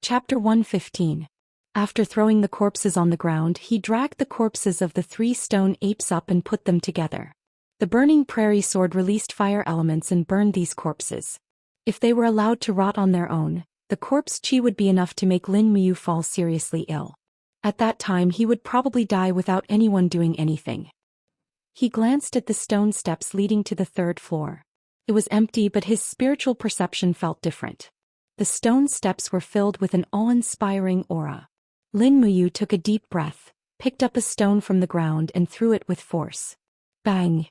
Chapter 115. After throwing the corpses on the ground, he dragged the corpses of the 3 stone apes up and put them together. The burning prairie sword released fire elements and burned these corpses. If they were allowed to rot on their own, the corpse chi would be enough to make Lin Muyu fall seriously ill. At that time he would probably die without anyone doing anything. He glanced at the stone steps leading to the 3rd floor. It was empty, but his spiritual perception felt different. The stone steps were filled with an awe-inspiring aura. Lin Muyu took a deep breath, picked up a stone from the ground and threw it with force. Bang!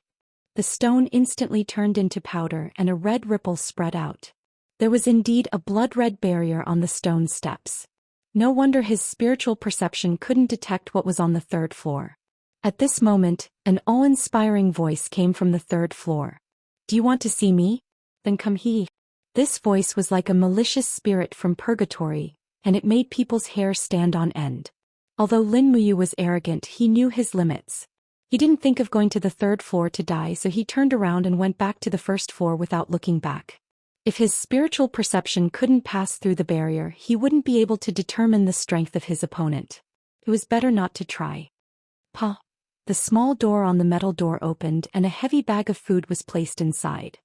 The stone instantly turned into powder and a red ripple spread out. There was indeed a blood-red barrier on the stone steps. No wonder his spiritual perception couldn't detect what was on the 3rd floor. At this moment, an awe-inspiring voice came from the 3rd floor. "Do you want to see me? Then come here." This voice was like a malicious spirit from purgatory, and it made people's hair stand on end. Although Lin Muyu was arrogant, he knew his limits. He didn't think of going to the 3rd floor to die, so he turned around and went back to the 1st floor without looking back. If his spiritual perception couldn't pass through the barrier, he wouldn't be able to determine the strength of his opponent. It was better not to try. Pa! The small door on the metal door opened and a heavy bag of food was placed inside.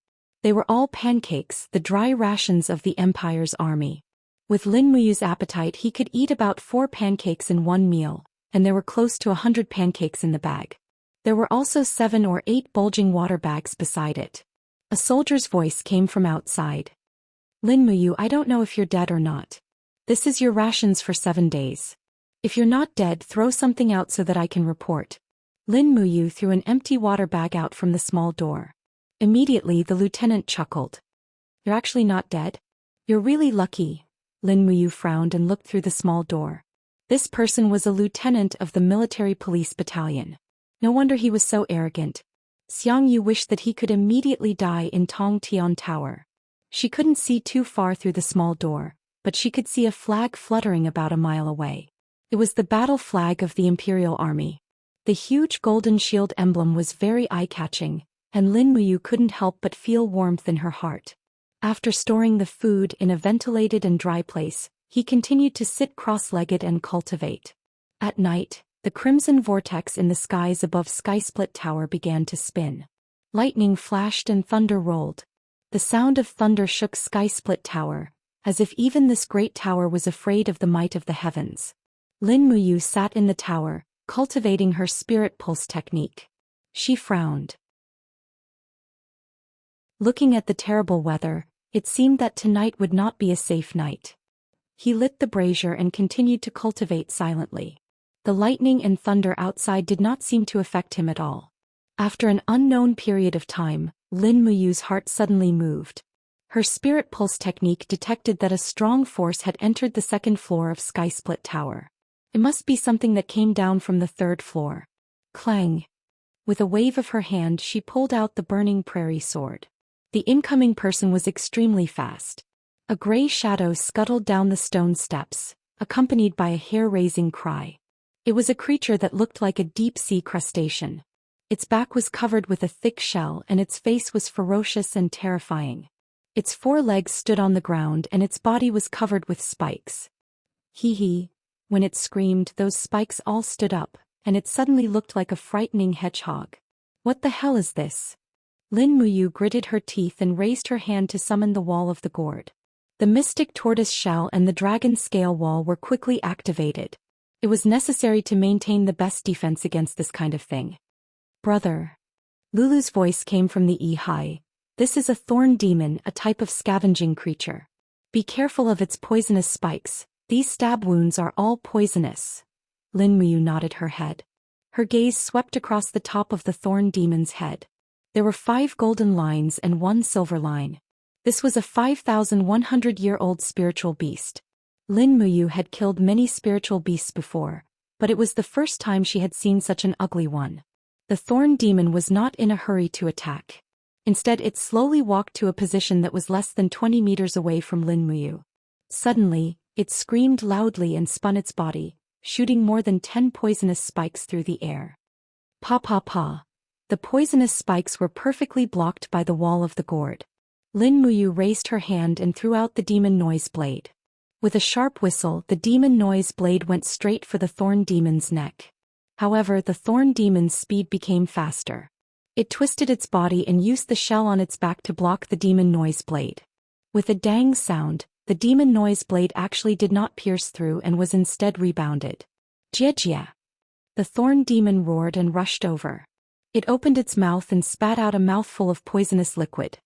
They were all pancakes, the dry rations of the Empire's army. With Lin Muyu's appetite, he could eat about 4 pancakes in one meal, and there were close to 100 pancakes in the bag. There were also 7 or 8 bulging water bags beside it. A soldier's voice came from outside. "Lin Muyu, I don't know if you're dead or not. This is your rations for 7 days. If you're not dead, throw something out so that I can report." Lin Muyu threw an empty water bag out from the small door. Immediately the lieutenant chuckled. "You're actually not dead? You're really lucky." Lin Muyu frowned and looked through the small door. This person was a lieutenant of the military police battalion. No wonder he was so arrogant. Xianxia wished that he could immediately die in Tongtian Tower. She couldn't see too far through the small door, but she could see a flag fluttering about a mile away. It was the battle flag of the Imperial Army. The huge golden shield emblem was very eye-catching, and Lin Muyu couldn't help but feel warmth in her heart. After storing the food in a ventilated and dry place, he continued to sit cross-legged and cultivate. At night, the crimson vortex in the skies above Skysplit Tower began to spin. Lightning flashed and thunder rolled. The sound of thunder shook Skysplit Tower, as if even this great tower was afraid of the might of the heavens. Lin Muyu sat in the tower, cultivating her spirit pulse technique. She frowned. Looking at the terrible weather, it seemed that tonight would not be a safe night. He lit the brazier and continued to cultivate silently. The lightning and thunder outside did not seem to affect him at all. After an unknown period of time, Lin Muyu's heart suddenly moved. Her spirit pulse technique detected that a strong force had entered the 2nd floor of Skysplit Tower. It must be something that came down from the 3rd floor. Clang! With a wave of her hand, she pulled out the burning prairie sword. The incoming person was extremely fast. A gray shadow scuttled down the stone steps, accompanied by a hair-raising cry. It was a creature that looked like a deep-sea crustacean. Its back was covered with a thick shell and its face was ferocious and terrifying. Its 4 legs stood on the ground and its body was covered with spikes. Hee. When it screamed, those spikes all stood up, and it suddenly looked like a frightening hedgehog. "What the hell is this?" Lin Muyu gritted her teeth and raised her hand to summon the wall of the gourd. The mystic tortoise shell and the dragon scale wall were quickly activated. It was necessary to maintain the best defense against this kind of thing. "Brother." Lulu's voice came from the High. "This is a thorn demon, a type of scavenging creature. Be careful of its poisonous spikes. These stab wounds are all poisonous." Lin Muyu nodded her head. Her gaze swept across the top of the thorn demon's head. There were 5 golden lines and 1 silver line. This was a 5,100-year-old spiritual beast. Lin Muyu had killed many spiritual beasts before, but it was the first time she had seen such an ugly one. The thorn demon was not in a hurry to attack. Instead, it slowly walked to a position that was less than 20 meters away from Lin Muyu. Suddenly, it screamed loudly and spun its body, shooting more than 10 poisonous spikes through the air. Pa pa pa. The poisonous spikes were perfectly blocked by the wall of the gourd. Lin Muyu raised her hand and threw out the demon noise blade. With a sharp whistle, the demon noise blade went straight for the thorn demon's neck. However, the thorn demon's speed became faster. It twisted its body and used the shell on its back to block the demon noise blade. With a dang sound, the demon noise blade actually did not pierce through and was instead rebounded. Jia! The thorn demon roared and rushed over. It opened its mouth and spat out a mouthful of poisonous liquid.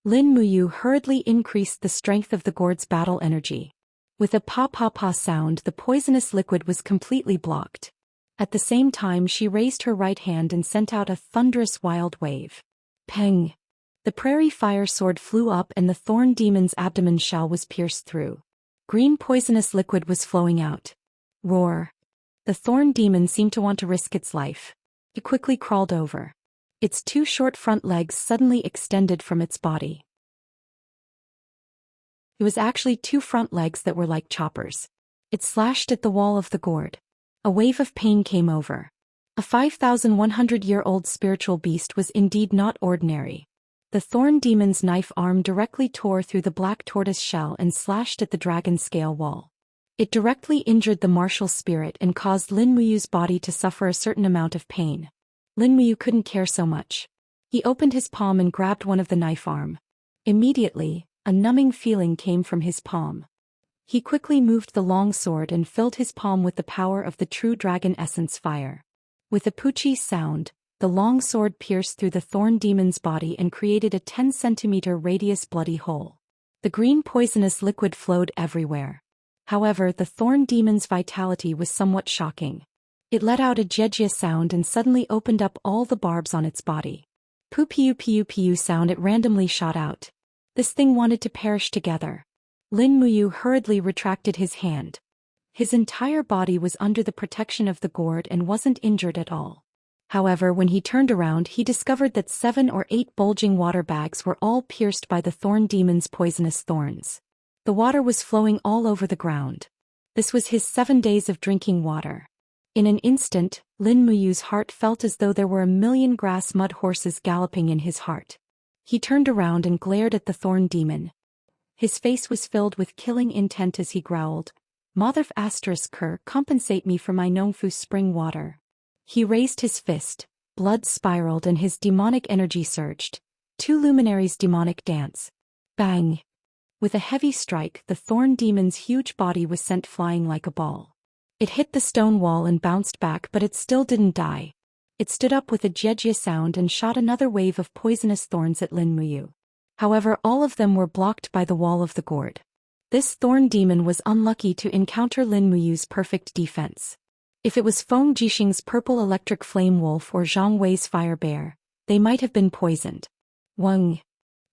Lin Muyu hurriedly increased the strength of the gourd's battle energy. With a pa-pa-pa sound, the poisonous liquid was completely blocked. At the same time, she raised her right hand and sent out a thunderous wild wave. Peng! The prairie fire sword flew up and the thorn demon's abdomen shell was pierced through. Green poisonous liquid was flowing out. Roar! The thorn demon seemed to want to risk its life. It quickly crawled over. Its two short front legs suddenly extended from its body. It was actually two front legs that were like choppers. It slashed at the wall of the gourd. A wave of pain came over. A 5,100-year-old spiritual beast was indeed not ordinary. The thorn demon's knife arm directly tore through the black tortoise shell and slashed at the dragon scale wall. It directly injured the martial spirit and caused Lin Muyu's body to suffer a certain amount of pain. Lin Muyu couldn't care so much. He opened his palm and grabbed one of the knife arm. Immediately, a numbing feeling came from his palm. He quickly moved the long sword and filled his palm with the power of the true dragon essence fire. With a poochie sound, the long sword pierced through the thorn demon's body and created a 10-centimeter radius bloody hole. The green poisonous liquid flowed everywhere. However, the thorn demon's vitality was somewhat shocking. It let out a jejia sound and suddenly opened up all the barbs on its body. Pu-pu-pu-pu sound it randomly shot out. This thing wanted to perish together. Lin Muyu hurriedly retracted his hand. His entire body was under the protection of the gourd and wasn't injured at all. However, when he turned around, he discovered that 7 or 8 bulging water bags were all pierced by the thorn demon's poisonous thorns. The water was flowing all over the ground. This was his 7 days of drinking water. In an instant, Lin Muyu's heart felt as though there were 1,000,000 grass mud horses galloping in his heart. He turned around and glared at the thorn demon. His face was filled with killing intent as he growled, "Motherf ****, compensate me for my Nongfu spring water." He raised his fist, blood spiraled and his demonic energy surged. 2 luminaries' demonic dance. Bang! With a heavy strike, the thorn demon's huge body was sent flying like a ball. It hit the stone wall and bounced back, but it still didn't die. It stood up with a jejia sound and shot another wave of poisonous thorns at Lin Muyu. However, all of them were blocked by the wall of the gourd. This thorn demon was unlucky to encounter Lin Muyu's perfect defense. If it was Feng Jixing's purple electric flame wolf or Zhang Wei's fire bear, they might have been poisoned. Weng!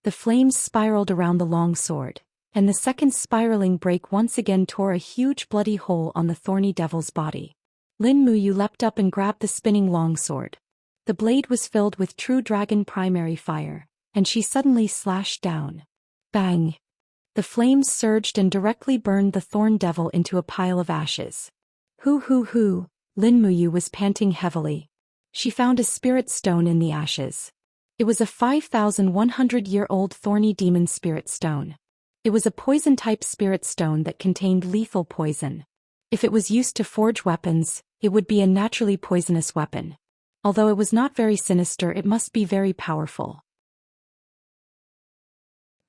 The flames spiraled around the long sword, and the second spiraling break once again tore a huge bloody hole on the thorny devil's body. Lin Muyu leapt up and grabbed the spinning long sword. The blade was filled with true dragon primary fire, and she suddenly slashed down. Bang! The flames surged and directly burned the thorn devil into a pile of ashes. Hoo! Lin Muyu was panting heavily. She found a spirit stone in the ashes. It was a 5,100-year-old thorny demon spirit stone. It was a poison-type spirit stone that contained lethal poison. If it was used to forge weapons, it would be a naturally poisonous weapon. Although it was not very sinister, it must be very powerful.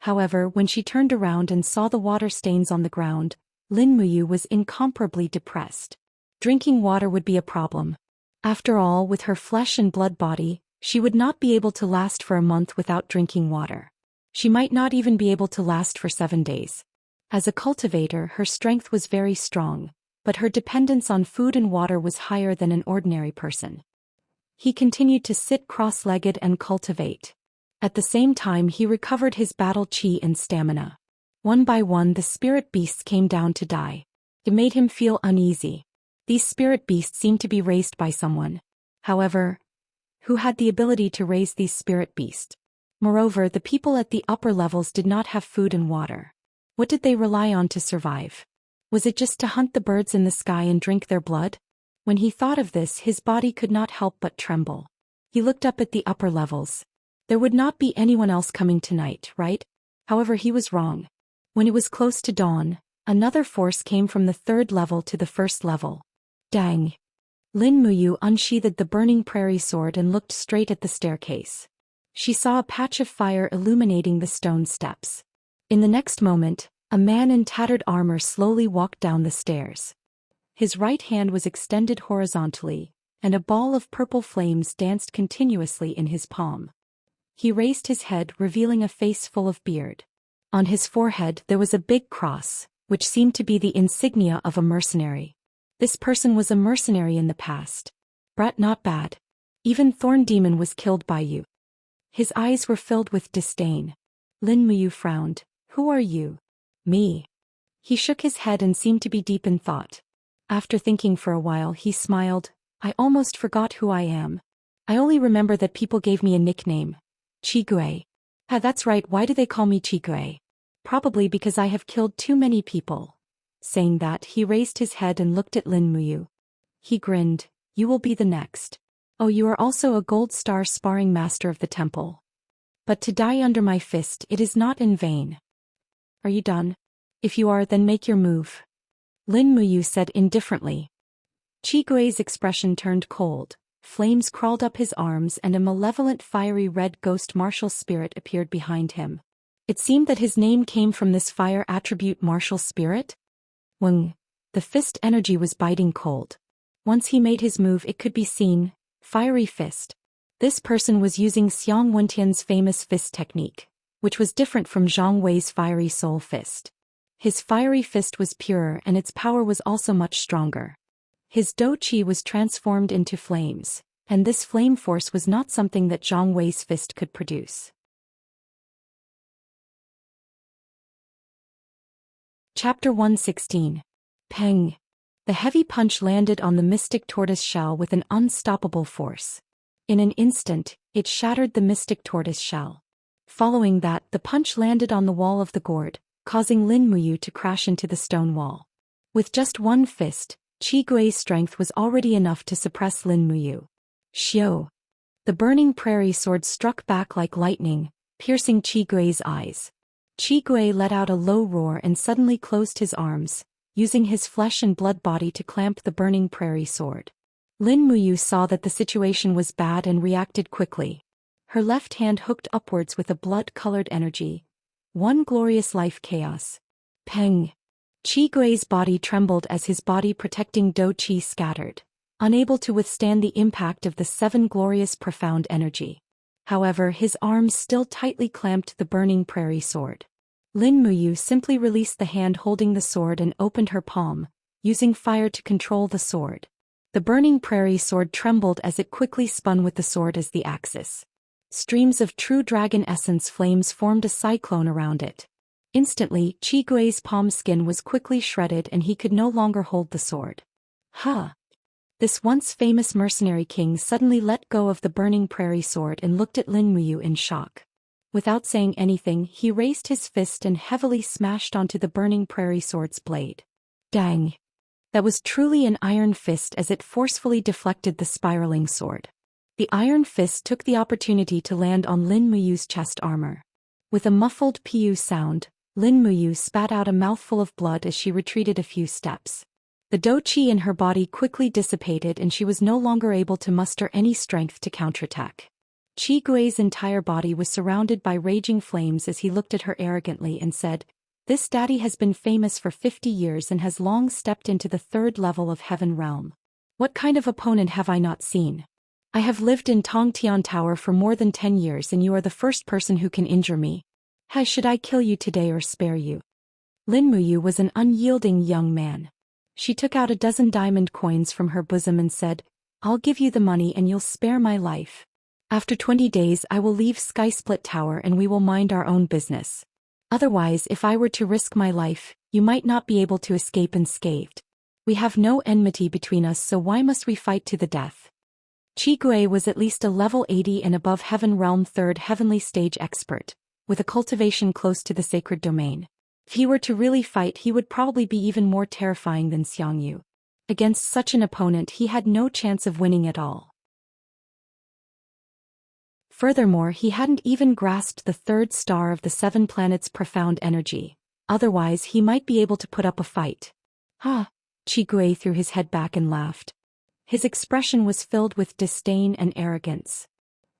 However, when she turned around and saw the water stains on the ground, Lin Muyu was incomparably depressed. Drinking water would be a problem. After all, with her flesh and blood body, she would not be able to last for a month without drinking water. She might not even be able to last for 7 days. As a cultivator, her strength was very strong, but her dependence on food and water was higher than an ordinary person. He continued to sit cross-legged and cultivate. At the same time, he recovered his battle chi and stamina. One by one, the spirit beasts came down to die. It made him feel uneasy. These spirit beasts seemed to be raised by someone. However, who had the ability to raise these spirit beasts? Moreover, the people at the upper levels did not have food and water. What did they rely on to survive? Was it just to hunt the birds in the sky and drink their blood? When he thought of this, his body could not help but tremble. He looked up at the upper levels. There would not be anyone else coming tonight, right? However, he was wrong. When it was close to dawn, Another force came from the third level to the first level. Dang! Lin Muyu unsheathed the burning prairie sword and looked straight at the staircase. She saw a patch of fire illuminating the stone steps. In the next moment, a man in tattered armor slowly walked down the stairs. His right hand was extended horizontally, and a ball of purple flames danced continuously in his palm. He raised his head, revealing a face full of beard. On his forehead there was a big cross, which seemed to be the insignia of a mercenary. This person was a mercenary in the past. Brat, not bad. Even Thorn Demon was killed by you. His eyes were filled with disdain. Lin Muyu frowned. Who are you? Me. He shook his head and seemed to be deep in thought. After thinking for a while he smiled. I almost forgot who I am. I only remember that people gave me a nickname. Qigui. That's right, why do they call me Qigui? Probably because I have killed too many people. Saying that, he raised his head and looked at Lin Muyu. He grinned. You will be the next. Oh, you are also a gold star sparring master of the temple. But to die under my fist, it is not in vain. Are you done? If you are, then make your move. Lin Muyu said indifferently. Qigui's expression turned cold. Flames crawled up his arms and a malevolent fiery red ghost martial spirit appeared behind him. It seemed that his name came from this fire attribute, martial spirit. Weng. The fist energy was biting cold. Once he made his move it could be seen. Fiery fist. This person was using Xiang Wentian's famous fist technique, which was different from Zhang Wei's fiery soul fist. His fiery fist was purer and its power was also much stronger. His dou qi was transformed into flames, and this flame force was not something that Zhang Wei's fist could produce. Chapter 116. Peng. The heavy punch landed on the mystic tortoise shell with an unstoppable force. In an instant, it shattered the mystic tortoise shell. Following that, the punch landed on the wall of the gourd, causing Lin Muyu to crash into the stone wall. With just one fist, Qigui's strength was already enough to suppress Lin Muyu. Xiu. The burning prairie sword struck back like lightning, piercing Qigui's eyes. Qigui let out a low roar and suddenly closed his arms, using his flesh and blood body to clamp the burning prairie sword. Lin Muyu saw that the situation was bad and reacted quickly. Her left hand hooked upwards with a blood-colored energy. One glorious life chaos. Peng. Qigui's body trembled as his body-protecting dou qi scattered, unable to withstand the impact of the seven glorious profound energy. However, his arms still tightly clamped the burning prairie sword. Lin Muyu simply released the hand holding the sword and opened her palm, using fire to control the sword. The burning prairie sword trembled as it quickly spun with the sword as the axis. Streams of true dragon essence flames formed a cyclone around it. Instantly, Qigui's palm skin was quickly shredded and he could no longer hold the sword. Huh! This once famous mercenary king suddenly let go of the burning prairie sword and looked at Lin Muyu in shock. Without saying anything, he raised his fist and heavily smashed onto the burning prairie sword's blade. Dang! That was truly an iron fist as it forcefully deflected the spiraling sword. The iron fist took the opportunity to land on Lin Muyu's chest armor. With a muffled pu sound, Lin Muyu spat out a mouthful of blood as she retreated a few steps. The dou qi in her body quickly dissipated and she was no longer able to muster any strength to counterattack. Qigui's entire body was surrounded by raging flames as he looked at her arrogantly and said, "This daddy has been famous for 50 years and has long stepped into the third level of Heaven Realm. What kind of opponent have I not seen? I have lived in Tongtian Tower for more than 10 years and you are the first person who can injure me. Should I kill you today or spare you?" Lin Muyu was an unyielding young man. She took out a dozen diamond coins from her bosom and said, "I'll give you the money and you'll spare my life. After 20 days I will leave Skysplit Tower and we will mind our own business. Otherwise, if I were to risk my life, you might not be able to escape unscathed. We have no enmity between us, so why must we fight to the death?" Qigui was at least a level 80 and above Heaven Realm 3rd Heavenly Stage expert, with a cultivation close to the sacred domain. If he were to really fight, he would probably be even more terrifying than Xianxia. Against such an opponent he had no chance of winning at all. Furthermore, he hadn't even grasped the third star of the seven planets' profound energy. Otherwise he might be able to put up a fight. Ha! Qigui threw his head back and laughed. His expression was filled with disdain and arrogance.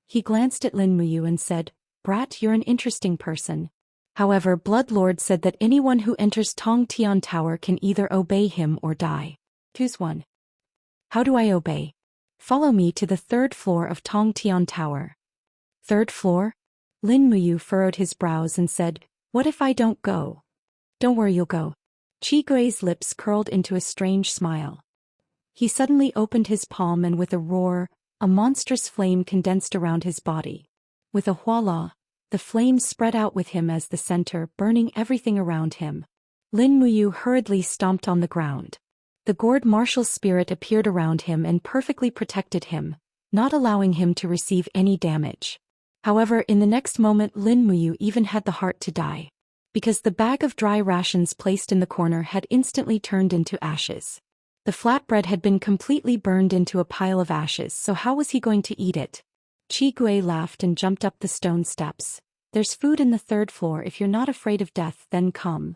He glanced at Lin Muyu and said, "Brat, you're an interesting person. However, Blood Lord said that anyone who enters Tong Tian Tower can either obey him or die. Choose one." "How do I obey?" "Follow me to the 3rd floor of Tong Tian Tower." "3rd floor?" Lin Muyu furrowed his brows and said, "What if I don't go?" "Don't worry, you'll go." Qigui's lips curled into a strange smile. He suddenly opened his palm and with a roar, a monstrous flame condensed around his body. With a voila, the flame spread out with him as the center, burning everything around him. Lin Muyu hurriedly stomped on the ground. The gourd martial spirit appeared around him and perfectly protected him, not allowing him to receive any damage. However, in the next moment Lin Muyu even had the heart to die. Because the bag of dry rations placed in the corner had instantly turned into ashes. The flatbread had been completely burned into a pile of ashes, so how was he going to eat it? Qigui laughed and jumped up the stone steps. "There's food in the 3rd floor. If you're not afraid of death, then come."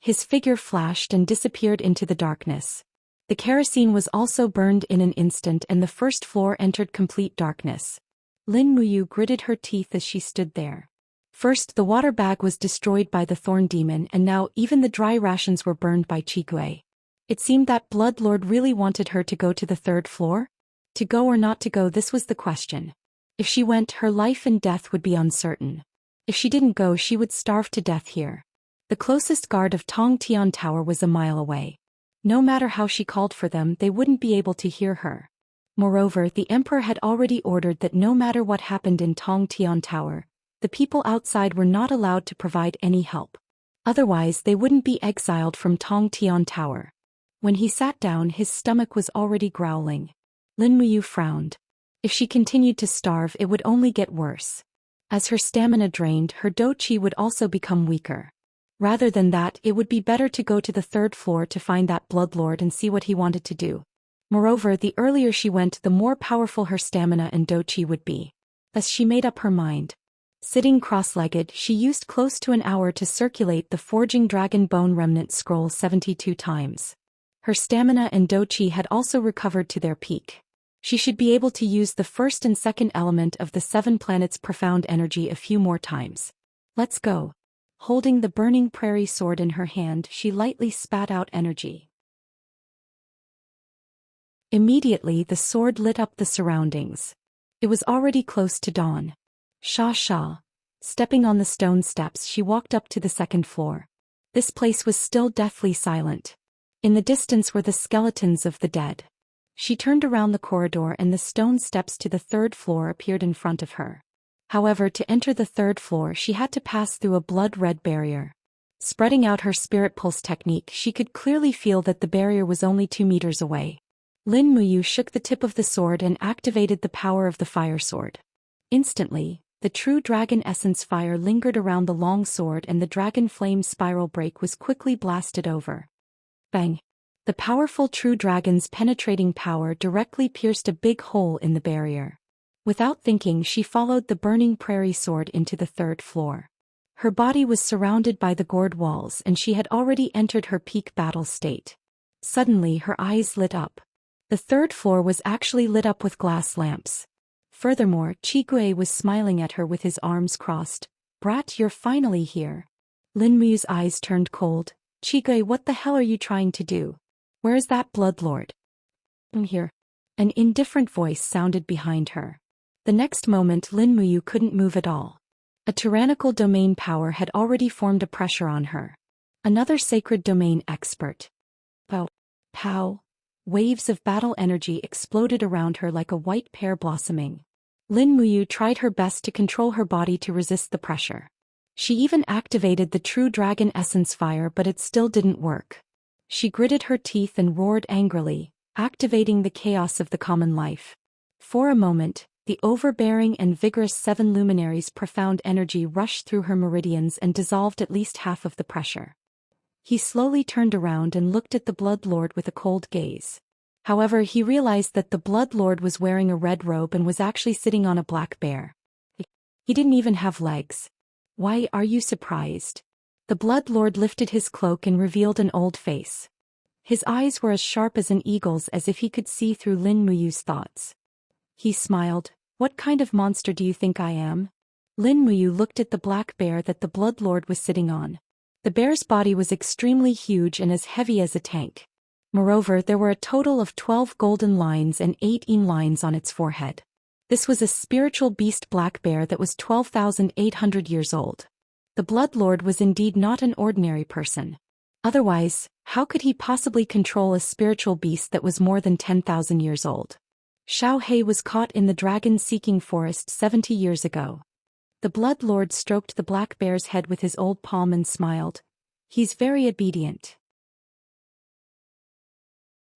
His figure flashed and disappeared into the darkness. The kerosene was also burned in an instant and the 1st floor entered complete darkness. Lin Muyu gritted her teeth as she stood there. First, the water bag was destroyed by the thorn demon, and now even the dry rations were burned by Qigui. It seemed that Blood Lord really wanted her to go to the 3rd floor? To go or not to go, this was the question. If she went, her life and death would be uncertain. If she didn't go, she would starve to death here. The closest guard of Tong Tian Tower was a mile away. No matter how she called for them, they wouldn't be able to hear her. Moreover, the emperor had already ordered that no matter what happened in Tong Tian Tower, the people outside were not allowed to provide any help. Otherwise, they wouldn't be exiled from Tong Tian Tower. When he sat down, his stomach was already growling. Lin Muyu frowned. If she continued to starve, it would only get worse. As her stamina drained, her dou qi would also become weaker. Rather than that, it would be better to go to the 3rd floor to find that Blood Lord and see what he wanted to do. Moreover, the earlier she went, the more powerful her stamina and dou qi would be. Thus she made up her mind. Sitting cross-legged, she used close to an hour to circulate the Forging Dragon Bone Remnant Scroll 72 times. Her stamina and dou qi had also recovered to their peak. She should be able to use the 1st and 2nd element of the 7 planets' profound energy a few more times. "Let's go." Holding the burning prairie sword in her hand, she lightly spat out energy. Immediately the sword lit up the surroundings. It was already close to dawn. Sha. Stepping on the stone steps, she walked up to the 2nd floor. This place was still deathly silent. In the distance were the skeletons of the dead. She turned around the corridor and the stone steps to the 3rd floor appeared in front of her. However, to enter the 3rd floor she had to pass through a blood-red barrier. Spreading out her spirit pulse technique, she could clearly feel that the barrier was only 2 meters away. Lin Muyu shook the tip of the sword and activated the power of the fire sword. Instantly, the true dragon essence fire lingered around the long sword and the dragon flame spiral break was quickly blasted over. Bang! The powerful true dragon's penetrating power directly pierced a big hole in the barrier. Without thinking, she followed the burning prairie sword into the 3rd floor. Her body was surrounded by the gourd walls and she had already entered her peak battle state. Suddenly her eyes lit up. The 3rd floor was actually lit up with glass lamps. Furthermore, Qigui was smiling at her with his arms crossed. "Brat, you're finally here." Lin Muyu's eyes turned cold. "Qigui, what the hell are you trying to do? Where is that Blood Lord?" "I'm here." An indifferent voice sounded behind her. The next moment Lin Muyu couldn't move at all. A tyrannical domain power had already formed a pressure on her. Another sacred domain expert. Pow. Pow. Waves of battle energy exploded around her like a white pear blossoming. Lin Muyu tried her best to control her body to resist the pressure. She even activated the true dragon essence fire, but it still didn't work. She gritted her teeth and roared angrily, activating the chaos of the common life. For a moment, the overbearing and vigorous 7 luminaries' profound energy rushed through her meridians and dissolved at least half of the pressure. He slowly turned around and looked at the Blood Lord with a cold gaze. However, he realized that the Blood Lord was wearing a red robe and was actually sitting on a black bear. He didn't even have legs. "Why are you surprised?" The Blood Lord lifted his cloak and revealed an old face. His eyes were as sharp as an eagle's, as if he could see through Lin Muyu's thoughts. He smiled. "What kind of monster do you think I am?" Lin Muyu looked at the black bear that the Blood Lord was sitting on. The bear's body was extremely huge and as heavy as a tank. Moreover, there were a total of 12 golden lines and 18 lines on its forehead. This was a spiritual beast black bear that was 12,800 years old. The Blood Lord was indeed not an ordinary person. Otherwise, how could he possibly control a spiritual beast that was more than 10,000 years old? Xiao He was caught in the dragon-seeking forest 70 years ago. The Blood Lord stroked the black bear's head with his old palm and smiled. "He's very obedient.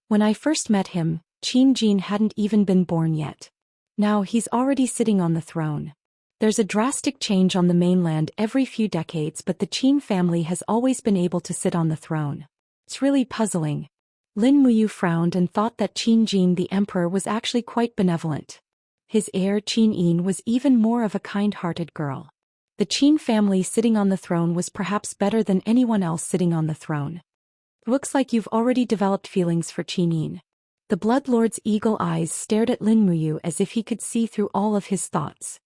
When I first met him, Qin Jin hadn't even been born yet. Now he's already sitting on the throne. There's a drastic change on the mainland every few decades, but the Qin family has always been able to sit on the throne. It's really puzzling." Lin Muyu frowned and thought that Qin Jin the emperor was actually quite benevolent. His heir Qin Yin was even more of a kind-hearted girl. The Qin family sitting on the throne was perhaps better than anyone else sitting on the throne. "Looks like you've already developed feelings for Qin Yin." The Blood Lord's eagle eyes stared at Lin Muyu as if he could see through all of his thoughts.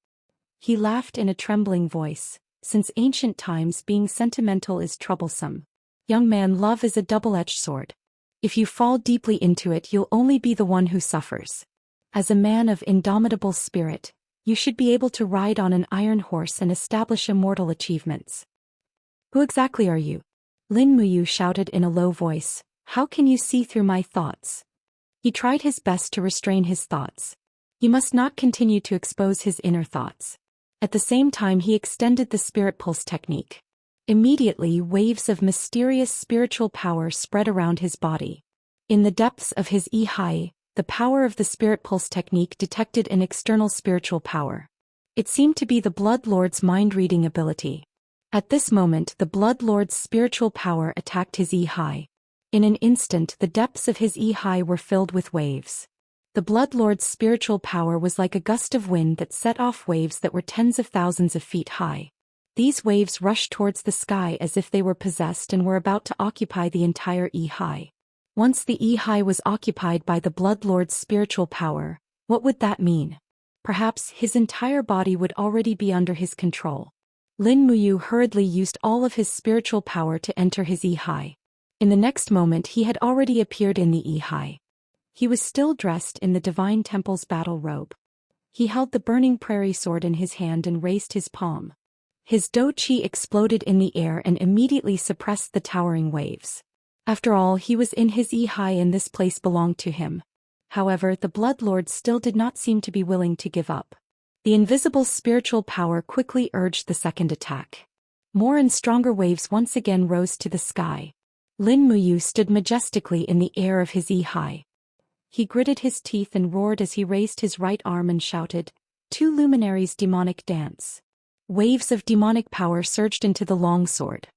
He laughed in a trembling voice. "Since ancient times, being sentimental is troublesome. Young man, love is a double-edged sword. If you fall deeply into it, you'll only be the one who suffers. As a man of indomitable spirit, you should be able to ride on an iron horse and establish immortal achievements." "Who exactly are you?" Lin Muyu shouted in a low voice. "How can you see through my thoughts?" He tried his best to restrain his thoughts. He must not continue to expose his inner thoughts. At the same time, he extended the spirit pulse technique. Immediately, waves of mysterious spiritual power spread around his body. In the depths of his Yi, the power of the spirit pulse technique detected an external spiritual power. It seemed to be the Blood Lord's mind-reading ability. At this moment, the Blood Lord's spiritual power attacked his Yi. In an instant, the depths of his Yi were filled with waves. The Blood Lord's spiritual power was like a gust of wind that set off waves that were tens of thousands of feet high. These waves rushed towards the sky as if they were possessed and were about to occupy the entire Yi. Once the Yi was occupied by the Blood Lord's spiritual power, what would that mean? Perhaps his entire body would already be under his control. Lin Muyu hurriedly used all of his spiritual power to enter his Yi. In the next moment, he had already appeared in the Yi. He was still dressed in the Divine Temple's battle robe. He held the burning prairie sword in his hand and raised his palm. His Do Qi exploded in the air and immediately suppressed the towering waves. After all, he was in his Yi and this place belonged to him. However, the Blood Lord still did not seem to be willing to give up. The invisible spiritual power quickly urged the second attack. More and stronger waves once again rose to the sky. Lin Muyu stood majestically in the air of his Yi. He gritted his teeth and roared as he raised his right arm and shouted, "Two luminaries demonic dance." Waves of demonic power surged into the long sword.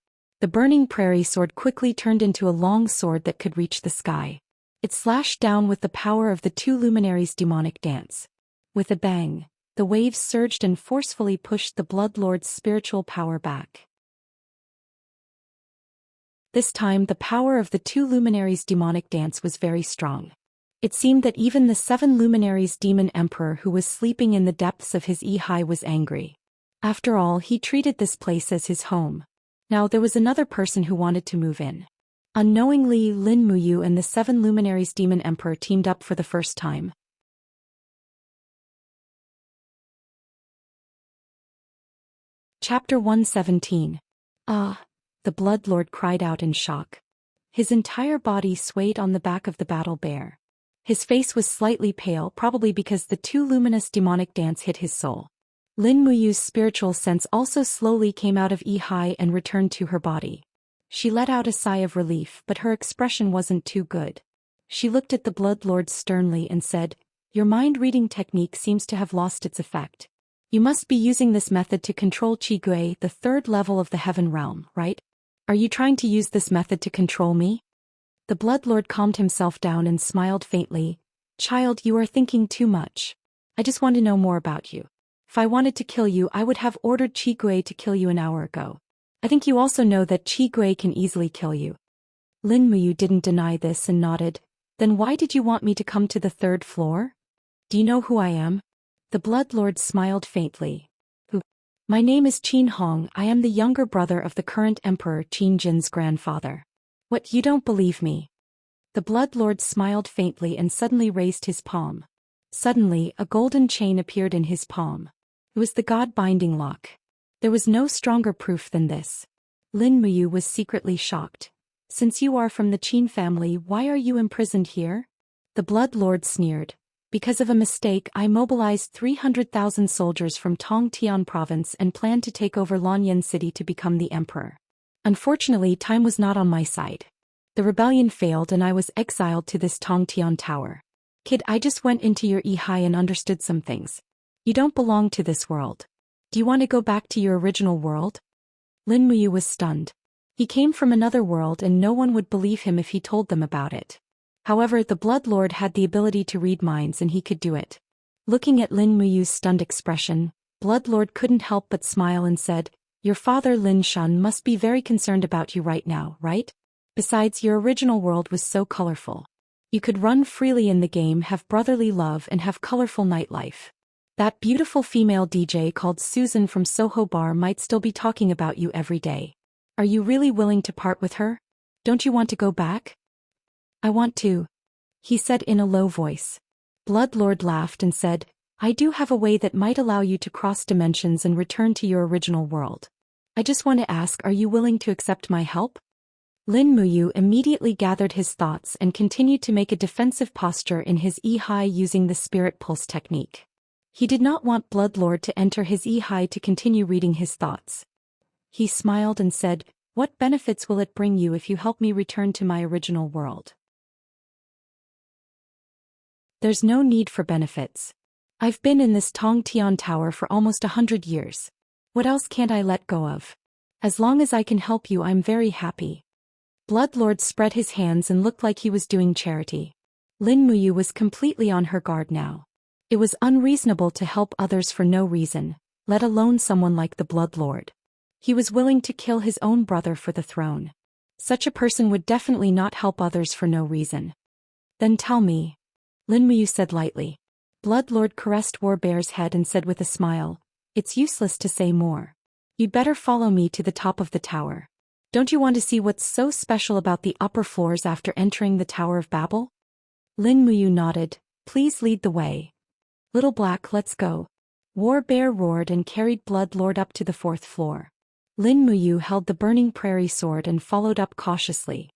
The burning prairie sword quickly turned into a long sword that could reach the sky. It slashed down with the power of the two luminaries' demonic dance. With a bang, the waves surged and forcefully pushed the Blood Lord's spiritual power back. This time, the power of the two luminaries' demonic dance was very strong. It seemed that even the 7 luminaries' demon emperor who was sleeping in the depths of his Yi was angry. After all, he treated this place as his home. Now there was another person who wanted to move in. Unknowingly, Lin Muyu and the 7 luminaries' demon emperor teamed up for the first time. Chapter 117. "Ah!" the Blood Lord cried out in shock. His entire body swayed on the back of the battle bear. His face was slightly pale, probably because the two luminous demonic dance hit his soul. Lin Muyu's spiritual sense also slowly came out of Yi and returned to her body. She let out a sigh of relief, but her expression wasn't too good. She looked at the Blood Lord sternly and said, "Your mind-reading technique seems to have lost its effect. You must be using this method to control Qi Gui, the 3rd level of the Heaven Realm, right? Are you trying to use this method to control me?" The Blood Lord calmed himself down and smiled faintly. "Child, you are thinking too much. I just want to know more about you. If I wanted to kill you, I would have ordered Qi Gui to kill you an hour ago. I think you also know that Qi Gui can easily kill you. Lin Muyu didn't deny this and nodded. Then why did you want me to come to the third floor? Do you know who I am? The Blood Lord smiled faintly. Who? My name is Qin Hong. I am the younger brother of the current Emperor Qin Jin's grandfather. What, you don't believe me? The Blood Lord smiled faintly and suddenly raised his palm. Suddenly, a golden chain appeared in his palm. It was the God Binding Lock. There was no stronger proof than this. Lin Muyu was secretly shocked. Since you are from the Qin family, why are you imprisoned here? The Blood Lord sneered. Because of a mistake, I mobilized 300,000 soldiers from Tongtian province and planned to take over Lanyan city to become the emperor. Unfortunately, time was not on my side. The rebellion failed and I was exiled to this Tongtian tower. Kid, I just went into your Yihai and understood some things. You don't belong to this world. Do you want to go back to your original world? Lin Muyu was stunned. He came from another world and no one would believe him if he told them about it. However, the Blood Lord had the ability to read minds and he could do it. Looking at Lin Muyu's stunned expression, Blood Lord couldn't help but smile and said, Your father Lin Shun must be very concerned about you right now, right? Besides, your original world was so colorful. You could run freely in the game, have brotherly love and have colorful nightlife. That beautiful female DJ called Susan from Soho Bar might still be talking about you every day. Are you really willing to part with her? Don't you want to go back? I want to, he said in a low voice. Blood Lord laughed and said, I do have a way that might allow you to cross dimensions and return to your original world. I just want to ask, are you willing to accept my help? Lin Muyu immediately gathered his thoughts and continued to make a defensive posture in his Yihai using the spirit pulse technique. He did not want Blood Lord to enter his Yihai to continue reading his thoughts. He smiled and said, What benefits will it bring you if you help me return to my original world? There's no need for benefits. I've been in this Tongtian tower for almost 100 years. What else can't I let go of? As long as I can help you, I'm very happy. Blood Lord spread his hands and looked like he was doing charity. Lin Muyu was completely on her guard now. It was unreasonable to help others for no reason, let alone someone like the Blood Lord. He was willing to kill his own brother for the throne. Such a person would definitely not help others for no reason. Then tell me, Lin Muyu said lightly. Blood Lord caressed War Bear's head and said with a smile, It's useless to say more. You'd better follow me to the top of the tower. Don't you want to see what's so special about the upper floors after entering the Tower of Babel? Lin Muyu nodded. Please lead the way. Little Black, let's go. War Bear roared and carried Blood Lord up to the 4th floor. Lin Muyu held the burning prairie sword and followed up cautiously.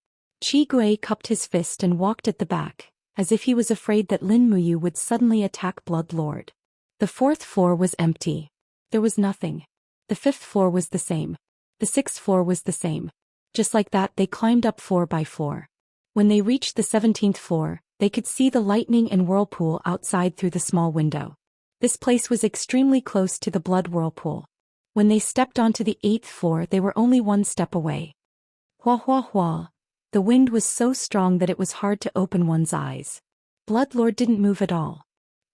Qi Gui cupped his fist and walked at the back, as if he was afraid that Lin Muyu would suddenly attack Blood Lord. The 4th floor was empty. There was nothing. The 5th floor was the same. The 6th floor was the same. Just like that, they climbed up floor by floor. When they reached the 17th floor, they could see the lightning and whirlpool outside through the small window. This place was extremely close to the blood whirlpool. When they stepped onto the 8th floor, they were only one step away. Hua hua hua. The wind was so strong that it was hard to open one's eyes. Blood Lord didn't move at all.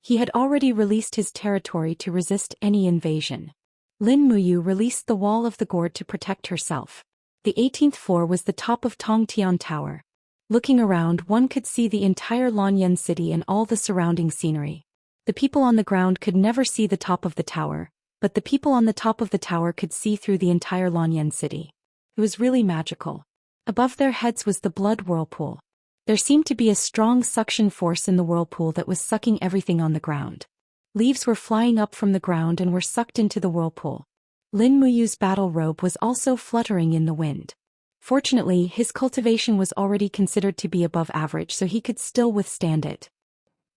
He had already released his territory to resist any invasion. Lin Muyu released the wall of the gourd to protect herself. The 18th floor was the top of Tongtian Tower. Looking around, one could see the entire Lanyan city and all the surrounding scenery. The people on the ground could never see the top of the tower, but the people on the top of the tower could see through the entire Lanyan city. It was really magical. Above their heads was the blood whirlpool. There seemed to be a strong suction force in the whirlpool that was sucking everything on the ground. Leaves were flying up from the ground and were sucked into the whirlpool. Lin Muyu's battle robe was also fluttering in the wind. Fortunately, his cultivation was already considered to be above average, so he could still withstand it.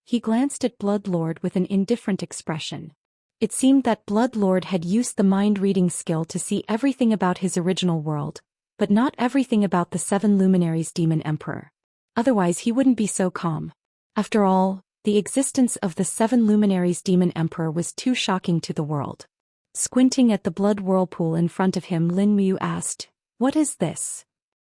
He glanced at Blood Lord with an indifferent expression. It seemed that Blood Lord had used the mind-reading skill to see everything about his original world, but not everything about the 7 luminaries Demon Emperor. Otherwise he wouldn't be so calm. After all, the existence of the 7 luminaries Demon Emperor was too shocking to the world. Squinting at the blood whirlpool in front of him, Lin Muyu asked, "What is this?"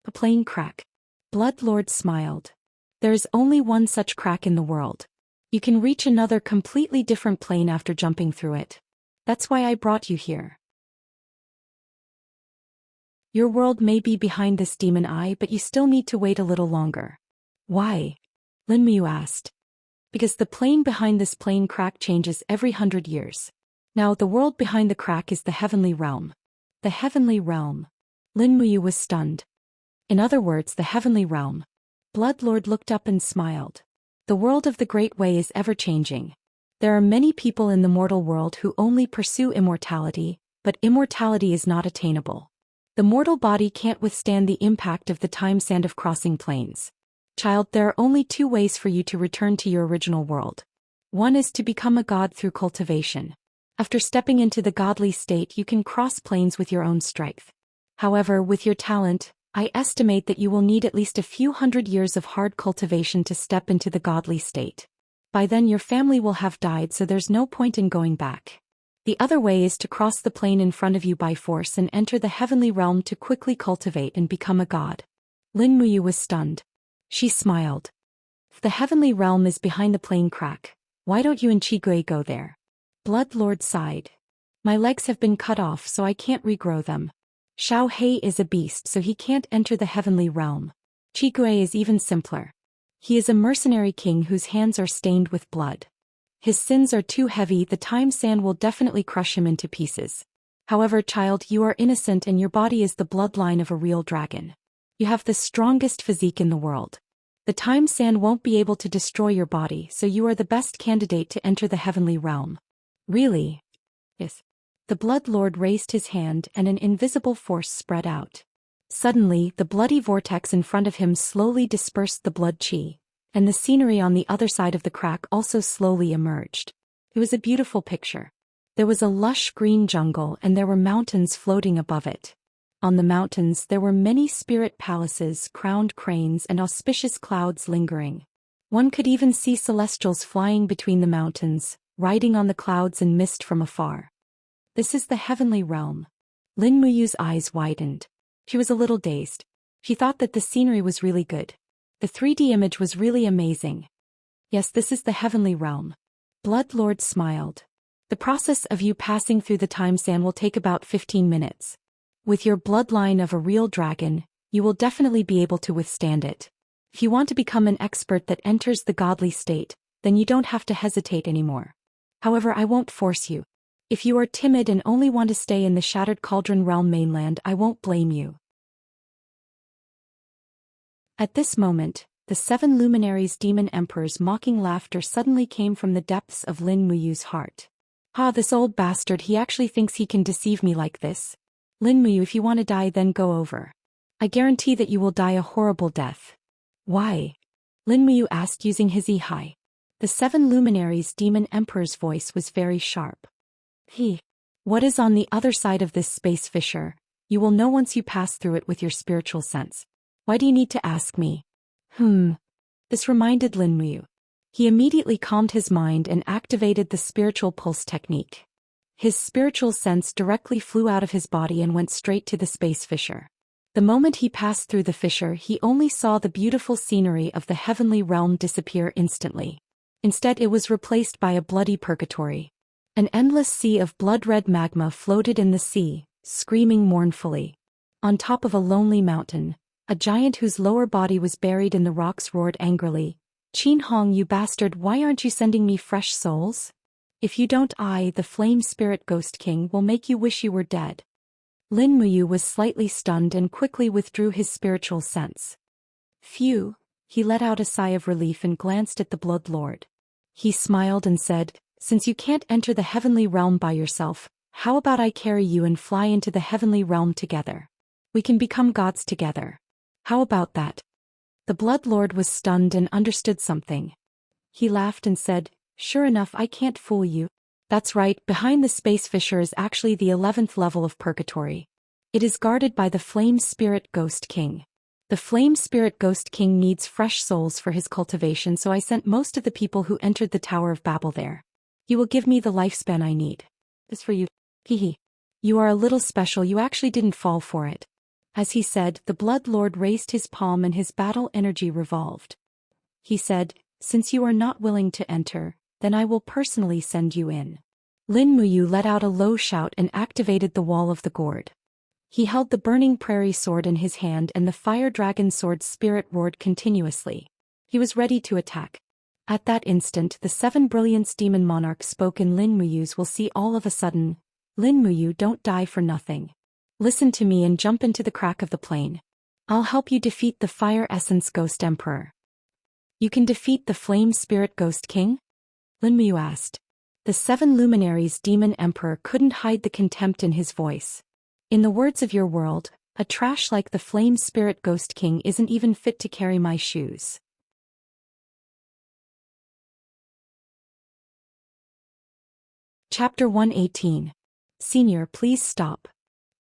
"A plain crack." Blood Lord smiled. "There is only one such crack in the world. You can reach another completely different plane after jumping through it. That's why I brought you here." Your world may be behind this demon eye, but you still need to wait a little longer. Why? Lin Muyu asked. Because the plane behind this plane crack changes every 100 years. Now the world behind the crack is the heavenly realm. The heavenly realm. Lin Muyu was stunned. In other words, the heavenly realm. Bloodlord looked up and smiled. The world of the Great Way is ever-changing. There are many people in the mortal world who only pursue immortality, but immortality is not attainable. The mortal body can't withstand the impact of the time sand of crossing planes. Child, there are only 2 ways for you to return to your original world. One is to become a god through cultivation. After stepping into the godly state, you can cross planes with your own strength. However, with your talent, I estimate that you will need at least a few 100 years of hard cultivation to step into the godly state. By then your family will have died, so there's no point in going back. The other way is to cross the plane in front of you by force and enter the heavenly realm to quickly cultivate and become a god. Lin Muyu was stunned. She smiled. If the heavenly realm is behind the plane crack, why don't you and Qigui go there? Bloodlord sighed. My legs have been cut off, so I can't regrow them. Xiao Hei is a beast, so he can't enter the heavenly realm. Qigui is even simpler. He is a mercenary king whose hands are stained with blood. His sins are too heavy, the time sand will definitely crush him into pieces. However, child, you are innocent and your body is the bloodline of a real dragon. You have the strongest physique in the world. The time sand won't be able to destroy your body, so you are the best candidate to enter the heavenly realm. Really? Yes. The Blood Lord raised his hand and an invisible force spread out. Suddenly, the bloody vortex in front of him slowly dispersed the blood qi, and the scenery on the other side of the crack also slowly emerged. It was a beautiful picture. There was a lush green jungle and there were mountains floating above it. On the mountains there were many spirit palaces, crowned cranes and auspicious clouds lingering. One could even see celestials flying between the mountains, riding on the clouds and mist from afar. This is the heavenly realm. Lin Muyu's eyes widened. She was a little dazed. She thought that the scenery was really good. The 3D image was really amazing. Yes, this is the heavenly realm. Bloodlord smiled. The process of you passing through the time sand will take about 15 minutes. With your bloodline of a real dragon, you will definitely be able to withstand it. If you want to become an expert that enters the godly state, then you don't have to hesitate anymore. However, I won't force you. If you are timid and only want to stay in the Shattered Cauldron Realm mainland, I won't blame you. At this moment, the 7 luminaries' demon emperor's mocking laughter suddenly came from the depths of Lin Muyu's heart. Ah, this old bastard, he actually thinks he can deceive me like this. Lin Muyu, if you want to die, then go over. I guarantee that you will die a horrible death. Why? Lin Muyu asked using his Ihai. The 7 luminaries' demon emperor's voice was very sharp. What is on the other side of this space fissure? You will know once you pass through it with your spiritual sense. Why do you need to ask me? This reminded Lin Muyu. He immediately calmed his mind and activated the spiritual pulse technique. His spiritual sense directly flew out of his body and went straight to the space fissure. The moment he passed through the fissure, he only saw the beautiful scenery of the heavenly realm disappear instantly. Instead, it was replaced by a bloody purgatory. An endless sea of blood-red magma floated in the sea, screaming mournfully. On top of a lonely mountain, a giant whose lower body was buried in the rocks roared angrily, "Qin Hong, you bastard, why aren't you sending me fresh souls? If you don't, I, the Flame Spirit Ghost King, will make you wish you were dead." Lin Muyu was slightly stunned and quickly withdrew his spiritual sense. Phew, he let out a sigh of relief and glanced at the Blood Lord. He smiled and said, "Since you can't enter the heavenly realm by yourself, how about I carry you and fly into the heavenly realm together? We can become gods together. How about that?" The Blood Lord was stunned and understood something. He laughed and said, "Sure enough, I can't fool you. That's right, behind the space fissure is actually the 11th level of purgatory. It is guarded by the Flame Spirit Ghost King. The Flame Spirit Ghost King needs fresh souls for his cultivation, so I sent most of the people who entered the Tower of Babel there. You will give me the lifespan I need. This for you. You are a little special, you actually didn't fall for it." As he said, the Blood Lord raised his palm and his battle energy revolved. He said, "Since you are not willing to enter, then I will personally send you in." Lin Muyu let out a low shout and activated the wall of the gourd. He held the burning prairie sword in his hand and the fire dragon sword's spirit roared continuously. He was ready to attack. At that instant the 7 brilliance demon monarch spoke in Lin Muyu's will see all of a sudden. Lin Muyu, don't die for nothing. Listen to me and jump into the crack of the plane. I'll help you defeat the fire essence ghost emperor. You can defeat the flame spirit ghost king? Lin Muyu asked. The 7 luminaries demon emperor couldn't hide the contempt in his voice. In the words of your world, a trash like the flame spirit ghost king isn't even fit to carry my shoes. Chapter 118. Senior, please stop.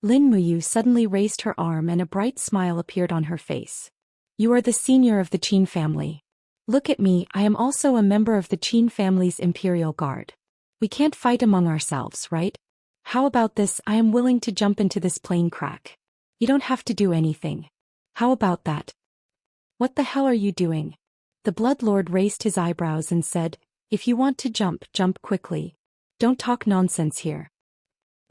Lin Muyu suddenly raised her arm and a bright smile appeared on her face. You are the senior of the Qin family. Look at me, I am also a member of the Qin family's imperial guard. We can't fight among ourselves, right? How about this? I am willing to jump into this plane crack. You don't have to do anything. How about that? What the hell are you doing? The Blood Lord raised his eyebrows and said, if you want to jump, jump quickly. Don't talk nonsense here.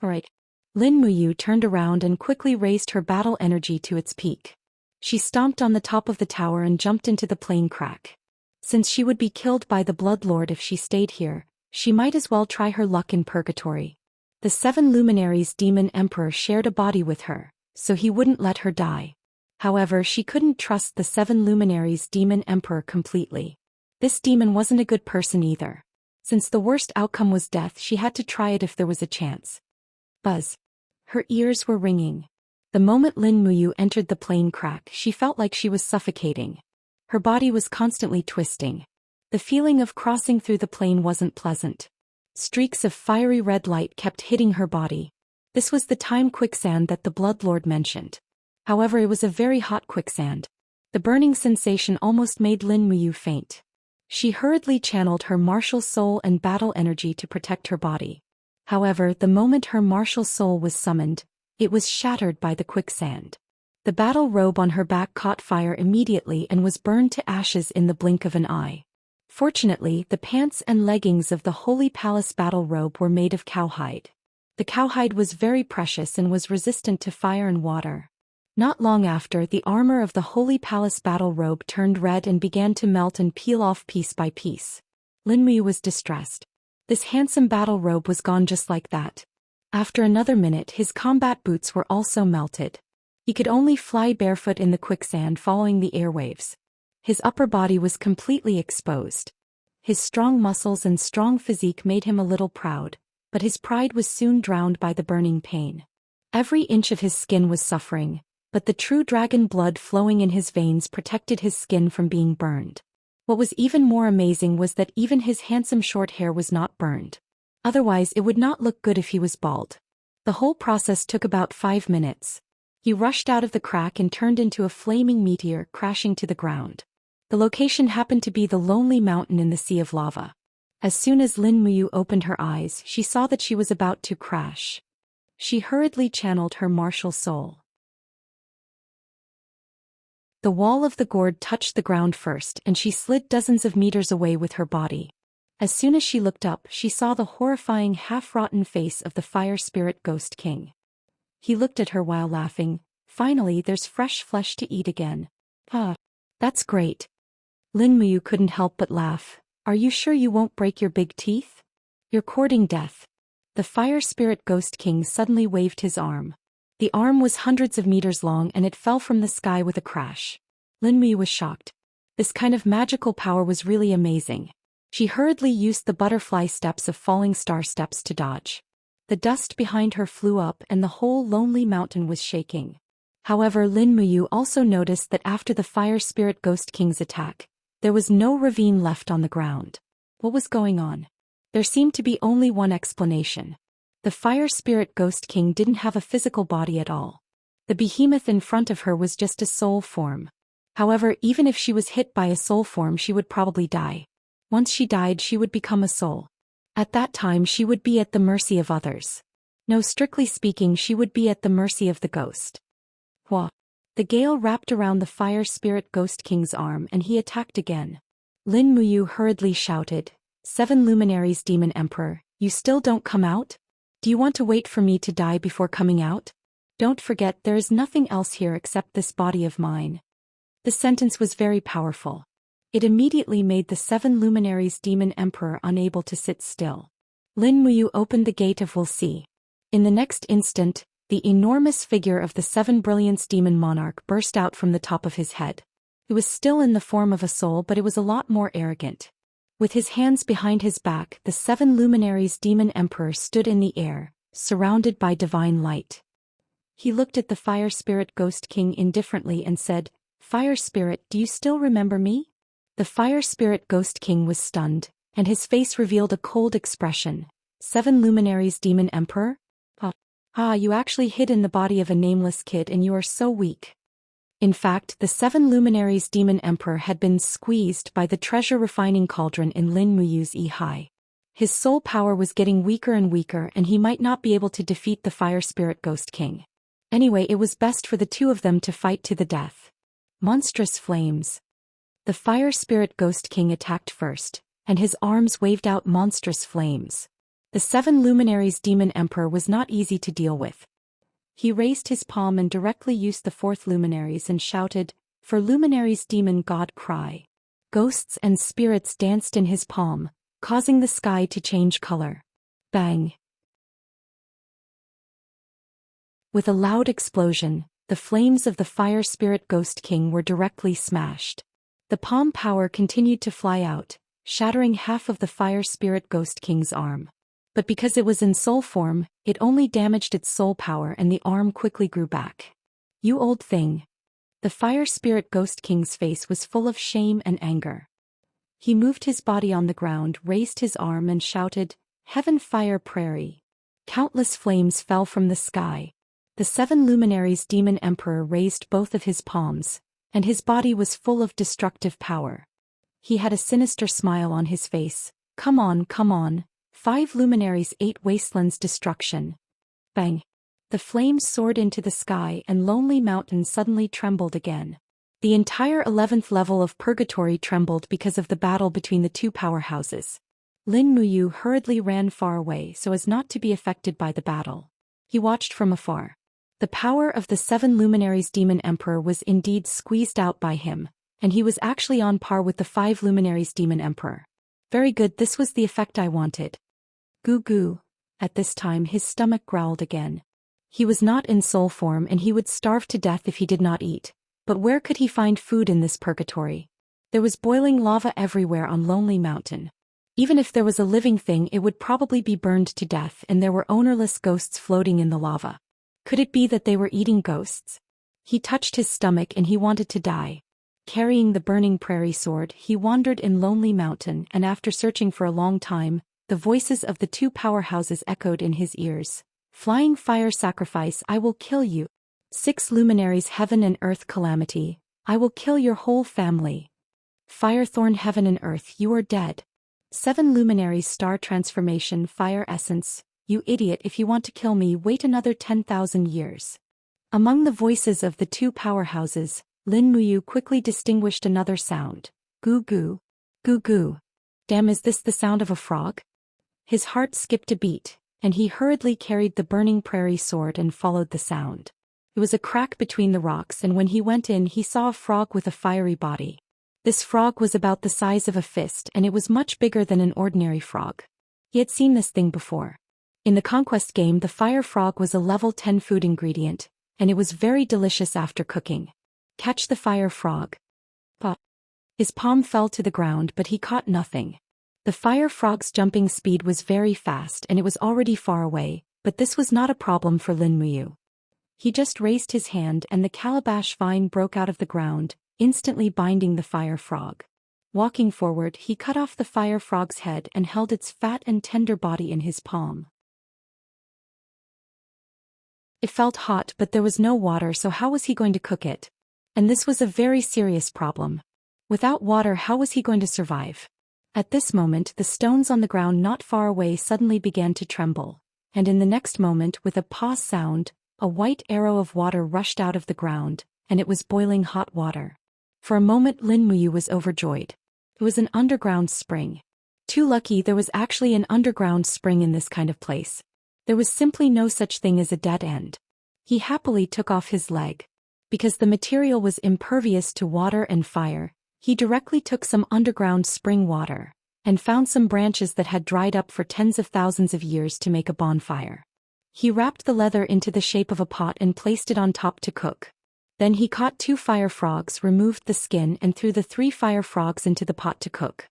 Alright. Lin Muyu turned around and quickly raised her battle energy to its peak. She stomped on the top of the tower and jumped into the plane crack. Since she would be killed by the Blood Lord if she stayed here, she might as well try her luck in purgatory. The 7 luminaries demon emperor shared a body with her, so he wouldn't let her die. However, she couldn't trust the 7 luminaries demon emperor completely. This demon wasn't a good person either. Since the worst outcome was death, she had to try it if there was a chance. Buzz. Her ears were ringing. The moment Lin Muyu entered the plane crack, she felt like she was suffocating. Her body was constantly twisting. The feeling of crossing through the plane wasn't pleasant. Streaks of fiery red light kept hitting her body. This was the time quicksand that the Blood Lord mentioned. However, it was a very hot quicksand. The burning sensation almost made Lin Muyu faint. She hurriedly channeled her martial soul and battle energy to protect her body. However, the moment her martial soul was summoned, it was shattered by the quicksand. The battle robe on her back caught fire immediately and was burned to ashes in the blink of an eye. Fortunately, the pants and leggings of the Holy Palace battle robe were made of cowhide. The cowhide was very precious and was resistant to fire and water. Not long after, the armor of the Holy Palace battle robe turned red and began to melt and peel off piece by piece. Lin Muyu was distressed. This handsome battle robe was gone just like that. After another minute, his combat boots were also melted. He could only fly barefoot in the quicksand following the airwaves. His upper body was completely exposed. His strong muscles and strong physique made him a little proud, but his pride was soon drowned by the burning pain. Every inch of his skin was suffering, but the true dragon blood flowing in his veins protected his skin from being burned. What was even more amazing was that even his handsome short hair was not burned. Otherwise it would not look good if he was bald. The whole process took about 5 minutes. He rushed out of the crack and turned into a flaming meteor, crashing to the ground. The location happened to be the lonely mountain in the sea of lava. As soon as Lin Muyu opened her eyes, she saw that she was about to crash. She hurriedly channeled her martial soul. The wall of the gourd touched the ground first and she slid dozens of meters away with her body. As soon as she looked up, she saw the horrifying half-rotten face of the fire spirit ghost king. He looked at her while laughing. Finally, there's fresh flesh to eat again. Ah, that's great. Lin Muyu couldn't help but laugh. Are you sure you won't break your big teeth? You're courting death. The fire spirit ghost king suddenly waved his arm. The arm was hundreds of meters long and it fell from the sky with a crash. Lin Muyu was shocked. This kind of magical power was really amazing. She hurriedly used the butterfly steps of falling star steps to dodge. The dust behind her flew up and the whole lonely mountain was shaking. However, Lin Muyu also noticed that after the fire spirit ghost king's attack, there was no ravine left on the ground. What was going on? There seemed to be only one explanation. The fire spirit ghost king didn't have a physical body at all. The behemoth in front of her was just a soul form. However, even if she was hit by a soul form, she would probably die. Once she died, she would become a soul. At that time, she would be at the mercy of others. No, strictly speaking, she would be at the mercy of the ghost. Hua! The gale wrapped around the fire spirit ghost king's arm and he attacked again. Lin Muyu hurriedly shouted, 7 luminaries demon emperor, you still don't come out? Do you want to wait for me to die before coming out? Don't forget there is nothing else here except this body of mine. The sentence was very powerful. It immediately made the 7 luminaries demon emperor unable to sit still. Lin Muyu opened the gate of Wuxia. In the next instant, the enormous figure of the 7 brilliance demon monarch burst out from the top of his head. It was still in the form of a soul, but it was a lot more arrogant. With his hands behind his back, the 7 luminaries demon emperor stood in the air, surrounded by divine light. He looked at the fire spirit ghost king indifferently and said, "Fire spirit, do you still remember me?" The fire spirit ghost king was stunned, and his face revealed a cold expression. 7 luminaries demon emperor? You actually hid in the body of a nameless kid and you are so weak. In fact, the 7 luminaries demon emperor had been squeezed by the treasure refining cauldron in Lin Muyu's Yi. His soul power was getting weaker and weaker and he might not be able to defeat the fire spirit ghost king. Anyway, it was best for the two of them to fight to the death. Monstrous flames. The fire spirit ghost king attacked first, and his arms waved out monstrous flames. The 7 luminaries demon emperor was not easy to deal with. He raised his palm and directly used the 4th luminaries and shouted, "For luminaries demon god cry." Ghosts and spirits danced in his palm, causing the sky to change color. Bang! With a loud explosion, the flames of the fire spirit ghost king were directly smashed. The palm power continued to fly out, shattering half of the fire spirit ghost king's arm. But because it was in soul form, it only damaged its soul power and the arm quickly grew back. "You old thing." The fire spirit ghost king's face was full of shame and anger. He moved his body on the ground, raised his arm and shouted, "Heaven fire prairie." Countless flames fell from the sky. The 7 luminaries demon emperor raised both of his palms, and his body was full of destructive power. He had a sinister smile on his face. Come on. 5 luminaries 8 wastelands destruction. Bang! The flames soared into the sky and Lonely Mountain suddenly trembled again. The entire 11th level of Purgatory trembled because of the battle between the two powerhouses. Lin Muyu hurriedly ran far away so as not to be affected by the battle. He watched from afar. The power of the 7 luminaries demon emperor was indeed squeezed out by him, and he was actually on par with the 5 luminaries demon emperor. Very good, this was the effect I wanted. Goo goo. At this time his stomach growled again. He was not in soul form and he would starve to death if he did not eat. But where could he find food in this purgatory? There was boiling lava everywhere on Lonely Mountain. Even if there was a living thing, it would probably be burned to death, and there were ownerless ghosts floating in the lava. Could it be that they were eating ghosts? He touched his stomach and he wanted to die. Carrying the burning prairie sword, he wandered in Lonely Mountain, and after searching for a long time, the voices of the two powerhouses echoed in his ears. Flying fire sacrifice, I will kill you. 6 luminaries heaven and earth calamity, I will kill your whole family. Firethorn heaven and earth, you are dead. 7 luminaries star transformation fire essence, you idiot, if you want to kill me wait another 10,000 years. Among the voices of the two powerhouses, Lin Muyu quickly distinguished another sound. Goo goo. Goo goo. Damn, is this the sound of a frog? His heart skipped a beat, and he hurriedly carried the burning prairie sword and followed the sound. It was a crack between the rocks, and when he went in he saw a frog with a fiery body. This frog was about the size of a fist and it was much bigger than an ordinary frog. He had seen this thing before. In the Conquest game, the fire frog was a level 10 food ingredient, and it was very delicious after cooking. Catch the fire frog. But his palm fell to the ground, but he caught nothing. The fire frog's jumping speed was very fast and it was already far away, but this was not a problem for Lin Muyu. He just raised his hand and the calabash vine broke out of the ground, instantly binding the fire frog. Walking forward, he cut off the fire frog's head and held its fat and tender body in his palm. It felt hot, but there was no water, so how was he going to cook it? And this was a very serious problem. Without water, how was he going to survive? At this moment, the stones on the ground not far away suddenly began to tremble, and in the next moment, with a pause sound, a white arrow of water rushed out of the ground, and it was boiling hot water. For a moment Lin Muyu was overjoyed. It was an underground spring. Too lucky, there was actually an underground spring in this kind of place. There was simply no such thing as a dead end. He happily took off his leg. Because the material was impervious to water and fire, he directly took some underground spring water and found some branches that had dried up for tens of thousands of years to make a bonfire. He wrapped the leather into the shape of a pot and placed it on top to cook. Then he caught 2 fire frogs, removed the skin and threw the 3 fire frogs into the pot to cook.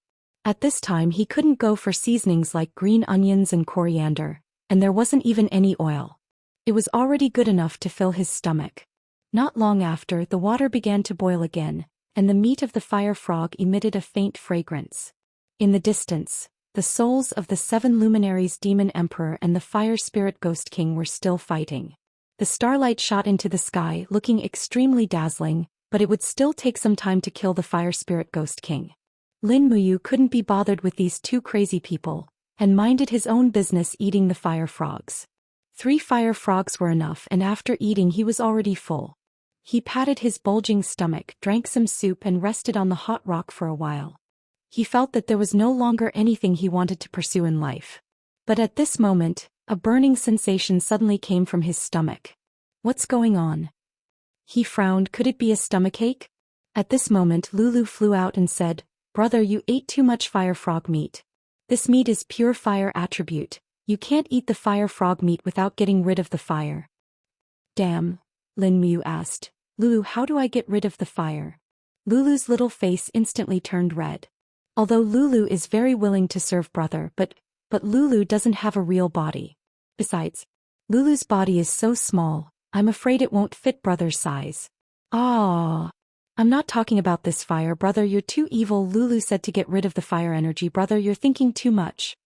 At this time he couldn't go for seasonings like green onions and coriander, and there wasn't even any oil. It was already good enough to fill his stomach. Not long after, the water began to boil again, and the meat of the fire frog emitted a faint fragrance. In the distance, the souls of the 7 luminaries Demon Emperor and the Fire Spirit Ghost King were still fighting. The starlight shot into the sky, looking extremely dazzling, but it would still take some time to kill the Fire Spirit Ghost King. Lin Muyu couldn't be bothered with these 2 crazy people, and minded his own business eating the fire frogs. 3 fire frogs were enough, and after eating he was already full. He patted his bulging stomach, drank some soup and rested on the hot rock for a while. He felt that there was no longer anything he wanted to pursue in life. But at this moment, a burning sensation suddenly came from his stomach. What's going on? He frowned. Could it be a stomachache? At this moment Lulu flew out and said, "Brother, you ate too much fire frog meat. This meat is pure fire attribute. You can't eat the fire frog meat without getting rid of the fire." "Damn," Lin Muyu asked. "Lulu, how do I get rid of the fire?" Lulu's little face instantly turned red. Although Lulu is very willing to serve brother, but Lulu doesn't have a real body. Besides, Lulu's body is so small, I'm afraid it won't fit brother's size. "Ah, I'm not talking about this fire, brother, you're too evil," Lulu said. "To get rid of the fire energy, brother, you're thinking too much."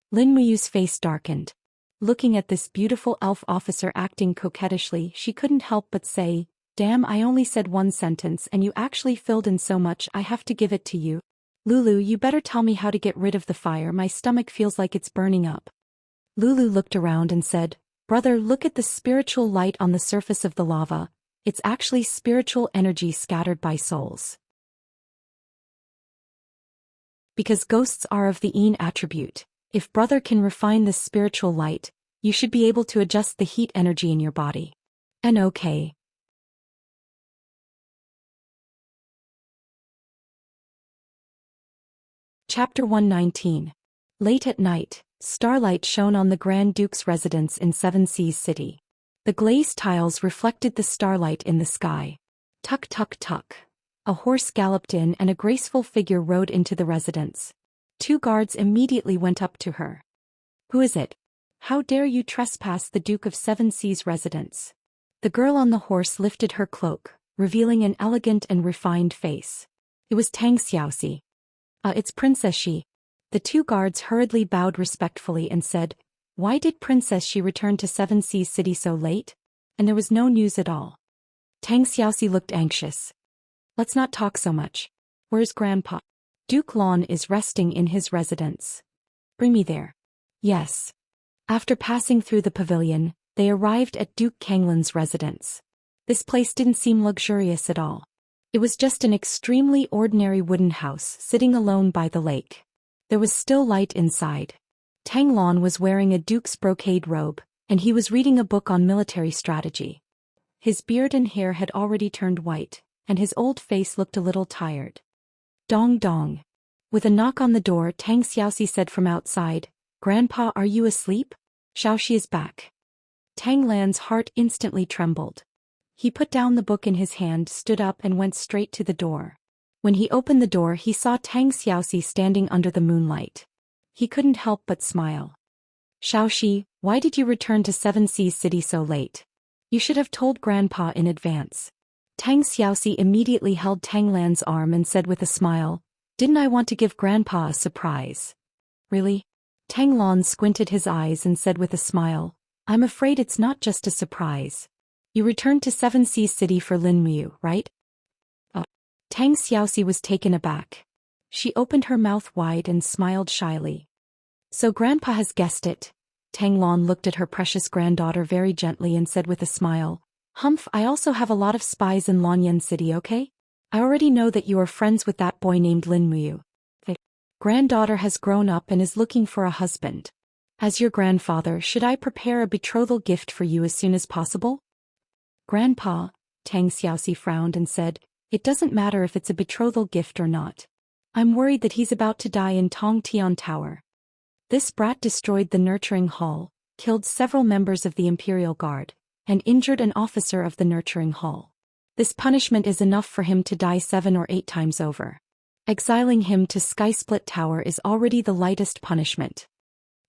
Lin Muyu's face darkened. Looking at this beautiful elf officer acting coquettishly, she couldn't help but say, "Damn, I only said 1 sentence and you actually filled in so much. I have to give it to you. Lulu, you better tell me how to get rid of the fire. My stomach feels like it's burning up." Lulu looked around and said, "Brother, look at the spiritual light on the surface of the lava. It's actually spiritual energy scattered by souls. Because ghosts are of the Yin attribute, if brother can refine this spiritual light, you should be able to adjust the heat energy in your body." And okay. Chapter 119. Late at night, starlight shone on the Grand Duke's residence in Seven Seas City. The glazed tiles reflected the starlight in the sky. Tuck tuck tuck. A horse galloped in and a graceful figure rode into the residence. 2 guards immediately went up to her. "Who is it? How dare you trespass the Duke of Seven Seas' residence?" The girl on the horse lifted her cloak, revealing an elegant and refined face. It was Xianxia. It's Princess Shi." The 2 guards hurriedly bowed respectfully and said, "Why did Princess Shi return to Seven Seas City so late?" And there was no news at all. Xiaoxi looked anxious. "Let's not talk so much. Where's Grandpa?" "Duke Lon is resting in his residence." "Bring me there." "Yes." After passing through the pavilion, they arrived at Duke Kanglin's residence. This place didn't seem luxurious at all. It was just an extremely ordinary wooden house sitting alone by the lake. There was still light inside. Tang Lon was wearing a duke's brocade robe, and he was reading a book on military strategy. His beard and hair had already turned white, and his old face looked a little tired. "Dong dong." With a knock on the door, Tang Xiaoxi said from outside, "Grandpa, are you asleep? Xiaoxi is back." Tang Lan's heart instantly trembled. He put down the book in his hand, stood up and went straight to the door. When he opened the door he saw Tang Xiaoxi standing under the moonlight. He couldn't help but smile. "Xiaoxi, why did you return to Seven Seas City so late? You should have told Grandpa in advance." Tang Xiaoxi immediately held Tang Lan's arm and said with a smile, "Didn't I want to give Grandpa a surprise?" "Really?" Tang Lan squinted his eyes and said with a smile, "I'm afraid it's not just a surprise. You returned to Seven Seas City for Lin Muyu, right?" Tang Xiaoxi was taken aback. She opened her mouth wide and smiled shyly. "So Grandpa has guessed it." Tang Lan looked at her precious granddaughter very gently and said with a smile, "Humph, I also have a lot of spies in Lanyan City, okay? I already know that you are friends with that boy named Lin Muyu. The granddaughter has grown up and is looking for a husband. As your grandfather, should I prepare a betrothal gift for you as soon as possible?" Grandpa, Tang Xiaoxi frowned and said, "It doesn't matter if it's a betrothal gift or not. I'm worried that he's about to die in Tongtian Tower. This brat destroyed the nurturing hall, killed several members of the Imperial Guard, and injured an officer of the nurturing hall. This punishment is enough for him to die 7 or 8 times over. Exiling him to Sky-Split Tower is already the lightest punishment."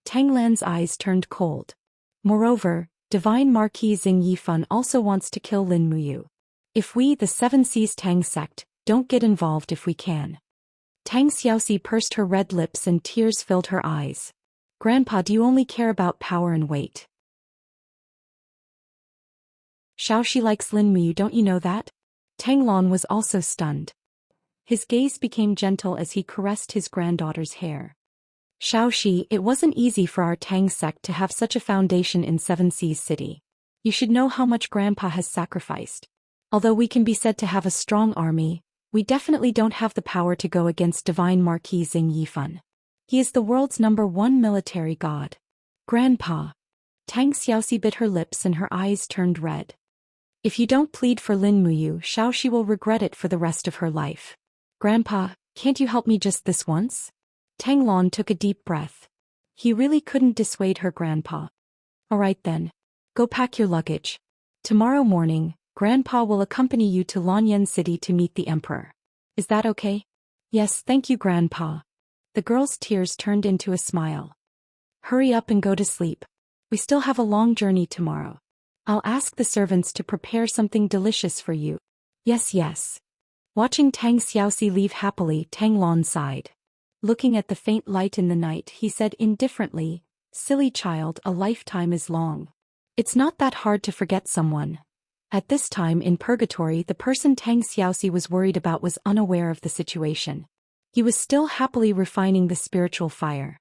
Tang Lan's eyes turned cold. Moreover, Divine Marquis Xing Yifan also wants to kill Lin Muyu. If we, the Seven Seas Tang sect, don't get involved if we can. Tang Xiaoxi pursed her red lips and tears filled her eyes. Grandpa, do you only care about power and weight? Xiaoxi likes Lin Muyu, don't you know that? Tang Lan was also stunned. His gaze became gentle as he caressed his granddaughter's hair. Xiaoxi, it wasn't easy for our Tang sect to have such a foundation in Seven Seas City. You should know how much Grandpa has sacrificed. Although we can be said to have a strong army, we definitely don't have the power to go against Divine Marquis Xing Yifan. He is the world's #1 military god. Grandpa. Tang Xiaoxi bit her lips and her eyes turned red. If you don't plead for Lin Muyu, Xiaoxi will regret it for the rest of her life. Grandpa, can't you help me just this once? Tang Lan took a deep breath. He really couldn't dissuade her grandpa. All right then. Go pack your luggage. Tomorrow morning, Grandpa will accompany you to Lanyan City to meet the Emperor. Is that okay? Yes, thank you, Grandpa. The girl's tears turned into a smile. Hurry up and go to sleep. We still have a long journey tomorrow. I'll ask the servants to prepare something delicious for you. Yes, yes. Watching Tang Xiaoxi leave happily, Tang Lan sighed. Looking at the faint light in the night, he said indifferently, "Silly child, a lifetime is long. It's not that hard to forget someone." At this time in purgatory, the person Tang Xiaoxi was worried about was unaware of the situation. He was still happily refining the spiritual fire.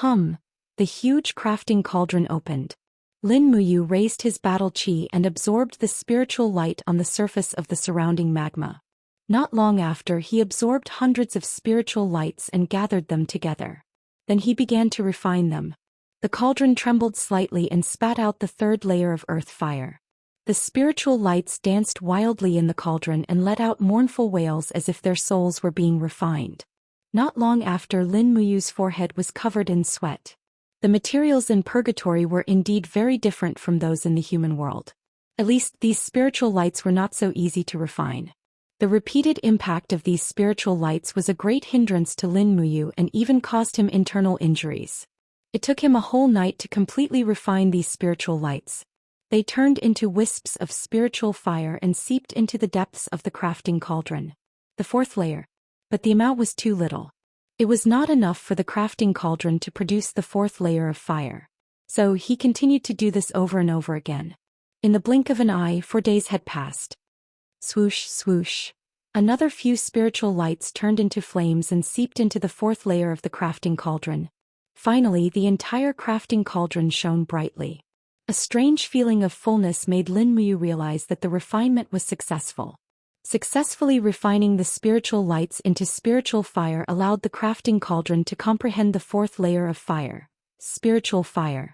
The huge crafting cauldron opened. Lin Muyu raised his battle chi and absorbed the spiritual light on the surface of the surrounding magma. Not long after, he absorbed hundreds of spiritual lights and gathered them together. Then he began to refine them. The cauldron trembled slightly and spat out the 3rd layer of earth fire. The spiritual lights danced wildly in the cauldron and let out mournful wails as if their souls were being refined. Not long after, Lin Muyu's forehead was covered in sweat. The materials in purgatory were indeed very different from those in the human world. At least these spiritual lights were not so easy to refine. The repeated impact of these spiritual lights was a great hindrance to Lin Muyu and even caused him internal injuries. It took him a whole night to completely refine these spiritual lights. They turned into wisps of spiritual fire and seeped into the depths of the crafting cauldron. The 4th layer. But the amount was too little. It was not enough for the crafting cauldron to produce the 4th layer of fire. So he continued to do this over and over again. In the blink of an eye, 4 days had passed. Swoosh, swoosh. Another few spiritual lights turned into flames and seeped into the 4th layer of the crafting cauldron. Finally, the entire crafting cauldron shone brightly. A strange feeling of fullness made Lin Muyu realize that the refinement was successful. Successfully refining the spiritual lights into spiritual fire allowed the crafting cauldron to comprehend the 4th layer of fire, spiritual fire.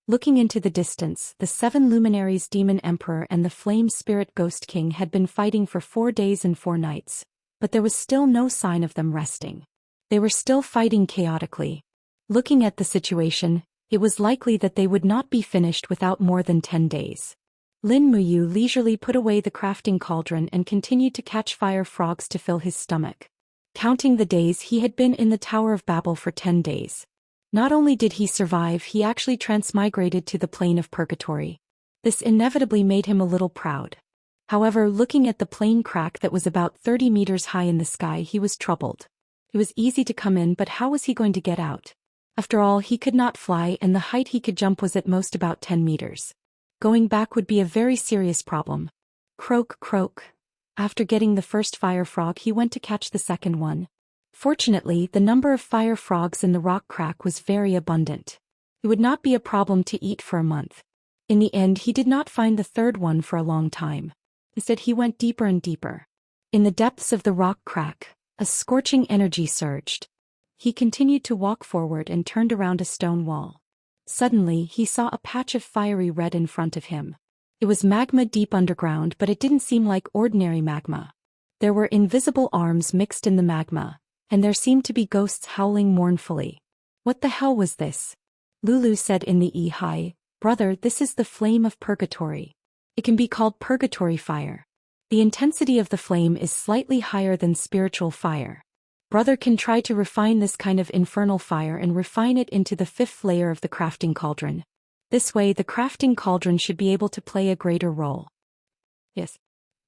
Looking into the distance, the 7 luminaries Demon Emperor and the Flame Spirit Ghost King had been fighting for 4 days and 4 nights, but there was still no sign of them resting. They were still fighting chaotically. Looking at the situation, it was likely that they would not be finished without more than 10 days. Lin Muyu leisurely put away the crafting cauldron and continued to catch fire frogs to fill his stomach. Counting the days, he had been in the Tower of Babel for 10 days. Not only did he survive, he actually transmigrated to the plane of purgatory. This inevitably made him a little proud. However, looking at the plane crack that was about 30 meters high in the sky, he was troubled. It was easy to come in, but how was he going to get out? After all, he could not fly, and the height he could jump was at most about 10 meters. Going back would be a very serious problem. Croak, croak. After getting the first fire frog, he went to catch the second one. Fortunately, the number of fire frogs in the rock crack was very abundant. It would not be a problem to eat for a month. In the end, he did not find the third one for a long time. Instead, he went deeper and deeper. In the depths of the rock crack, a scorching energy surged. He continued to walk forward and turned around a stone wall. Suddenly he saw a patch of fiery red in front of him. It was magma deep underground, but it didn't seem like ordinary magma. There were invisible arms mixed in the magma, and there seemed to be ghosts howling mournfully. What the hell was this? Lulu said in the Hi, brother, this is the flame of purgatory. It can be called purgatory fire. The intensity of the flame is slightly higher than spiritual fire. Brother can try to refine this kind of infernal fire and refine it into the 5th layer of the crafting cauldron. This way the crafting cauldron should be able to play a greater role. Yes.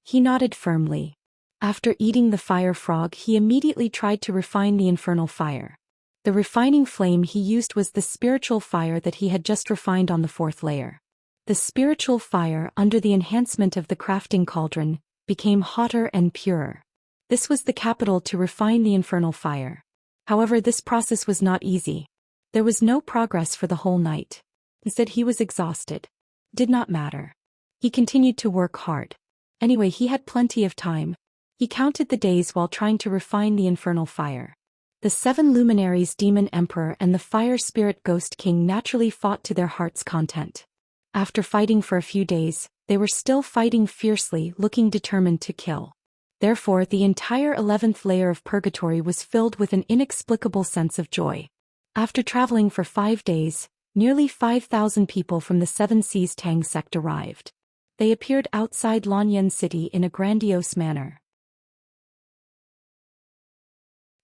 He nodded firmly. After eating the fire frog, he immediately tried to refine the infernal fire. The refining flame he used was the spiritual fire that he had just refined on the 4th layer. The spiritual fire, under the enhancement of the crafting cauldron, became hotter and purer. This was the capital to refine the infernal fire. However, this process was not easy. There was no progress for the whole night. Instead, he was exhausted. Did not matter. He continued to work hard. Anyway, he had plenty of time. He counted the days while trying to refine the infernal fire. The 7 luminaries, Demon Emperor and the Fire Spirit Ghost King, naturally fought to their heart's content. After fighting for a few days, they were still fighting fiercely, looking determined to kill. Therefore, the entire 11th layer of purgatory was filled with an inexplicable sense of joy. After traveling for 5 days, nearly 5,000 people from the 7 Seas Tang sect arrived. They appeared outside Lanyan City in a grandiose manner.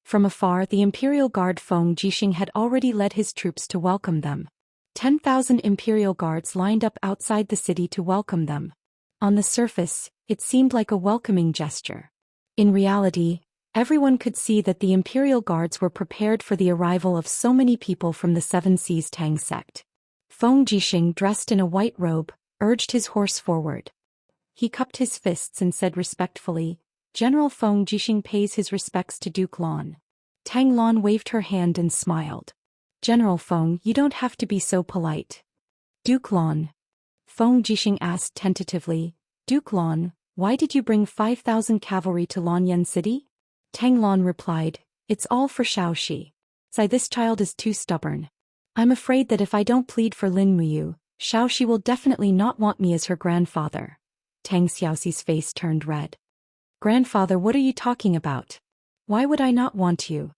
From afar, the Imperial Guard Feng Jixing had already led his troops to welcome them. 10,000 Imperial Guards lined up outside the city to welcome them. On the surface, it seemed like a welcoming gesture. In reality, everyone could see that the Imperial Guards were prepared for the arrival of so many people from the 7 Seas Tang sect. Feng Jixing, dressed in a white robe, urged his horse forward. He cupped his fists and said respectfully, General Feng Jixing pays his respects to Duke Lan. Tang Lan waved her hand and smiled. General Feng, you don't have to be so polite. Duke Lan. Feng Jixing asked tentatively, Duke Lan, why did you bring 5,000 cavalry to Lanyan City? Tang Lan replied, it's all for Xiaoxi. This child is too stubborn. I'm afraid that if I don't plead for Lin Muyu, Xiaoxi will definitely not want me as her grandfather. Tang Xiaoxi's face turned red. Grandfather, what are you talking about? Why would I not want you?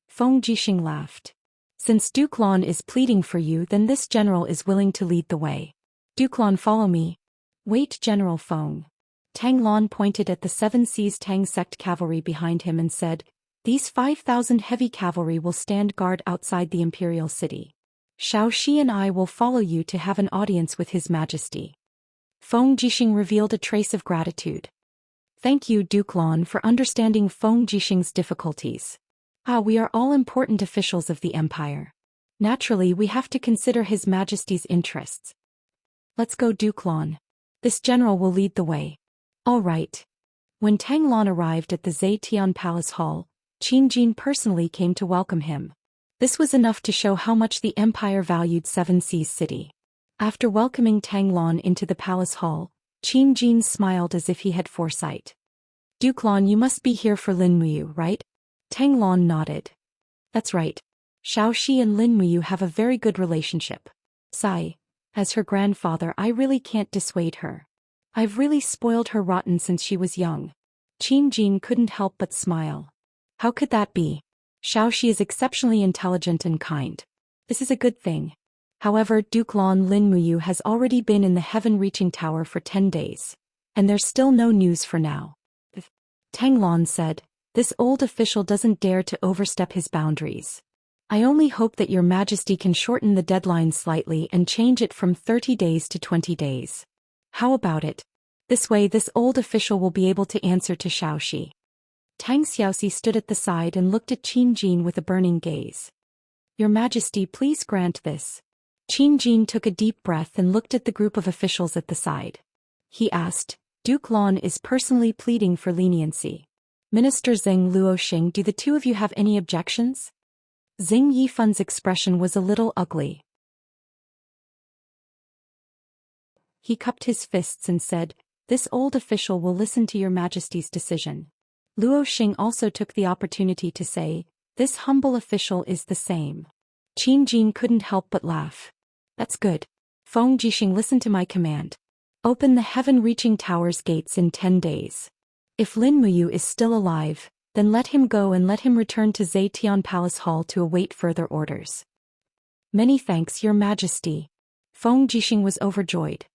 Feng Jixing laughed. Since Duke Lan is pleading for you, then this general is willing to lead the way. Duke Lan, follow me. Wait, General Feng. Tang Lan pointed at the 7 Seas Tang sect cavalry behind him and said, these 5,000 heavy cavalry will stand guard outside the imperial city. Xiaoxi and I will follow you to have an audience with His Majesty. Feng Jixing revealed a trace of gratitude. Thank you, Duke Lan, for understanding Feng Jixing's difficulties. We are all important officials of the empire. Naturally, we have to consider His Majesty's interests. Let's go, Duke Lan. This general will lead the way. All right. When Tang Lan arrived at the Zetian Palace Hall, Qin Jin personally came to welcome him. This was enough to show how much the empire valued 7 Seas City. After welcoming Tang Lan into the palace hall, Qin Jin smiled as if he had foresight. Duke Lan, you must be here for Lin Muyu, right? Tang Lan nodded. That's right. Xiaoxi and Lin Muyu have a very good relationship. As her grandfather, I really can't dissuade her. I've really spoiled her rotten since she was young. Qin Jin couldn't help but smile. How could that be? Xiaoxi is exceptionally intelligent and kind. This is a good thing. However, Duke Lan Lin Muyu has already been in the heaven-reaching tower for 10 days. And there's still no news for now. Tang Lan said, this old official doesn't dare to overstep his boundaries. I only hope that Your Majesty can shorten the deadline slightly and change it from 30 days to 20 days. How about it? This way this old official will be able to answer to Xiaoxi. Tang Xiaoxi stood at the side and looked at Qin Jin with a burning gaze. Your Majesty, please grant this. Qin Jin took a deep breath and looked at the group of officials at the side. He asked, Duke Lan is personally pleading for leniency. Minister Zeng Luoxing, do the two of you have any objections? Xing Yifan's expression was a little ugly. He cupped his fists and said, this old official will listen to Your Majesty's decision. Luoxing also took the opportunity to say, this humble official is the same. Qin Jin couldn't help but laugh. That's good. Feng Jixing, listen to my command. Open the heaven-reaching tower's gates in 10 days. If Lin Muyu is still alive, then let him go and let him return to Zetian Palace Hall to await further orders. Many thanks, Your Majesty. Feng Jixing was overjoyed.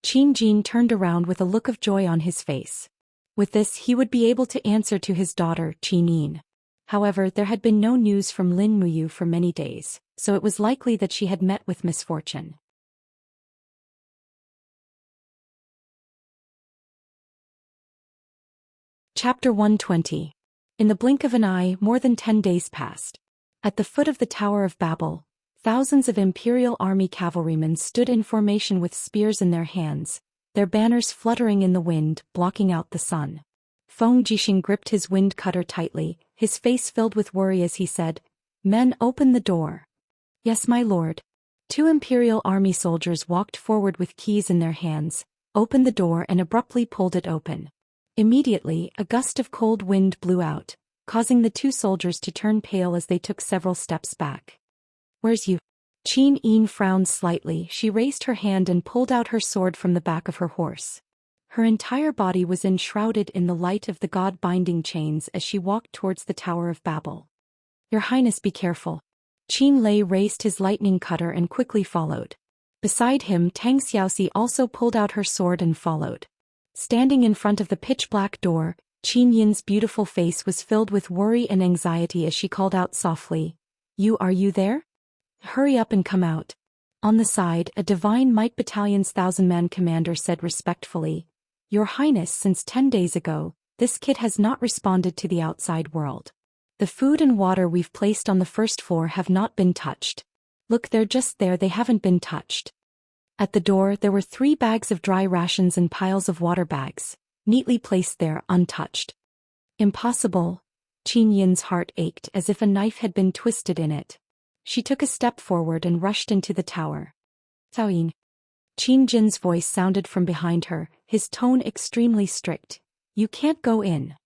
Qin Jin turned around with a look of joy on his face. With this he would be able to answer to his daughter, Qin Yin. However, there had been no news from Lin Muyu for many days, so it was likely that she had met with misfortune. Chapter 120. In the blink of an eye, more than 10 days passed. At the foot of the Tower of Babel, thousands of Imperial Army cavalrymen stood in formation with spears in their hands, their banners fluttering in the wind, blocking out the sun. Feng Jixing gripped his wind cutter tightly, his face filled with worry as he said, "Men, open the door." "Yes, my lord." 2 Imperial Army soldiers walked forward with keys in their hands, opened the door and abruptly pulled it open. Immediately, a gust of cold wind blew out, causing the 2 soldiers to turn pale as they took several steps back. "Where's you?" Qin Yin frowned slightly. She raised her hand and pulled out her sword from the back of her horse. Her entire body was enshrouded in the light of the god-binding chains as she walked towards the Tower of Babel. "Your Highness, be careful." Qin Lei raised his lightning cutter and quickly followed. Beside him, Tang Xiaoxi also pulled out her sword and followed. Standing in front of the pitch-black door, Qin Yin's beautiful face was filled with worry and anxiety as she called out softly, Are you there? Hurry up and come out." On the side, a Divine Might Battalion's 1,000-man commander said respectfully, "Your Highness, since 10 days ago, this kid has not responded to the outside world. The food and water we've placed on the first floor have not been touched. Look, they're just there, they haven't been touched." At the door there were 3 bags of dry rations and piles of water bags, neatly placed there, untouched. "Impossible." Qin Yin's heart ached as if a knife had been twisted in it. She took a step forward and rushed into the tower. "Cao Yin." Qin Jin's voice sounded from behind her, his tone extremely strict. "You can't go in."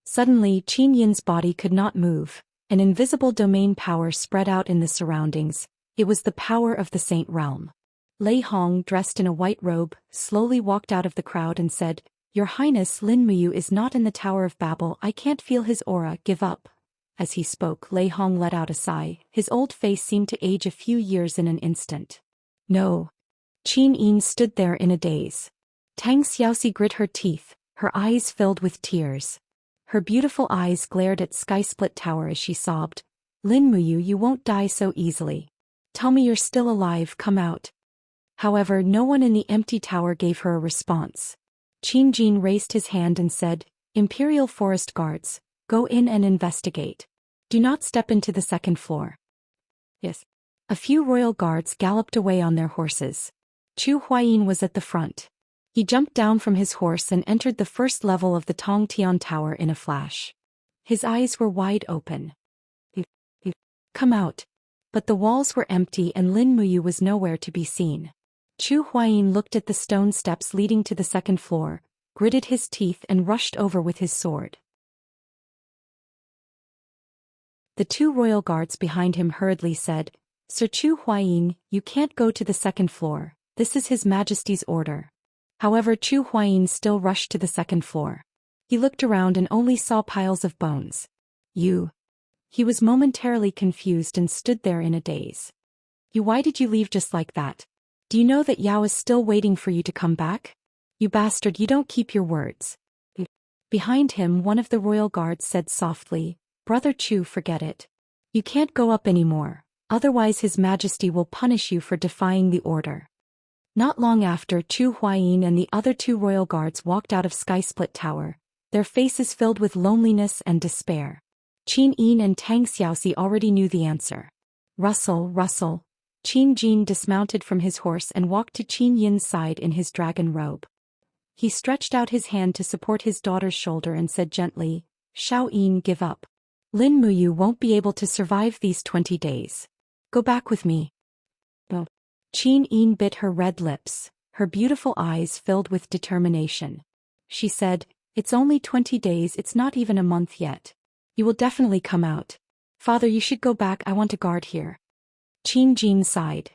Suddenly, Qin Yin's body could not move. An invisible domain power spread out in the surroundings. It was the power of the Saint Realm. Lei Hong, dressed in a white robe, slowly walked out of the crowd and said, "Your Highness, Lin Muyu is not in the Tower of Babel. I can't feel his aura. Give up." As he spoke, Lei Hong let out a sigh. His old face seemed to age a few years in an instant. "No." Qin Yin stood there in a daze. Tang Xiaoxi grit her teeth, her eyes filled with tears. Her beautiful eyes glared at Sky Split Tower as she sobbed, "Lin Muyu, you won't die so easily. Tell me you're still alive, come out." However, no one in the empty tower gave her a response. Qin Jin raised his hand and said, "Imperial Forest Guards, go in and investigate. Do not step into the second floor." "Yes." A few royal guards galloped away on their horses. Chu Huayin was at the front. He jumped down from his horse and entered the first level of the Tongtian Tower in a flash. His eyes were wide open. "Come out." But the walls were empty and Lin Muyu was nowhere to be seen. Chu Huayin looked at the stone steps leading to the second floor, gritted his teeth and rushed over with his sword. The 2 royal guards behind him hurriedly said, "Sir Chu Huayin, you can't go to the second floor. This is His Majesty's order." However, Chu Huayin still rushed to the second floor. He looked around and only saw piles of bones. He was momentarily confused and stood there in a daze. Why did you leave just like that? Do you know that Yao is still waiting for you to come back? You bastard, you don't keep your words." Behind him, one of the royal guards said softly, "Brother Chu, forget it. You can't go up anymore, otherwise His Majesty will punish you for defying the order." Not long after, Chu Huayin and the other 2 royal guards walked out of Sky Split Tower, their faces filled with loneliness and despair. Qin Yin and Tang Xiaoxi already knew the answer. "Rustle, rustle." Qin Jin dismounted from his horse and walked to Qin Yin's side in his dragon robe. He stretched out his hand to support his daughter's shoulder and said gently, "Shao Yin, give up. Lin Muyu won't be able to survive these 20 days. Go back with me." "No." Qin Yin bit her red lips, her beautiful eyes filled with determination. She said, "It's only 20 days, it's not even a month yet. You will definitely come out. Father, you should go back, I want to guard here." Qin Jin sighed.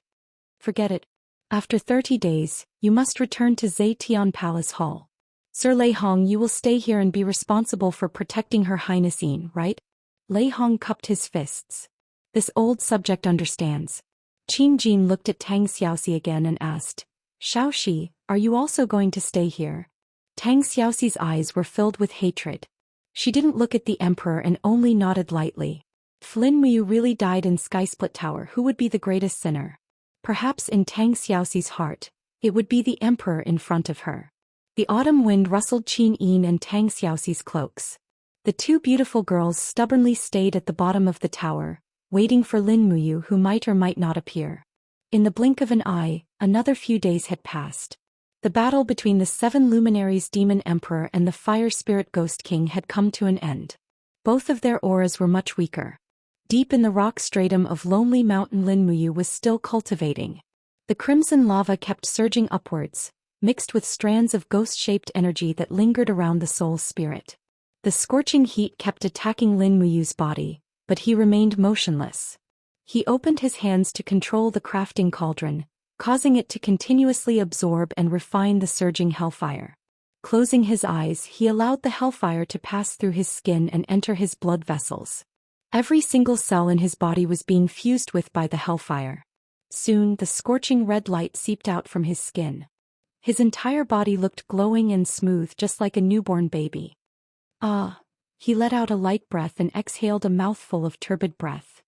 "Forget it. After 30 days, you must return to Zetian Palace Hall. Sir Lei Hong, you will stay here and be responsible for protecting Her Highness Yin, right? Lei Hong cupped his fists. This old subject understands. Qin Jin looked at Tang Xiaoxi again and asked, Xiaoxi, are you also going to stay here? Tang Xiaoxi's eyes were filled with hatred. She didn't look at the emperor and only nodded lightly. If Lin Muyu really died in Skysplit Tower, who would be the greatest sinner? Perhaps in Tang Xiaoxi's heart, it would be the emperor in front of her. The autumn wind rustled Qin Yin and Tang Xiaoxi's cloaks. The two beautiful girls stubbornly stayed at the bottom of the tower, waiting for Lin Muyu, who might or might not appear. In the blink of an eye, another few days had passed. The battle between the 7 luminaries Demon Emperor and the Fire Spirit Ghost King had come to an end. Both of their auras were much weaker. Deep in the rock stratum of Lonely Mountain, Lin Muyu was still cultivating. The crimson lava kept surging upwards, mixed with strands of ghost-shaped energy that lingered around the soul's spirit. The scorching heat kept attacking Lin Muyu's body, but he remained motionless. He opened his hands to control the crafting cauldron, causing it to continuously absorb and refine the surging hellfire. Closing his eyes, he allowed the hellfire to pass through his skin and enter his blood vessels. Every single cell in his body was being fused with by the hellfire. Soon, the scorching red light seeped out from his skin. His entire body looked glowing and smooth, just like a newborn baby. Ah! He let out a light breath and exhaled a mouthful of turbid breath.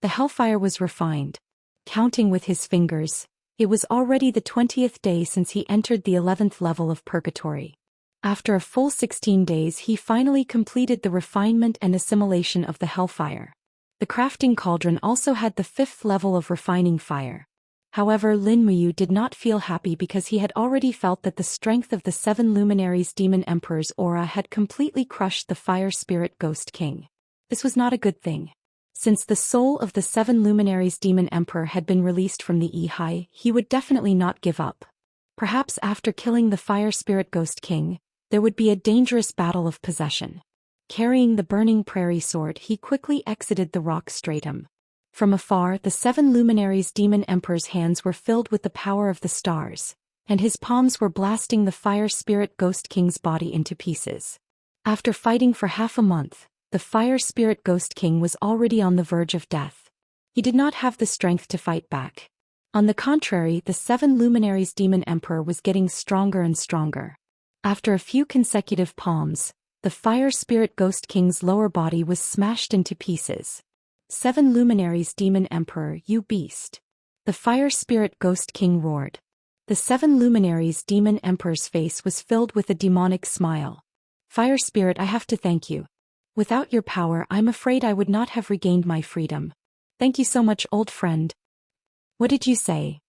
The hellfire was refined. Counting with his fingers, it was already the 20th day since he entered the 11th level of purgatory. After a full 16 days, he finally completed the refinement and assimilation of the hellfire. The crafting cauldron also had the 5th level of refining fire. However, Lin Muyu did not feel happy because he had already felt that the strength of the 7 luminaries Demon Emperor's aura had completely crushed the Fire Spirit Ghost King. This was not a good thing. Since the soul of the 7 luminaries Demon Emperor had been released from the Yihai, he would definitely not give up. Perhaps after killing the Fire Spirit Ghost King, there would be a dangerous battle of possession. Carrying the burning prairie sword, he quickly exited the rock stratum. From afar, the 7 luminaries Demon Emperor's hands were filled with the power of the stars, and his palms were blasting the Fire Spirit Ghost King's body into pieces. After fighting for half a month, the Fire Spirit Ghost King was already on the verge of death. He did not have the strength to fight back. On the contrary, the 7 luminaries Demon Emperor was getting stronger and stronger. After a few consecutive palms, the Fire Spirit Ghost King's lower body was smashed into pieces. 7 luminaries Demon Emperor, you beast! The Fire Spirit Ghost King roared. The 7 luminaries Demon Emperor's face was filled with a demonic smile. Fire Spirit, I have to thank you. Without your power, I'm afraid I would not have regained my freedom. Thank you so much, old friend. What did you say?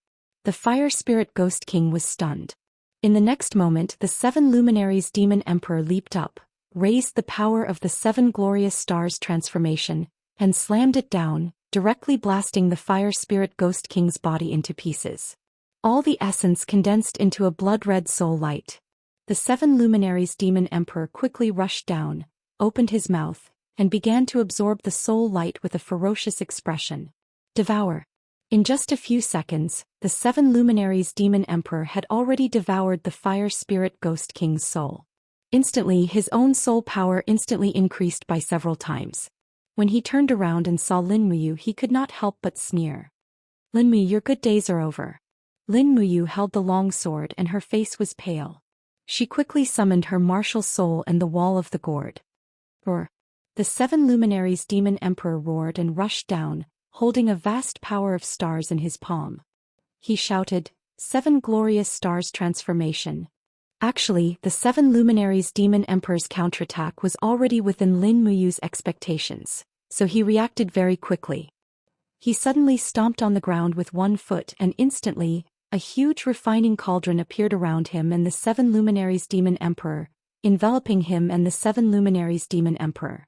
The Fire Spirit Ghost King was stunned. In the next moment, the 7 luminaries Demon Emperor leaped up, raised the power of the 7 glorious stars transformation, and slammed it down, directly blasting the Fire Spirit Ghost King's body into pieces. All the essence condensed into a blood-red soul light. The 7 luminaries Demon Emperor quickly rushed down, opened his mouth, and began to absorb the soul light with a ferocious expression. Devour. In just a few seconds, the 7 luminaries Demon Emperor had already devoured the Fire Spirit Ghost King's soul. Instantly, his own soul power instantly increased by several times. When he turned around and saw Lin Muyu, he could not help but sneer. Lin Muyu, your good days are over. Lin Muyu held the long sword and her face was pale. She quickly summoned her martial soul and the wall of the gourd. Roar. The 7 luminaries Demon Emperor roared and rushed down, holding a vast power of stars in his palm. He shouted, 7 glorious stars transformation. Actually, the 7 luminaries Demon Emperor's counterattack was already within Lin Muyu's expectations, so he reacted very quickly. He suddenly stomped on the ground with one foot and instantly, a huge refining cauldron appeared around him and the 7 luminaries Demon Emperor, enveloping him and the 7 luminaries Demon Emperor.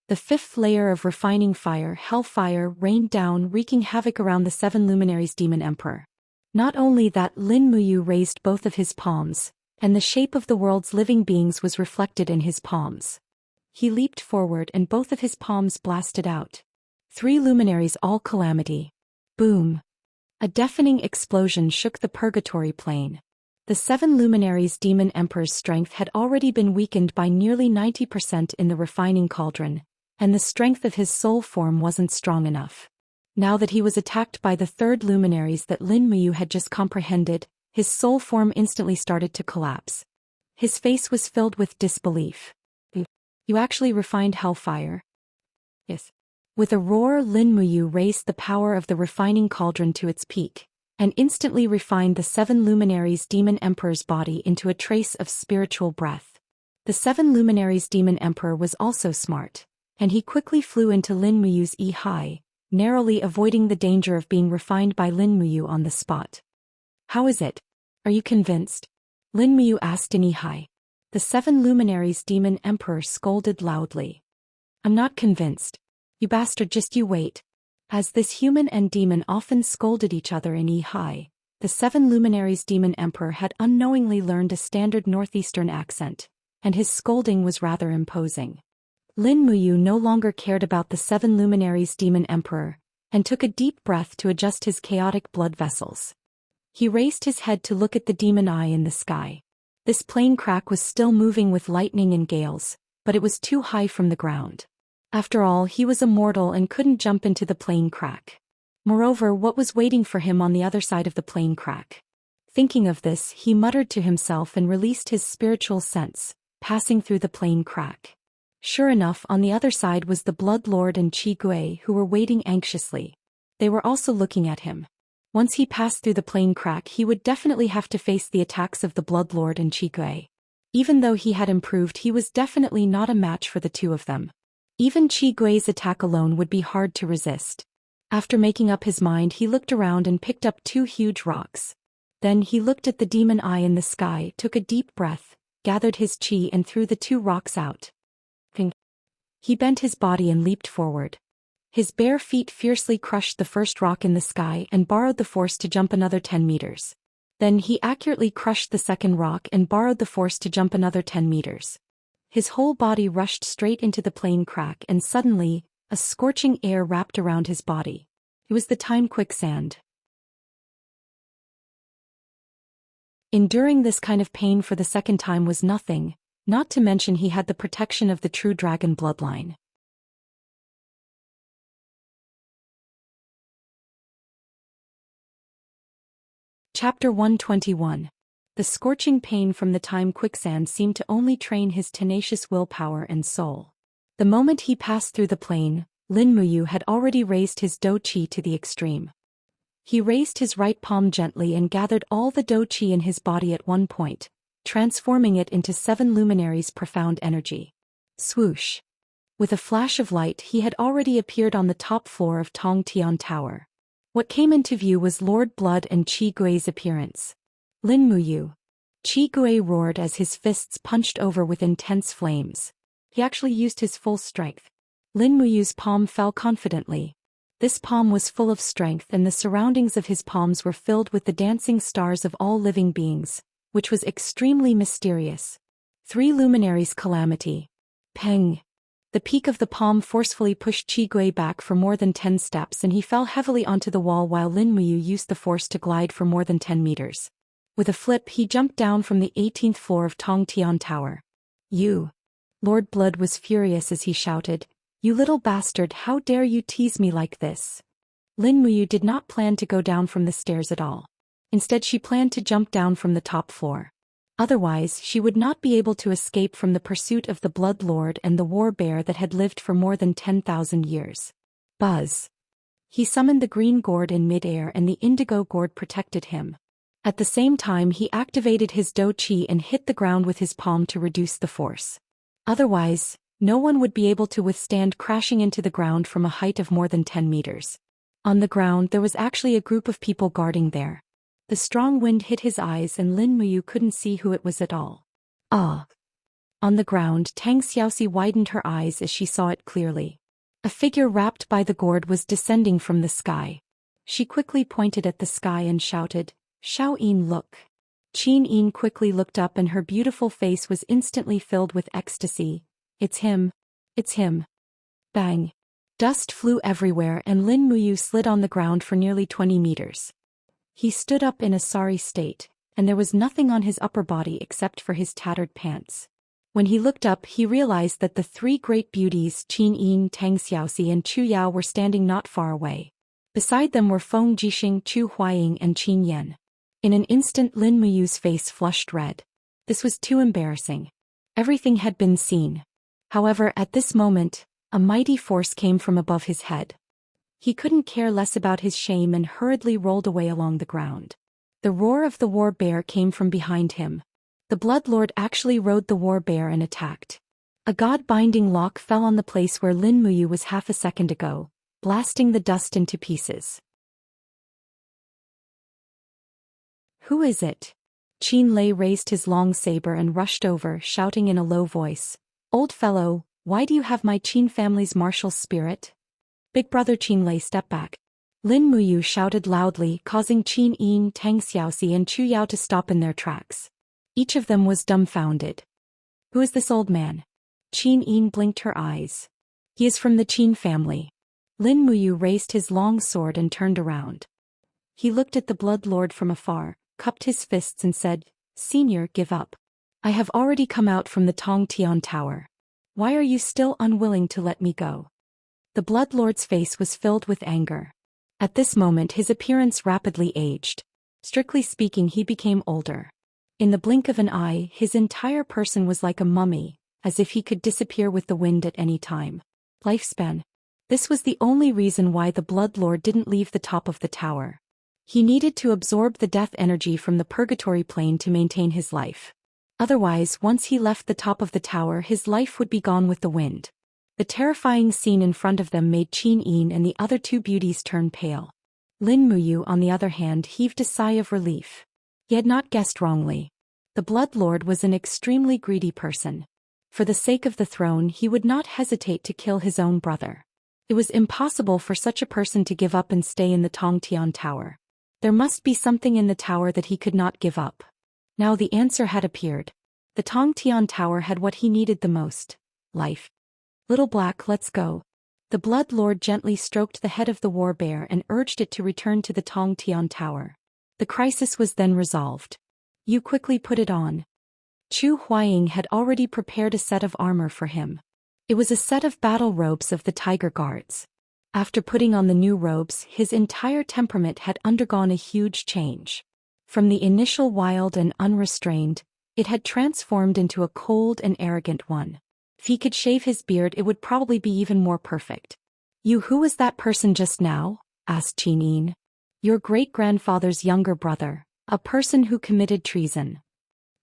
The 5th layer of refining fire, hellfire, rained down, wreaking havoc around the 7 luminaries Demon Emperor. Not only that, Lin Muyu raised both of his palms, and the shape of the world's living beings was reflected in his palms. He leaped forward and both of his palms blasted out, Three luminaries all calamity. Boom. A deafening explosion shook the purgatory plane. The 7 luminaries' demon emperor's strength had already been weakened by nearly 90% in the refining cauldron, and the strength of his soul form wasn't strong enough. Now that he was attacked by the 3rd luminaries that Lin Muyu had just comprehended, his soul form instantly started to collapse. His face was filled with disbelief. You actually refined hellfire? Yes. With a roar, Lin Muyu raised the power of the refining cauldron to its peak, and instantly refined the 7 luminaries' demon emperor's body into a trace of spiritual breath. The 7 luminaries' demon emperor was also smart, and he quickly flew into Lin Muyu's Yi, narrowly avoiding the danger of being refined by Lin Muyu on the spot. How is it? Are you convinced? Lin Muyu asked in Yi. The 7 luminaries' demon emperor scolded loudly. I'm not convinced. You bastard, just you wait. As this human and demon often scolded each other in Yi, the 7 luminaries' demon emperor had unknowingly learned a standard northeastern accent, and his scolding was rather imposing. Lin Muyu no longer cared about the 7 luminaries' demon emperor, and took a deep breath to adjust his chaotic blood vessels. He raised his head to look at the demon eye in the sky. This plane crack was still moving with lightning and gales, but it was too high from the ground. After all, he was immortal and couldn't jump into the plane crack. Moreover, what was waiting for him on the other side of the plane crack? Thinking of this, he muttered to himself and released his spiritual sense, passing through the plane crack. Sure enough, on the other side was the Blood Lord and Qi Gui, who were waiting anxiously. They were also looking at him. Once he passed through the plane crack, he would definitely have to face the attacks of the Blood Lord and Qi Gui. Even though he had improved, he was definitely not a match for the two of them. Even Qi Gui's attack alone would be hard to resist. After making up his mind, he looked around and picked up 2 huge rocks. Then he looked at the demon eye in the sky, took a deep breath, gathered his qi and threw the 2 rocks out. He bent his body and leaped forward. His bare feet fiercely crushed the first rock in the sky and borrowed the force to jump another 10 meters. Then he accurately crushed the second rock and borrowed the force to jump another 10 meters. His whole body rushed straight into the plane crack, and suddenly, a scorching air wrapped around his body. It was the time quicksand. Enduring this kind of pain for the second time was nothing, not to mention he had the protection of the true dragon bloodline. Chapter 121. The scorching pain from the time quicksand seemed to only train his tenacious willpower and soul. The moment he passed through the plane, Lin Muyu had already raised his dou qi to the extreme. He raised his right palm gently and gathered all the dou qi in his body at one point, transforming it into 7 luminaries' profound energy. Swoosh! With a flash of light, he had already appeared on the top floor of Tong Tian Tower. What came into view was Lord Blood and Qi Gui's appearance. Lin Muyu. Qi Gui roared as his fists punched over with intense flames. He actually used his full strength. Lin Muyu's palm fell confidently. This palm was full of strength, and the surroundings of his palms were filled with the dancing stars of all living beings, which was extremely mysterious. 3 luminaries' calamity. Peng. The peak of the palm forcefully pushed Qi Gui back for more than 10 steps, and he fell heavily onto the wall while Lin Muyu used the force to glide for more than 10 meters. With a flip, he jumped down from the 18th floor of Tong Tian Tower. You! Lord Blood was furious as he shouted, "You little bastard, how dare you tease me like this?" Lin Muyu did not plan to go down from the stairs at all. Instead, she planned to jump down from the top floor. Otherwise, she would not be able to escape from the pursuit of the Blood Lord and the War Bear that had lived for more than 10,000 years. Buzz! He summoned the green gourd in midair, and the indigo gourd protected him. At the same time, he activated his dou qi and hit the ground with his palm to reduce the force. Otherwise, no one would be able to withstand crashing into the ground from a height of more than 10 meters. On the ground, there was actually a group of people guarding there. The strong wind hit his eyes, and Lin Muyu couldn't see who it was at all. Ah! On the ground, Tang Xiaoxi widened her eyes as she saw it clearly. A figure wrapped by the gourd was descending from the sky. She quickly pointed at the sky and shouted, "Xiao Yin, look." Qin Yin quickly looked up, and her beautiful face was instantly filled with ecstasy. "It's him. It's him." Bang! Dust flew everywhere and Lin Muyu slid on the ground for nearly 20 meters. He stood up in a sorry state, and there was nothing on his upper body except for his tattered pants. When he looked up, he realized that the three great beauties Qin Yin, Tang Xiaoxi and Chu Yao were standing not far away. Beside them were Feng Jixing, Chu Huaying and Qin Yan. In an instant Lin Muyu's face flushed red. This was too embarrassing. Everything had been seen. However, at this moment, a mighty force came from above his head. He couldn't care less about his shame and hurriedly rolled away along the ground. The roar of the war bear came from behind him. The Blood Lord actually rode the war bear and attacked. A god-binding lock fell on the place where Lin Muyu was half a second ago, blasting the dust into pieces. Who is it? Qin Lei raised his long saber and rushed over, shouting in a low voice, "Old fellow, why do you have my Qin family's martial spirit?" Big brother Qin Lei stepped back. Lin Muyu shouted loudly, causing Qin Yin, Tang Xiaoxi and Chu Yao to stop in their tracks. Each of them was dumbfounded. Who is this old man? Qin Yin blinked her eyes. He is from the Qin family. Lin Muyu raised his long sword and turned around. He looked at the Blood Lord from afar, cupped his fists and said, "Senior, give up. I have already come out from the Tongtian Tower. Why are you still unwilling to let me go?" The Blood Lord's face was filled with anger. At this moment his appearance rapidly aged. Strictly speaking, he became older. In the blink of an eye, his entire person was like a mummy, as if he could disappear with the wind at any time. Lifespan. This was the only reason why the Blood Lord didn't leave the top of the tower. He needed to absorb the death energy from the purgatory plane to maintain his life. Otherwise, once he left the top of the tower, his life would be gone with the wind. The terrifying scene in front of them made Qin Yin and the other two beauties turn pale. Lin Muyu, on the other hand, heaved a sigh of relief. He had not guessed wrongly. The Blood Lord was an extremely greedy person. For the sake of the throne, he would not hesitate to kill his own brother. It was impossible for such a person to give up and stay in the Tongtian Tower. There must be something in the tower that he could not give up. Now the answer had appeared. The Tongtian Tower had what he needed the most: life. "Little Black, let's go." The Blood Lord gently stroked the head of the war bear and urged it to return to the Tongtian Tower. The crisis was then resolved. "You quickly put it on." Chu Huaying had already prepared a set of armor for him. It was a set of battle robes of the Tiger Guards. After putting on the new robes, his entire temperament had undergone a huge change. From the initial wild and unrestrained, it had transformed into a cold and arrogant one. If he could shave his beard, it would probably be even more perfect. Who was that person just now?" asked Qin Yin. "Your great-grandfather's younger brother, a person who committed treason."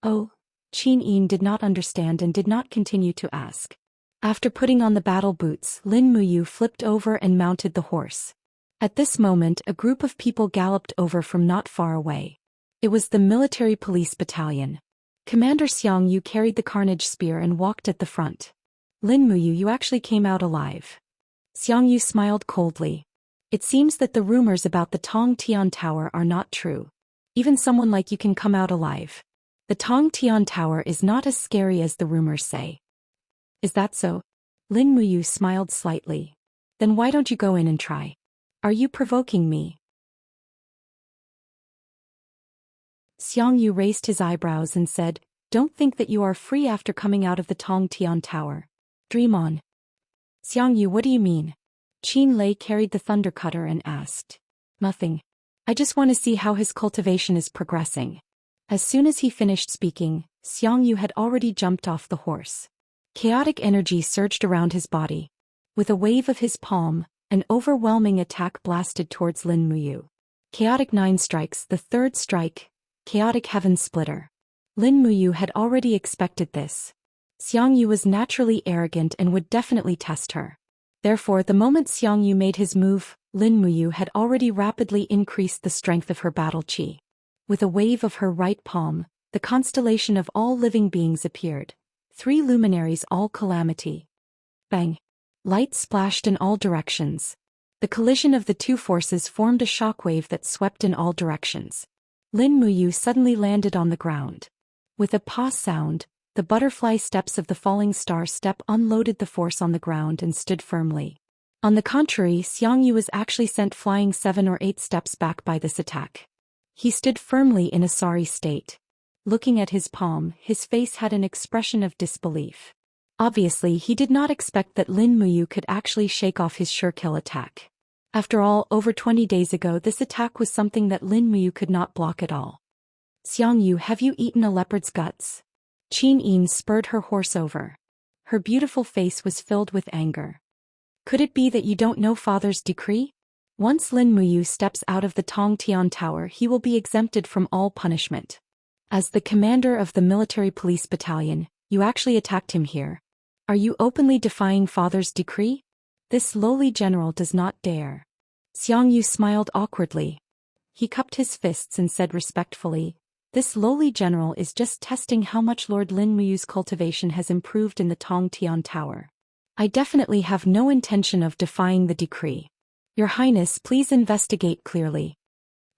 "Oh." Qin Yin did not understand and did not continue to ask. After putting on the battle boots, Lin Muyu flipped over and mounted the horse. At this moment, a group of people galloped over from not far away. It was the military police battalion. Commander Xianxia carried the carnage spear and walked at the front. "Lin Muyu, you actually came out alive." Xianxia smiled coldly. "It seems that the rumors about the Tongtian Tower are not true. Even someone like you can come out alive. The Tongtian Tower is not as scary as the rumors say." "Is that so?" Lin Muyu smiled slightly. "Then why don't you go in and try? Are you provoking me?" Xianxia raised his eyebrows and said, "Don't think that you are free after coming out of the Tongtian Tower. Dream on." "Xianxia, what do you mean?" Qin Lei carried the thunder cutter and asked. "Nothing. I just want to see how his cultivation is progressing." As soon as he finished speaking, Xianxia had already jumped off the horse. Chaotic energy surged around his body. With a wave of his palm, an overwhelming attack blasted towards Lin Muyu. Chaotic 9 strikes, the third strike, Chaotic Heaven Splitter. Lin Muyu had already expected this. Xianxia was naturally arrogant and would definitely test her. Therefore, the moment Xianxia made his move, Lin Muyu had already rapidly increased the strength of her battle chi. With a wave of her right palm, the constellation of all living beings appeared. 3 luminaries, all calamity. Bang! Light splashed in all directions. The collision of the two forces formed a shockwave that swept in all directions. Lin Muyu suddenly landed on the ground. With a pause sound, the butterfly steps of the falling star step unloaded the force on the ground and stood firmly. On the contrary, Xianxia was actually sent flying 7 or 8 steps back by this attack. He stood firmly in a sorry state. Looking at his palm, his face had an expression of disbelief. Obviously, he did not expect that Lin Muyu could actually shake off his sure-kill attack. After all, over 20 days ago this attack was something that Lin Muyu could not block at all. Xianxia, have you eaten a leopard's guts? Qin Yin spurred her horse over. Her beautiful face was filled with anger. Could it be that you don't know father's decree? Once Lin Muyu steps out of the Tongtian Tower, he will be exempted from all punishment. As the commander of the military police battalion, you actually attacked him here. Are you openly defying father's decree? This lowly general does not dare. Xianxia smiled awkwardly. He cupped his fists and said respectfully, this lowly general is just testing how much Lord Lin Muyu's cultivation has improved in the Tongtian Tower. I definitely have no intention of defying the decree. Your Highness, please investigate clearly.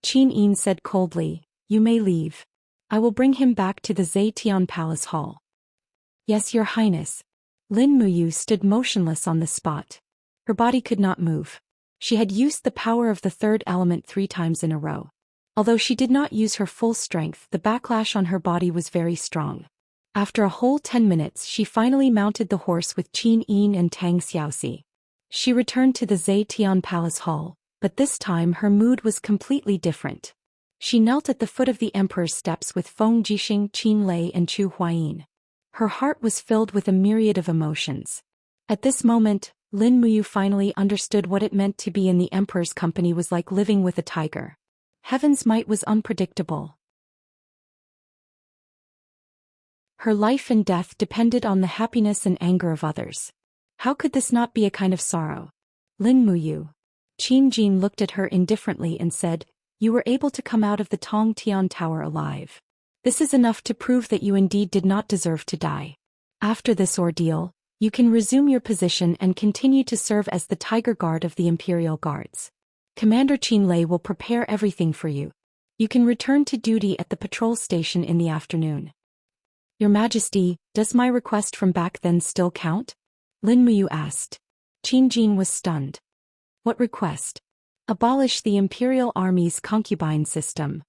Qin Yin said coldly, you may leave. I will bring him back to the Zetian Palace Hall. Yes, Your Highness. Lin Muyu stood motionless on the spot. Her body could not move. She had used the power of the third element 3 times in a row. Although she did not use her full strength, the backlash on her body was very strong. After a whole 10 minutes, she finally mounted the horse with Qin Yin and Tang Xiaoxi. She returned to the Zetian Palace Hall, but this time her mood was completely different. She knelt at the foot of the emperor's steps with Feng Jixing, Qin Lei and Chu Huayin. Her heart was filled with a myriad of emotions. At this moment, Lin Muyu finally understood what it meant to be in the emperor's company was like living with a tiger. Heaven's might was unpredictable. Her life and death depended on the happiness and anger of others. How could this not be a kind of sorrow? Lin Muyu. Qin Jin looked at her indifferently and said, you were able to come out of the Tongtian Tower alive. This is enough to prove that you indeed did not deserve to die. After this ordeal, you can resume your position and continue to serve as the Tiger Guard of the Imperial Guards. Commander Qin Lei will prepare everything for you. You can return to duty at the patrol station in the afternoon. Your Majesty, does my request from back then still count? Lin Muyu asked. Qin Jin was stunned. What request? Abolish the Imperial Army's concubine system.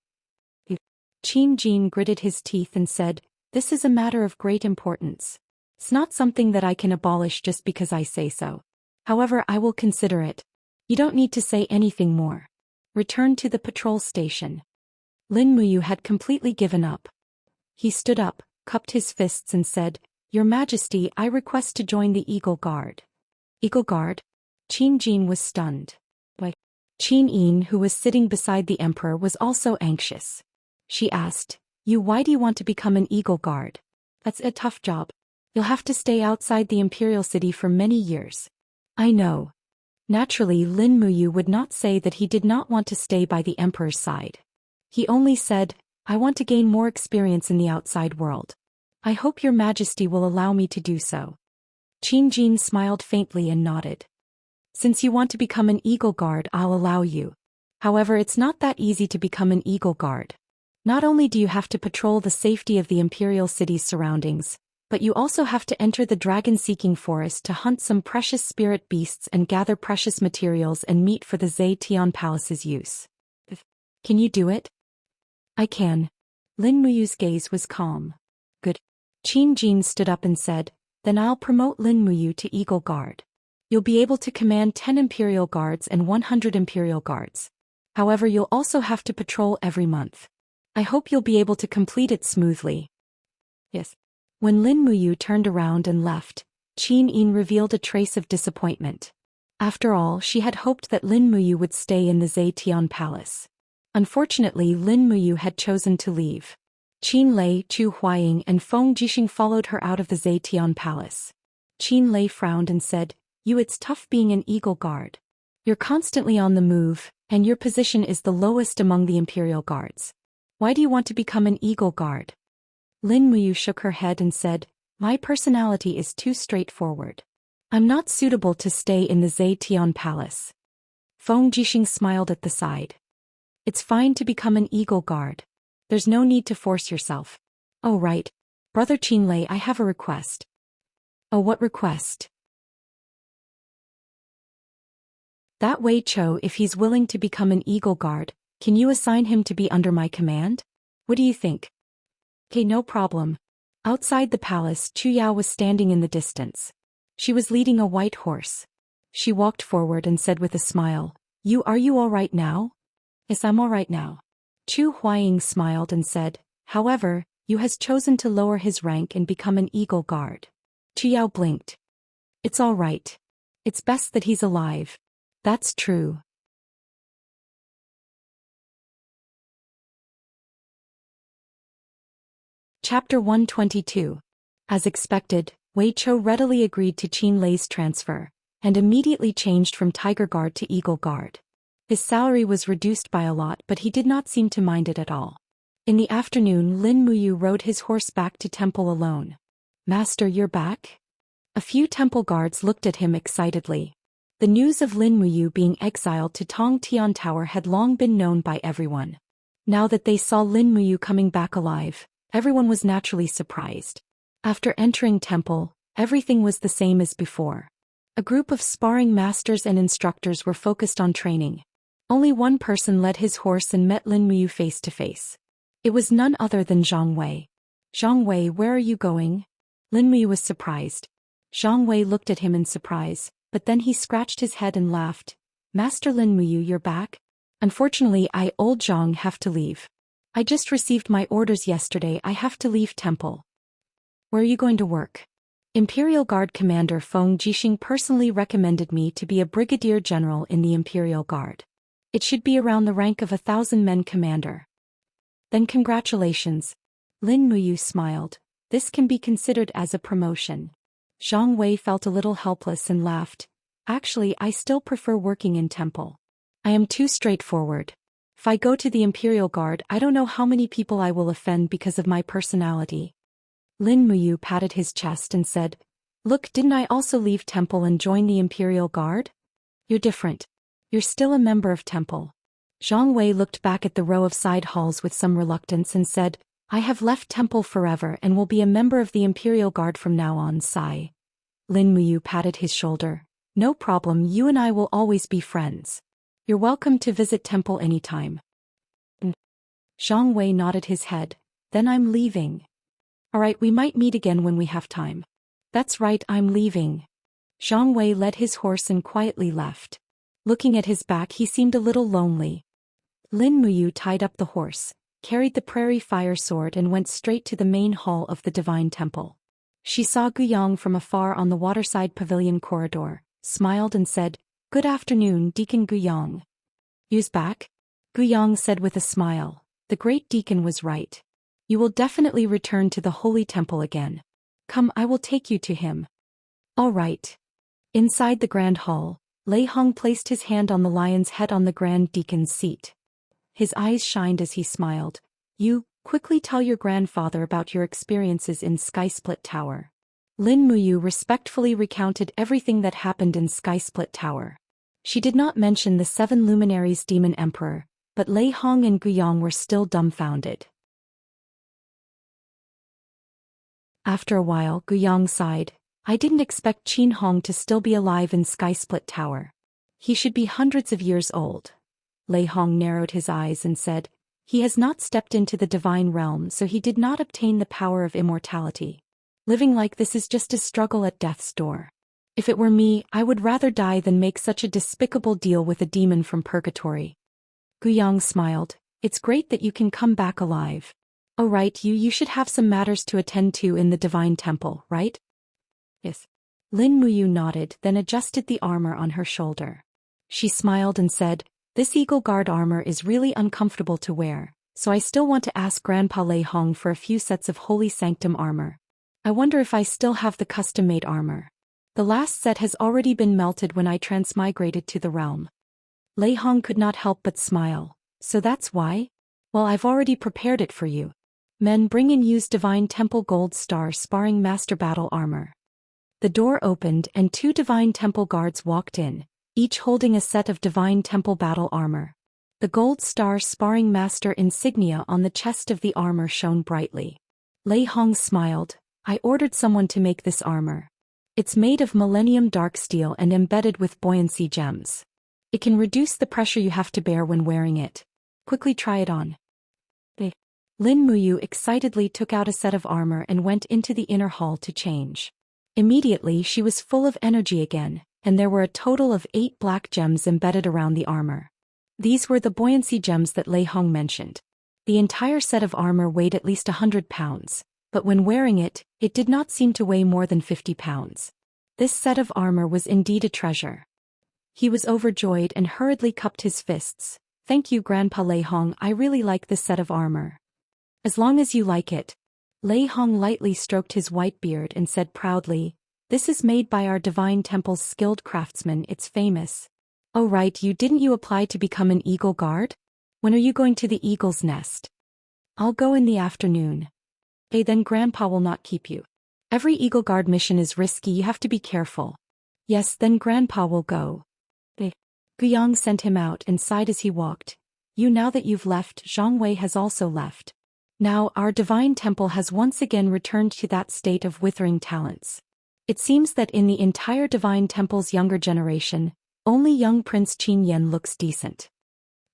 Qin Jin gritted his teeth and said, this is a matter of great importance. It's not something that I can abolish just because I say so. However, I will consider it. You don't need to say anything more. Return to the patrol station. Lin Muyu had completely given up. He stood up, cupped his fists and said, Your Majesty, I request to join the Eagle Guard. Eagle Guard? Qin Jin was stunned. Why? Qin Yin, who was sitting beside the emperor, was also anxious. She asked, why do you want to become an Eagle Guard? That's a tough job. You'll have to stay outside the imperial city for many years. I know. Naturally, Lin Muyu would not say that he did not want to stay by the emperor's side. He only said, I want to gain more experience in the outside world. I hope your Majesty will allow me to do so. Qin Jin smiled faintly and nodded. Since you want to become an Eagle Guard, I'll allow you. However, it's not that easy to become an Eagle Guard. Not only do you have to patrol the safety of the imperial city's surroundings, but you also have to enter the dragon-seeking forest to hunt some precious spirit beasts and gather precious materials and meat for the Zetian Palace's use. Can you do it? I can. Lin Muyu's gaze was calm. Good. Qin Jin stood up and said, Then I'll promote Lin Muyu to Eagle Guard. You'll be able to command 10 Imperial Guards and 100 Imperial Guards. However, you'll also have to patrol every month. I hope you'll be able to complete it smoothly. Yes. When Lin Muyu turned around and left, Qin Yin revealed a trace of disappointment. After all, she had hoped that Lin Muyu would stay in the Zetian Palace. Unfortunately, Lin Muyu had chosen to leave. Qin Lei, Chu Huayin and Feng Jixing followed her out of the Zetian Palace. Qin Lei frowned and said, It's tough being an Eagle Guard. You're constantly on the move, and your position is the lowest among the Imperial Guards. Why do you want to become an Eagle Guard? Lin Muyu shook her head and said, My personality is too straightforward. I'm not suitable to stay in the Zetian Palace. Feng Jixing smiled at the side. It's fine to become an Eagle Guard. There's no need to force yourself. Oh right. Brother Qin Lei, I have a request. Oh, what request? That Wei Chou, if he's willing to become an Eagle Guard, can you assign him to be under my command? What do you think? Okay, no problem. Outside the palace, Chu Yao was standing in the distance. She was leading a white horse. She walked forward and said with a smile, Are you all right now? Yes, I'm all right now. Chu Huaying smiled and said, however, Yu has chosen to lower his rank and become an Eagle Guard. Chu Yao blinked. It's all right. It's best that he's alive. That's true. Chapter 122. As expected, Wei Chou readily agreed to Qin Lei's transfer, and immediately changed from Tiger Guard to Eagle Guard. His salary was reduced by a lot, but he did not seem to mind it at all. In the afternoon, Lin Muyu rode his horse back to temple alone. Master, you're back? A few temple guards looked at him excitedly. The news of Lin Muyu being exiled to Tong Tian Tower had long been known by everyone. Now that they saw Lin Muyu coming back alive, everyone was naturally surprised. After entering temple, everything was the same as before. A group of sparring masters and instructors were focused on training. Only one person led his horse and met Lin Muyu face to face. It was none other than Zhang Wei. Zhang Wei, where are you going? Lin Muyu was surprised. Zhang Wei looked at him in surprise, but then he scratched his head and laughed. Master Lin Muyu, you're back? Unfortunately, old Zhang, have to leave. I just received my orders yesterday. I have to leave temple. Where are you going to work? Imperial Guard Commander Feng Jixing personally recommended me to be a brigadier general in the Imperial Guard. It should be around the rank of 1,000-men commander. Then congratulations. Lin Muyu smiled. This can be considered as a promotion. Zhang Wei felt a little helpless and laughed. Actually, I still prefer working in temple. I am too straightforward. If I go to the Imperial Guard, I don't know how many people I will offend because of my personality. Lin Muyu patted his chest and said, Look, didn't I also leave temple and join the Imperial Guard? You're different. You're still a member of temple. Zhang Wei looked back at the row of side halls with some reluctance and said, I have left temple forever and will be a member of the Imperial Guard from now on. Sigh. Lin Muyu patted his shoulder. No problem, you and I will always be friends. You're welcome to visit temple anytime. Zhang Wei nodded his head. Then I'm leaving. All right, we might meet again when we have time. That's right, I'm leaving. Zhang Wei led his horse and quietly left. Looking at his back, he seemed a little lonely. Lin Muyu tied up the horse, carried the prairie fire sword and went straight to the main hall of the Divine Temple. She saw Guyang from afar on the waterside pavilion corridor, smiled and said, Good afternoon, Deacon Guyang. You's back? Guyang said with a smile. The great deacon was right. You will definitely return to the Holy Temple again. Come, I will take you to him. All right. Inside the Grand Hall, Lei Hong placed his hand on the lion's head on the Grand Deacon's seat. His eyes shined as he smiled. You, quickly tell your grandfather about your experiences in Skysplit Tower. Lin Muyu respectfully recounted everything that happened in Skysplit Tower. She did not mention the 7 luminaries Demon Emperor, but Lei Hong and Guyang were still dumbfounded. After a while, Guyang sighed. I didn't expect Qin Hong to still be alive in Skysplit Tower. He should be hundreds of years old. Lei Hong narrowed his eyes and said, He has not stepped into the divine realm, so he did not obtain the power of immortality. Living like this is just a struggle at death's door. If it were me, I would rather die than make such a despicable deal with a demon from purgatory. Guyang smiled. It's great that you can come back alive. Oh right, you should have some matters to attend to in the Divine Temple, right? Yes. Lin Muyu nodded, then adjusted the armor on her shoulder. She smiled and said, This Eagle Guard armor is really uncomfortable to wear, so I still want to ask Grandpa Lei Hong for a few sets of Holy Sanctum armor. I wonder if I still have the custom-made armor. The last set has already been melted when I transmigrated to the realm. Lei Hong could not help but smile. So that's why? Well, I've already prepared it for you. Men, bring in use Divine Temple Gold Star Sparring Master Battle Armor. The door opened and 2 Divine Temple guards walked in, each holding a set of Divine Temple Battle Armor. The Gold Star Sparring Master insignia on the chest of the armor shone brightly. Lei Hong smiled. I ordered someone to make this armor. It's made of Millennium Dark Steel and embedded with buoyancy gems. It can reduce the pressure you have to bear when wearing it. Quickly try it on. Lin Muyu excitedly took out a set of armor and went into the inner hall to change. Immediately she was full of energy again, and there were a total of 8 black gems embedded around the armor. These were the buoyancy gems that Lei Hong mentioned. The entire set of armor weighed at least 100 pounds, but when wearing it, it did not seem to weigh more than 50 pounds. This set of armor was indeed a treasure. He was overjoyed and hurriedly cupped his fists. Thank you, Grandpa Lei Hong, I really like this set of armor. As long as you like it. Lei Hong lightly stroked his white beard and said proudly, this is made by our Divine Temple's skilled craftsmen, it's famous. Oh right, didn't you apply to become an Eagle Guard? When are you going to the Eagle's Nest? I'll go in the afternoon. Then Grandpa will not keep you. Every Eagle Guard mission is risky, you have to be careful. Yes, then Grandpa will go. Guyang sent him out and sighed as he walked. Now that you've left, Zhang Wei has also left. Now our Divine Temple has once again returned to that state of withering talents. It seems that in the entire Divine Temple's younger generation, only young Prince Qin Yan looks decent.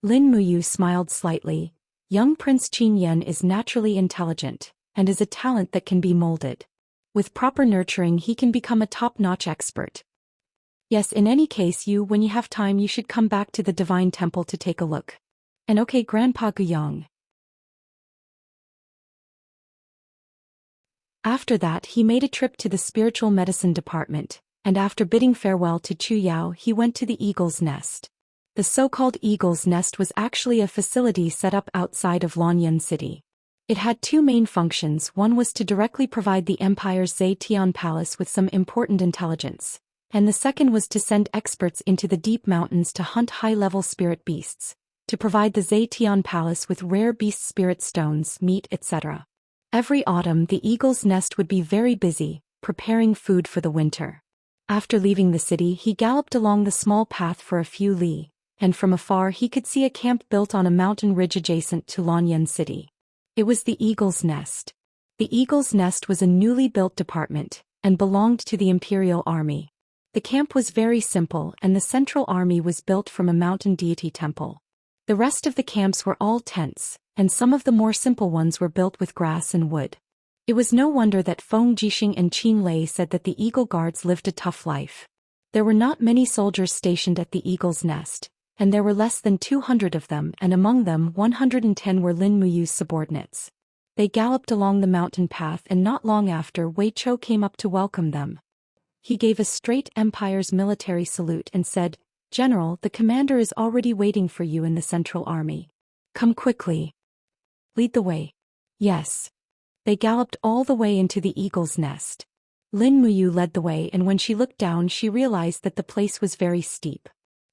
Lin Muyu smiled slightly. Young Prince Qin Yan is naturally intelligent, and is a talent that can be molded. With proper nurturing he can become a top-notch expert. Yes, in any case when you have time you should come back to the Divine Temple to take a look. And okay, Grandpa Guyang. After that he made a trip to the spiritual medicine department, and after bidding farewell to Chu Yao he went to the Eagle's Nest. The so-called Eagle's Nest was actually a facility set up outside of Lonyuan City. It had 2 main functions. One was to directly provide the Empire's Zetian Palace with some important intelligence, and the second was to send experts into the deep mountains to hunt high-level spirit beasts, to provide the Zetian Palace with rare beast spirit stones, meat, etc. Every autumn the Eagle's Nest would be very busy, preparing food for the winter. After leaving the city he galloped along the small path for a few li, and from afar he could see a camp built on a mountain ridge adjacent to Lonyuan City. It was the Eagle's Nest. The Eagle's Nest was a newly built department, and belonged to the Imperial Army. The camp was very simple and the central army was built from a mountain deity temple. The rest of the camps were all tents, and some of the more simple ones were built with grass and wood. It was no wonder that Feng Jixing and Qin Lei said that the Eagle Guards lived a tough life. There were not many soldiers stationed at the Eagle's Nest, and there were less than 200 of them, and among them 110 were Lin Muyu's subordinates. They galloped along the mountain path and not long after Wei Chou came up to welcome them. He gave a straight Empire's military salute and said, General, the commander is already waiting for you in the Central Army. Come quickly. Lead the way. Yes. They galloped all the way into the Eagle's Nest. Lin Muyu led the way, and when she looked down she realized that the place was very steep.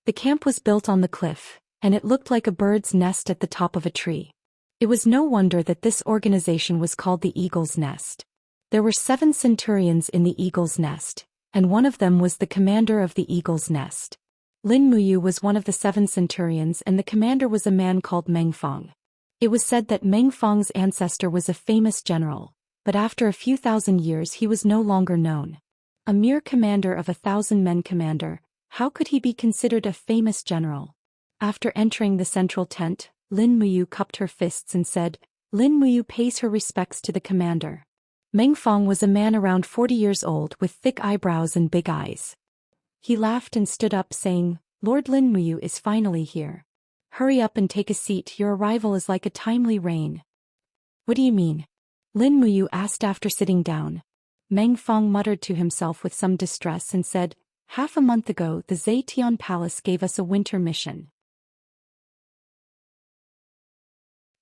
The camp was built on the cliff, and it looked like a bird's nest at the top of a tree. It was no wonder that this organization was called the Eagle's Nest. There were 7 centurions in the Eagle's Nest, and one of them was the commander of the Eagle's Nest. Lin Muyu was one of the 7 centurions, and the commander was a man called Meng Fong. It was said that Meng Fong's ancestor was a famous general, but after a few thousand years he was no longer known. A mere commander of 1,000-men commander, how could he be considered a famous general? After entering the central tent, Lin Muyu cupped her fists and said, Lin Muyu pays her respects to the commander. Meng Fong was a man around 40 years old with thick eyebrows and big eyes. He laughed and stood up saying, Lord Lin Muyu is finally here. Hurry up and take a seat, your arrival is like a timely rain. What do you mean? Lin Muyu asked after sitting down. Meng Fong muttered to himself with some distress and said, Half a month ago the Zetian Palace gave us a winter mission.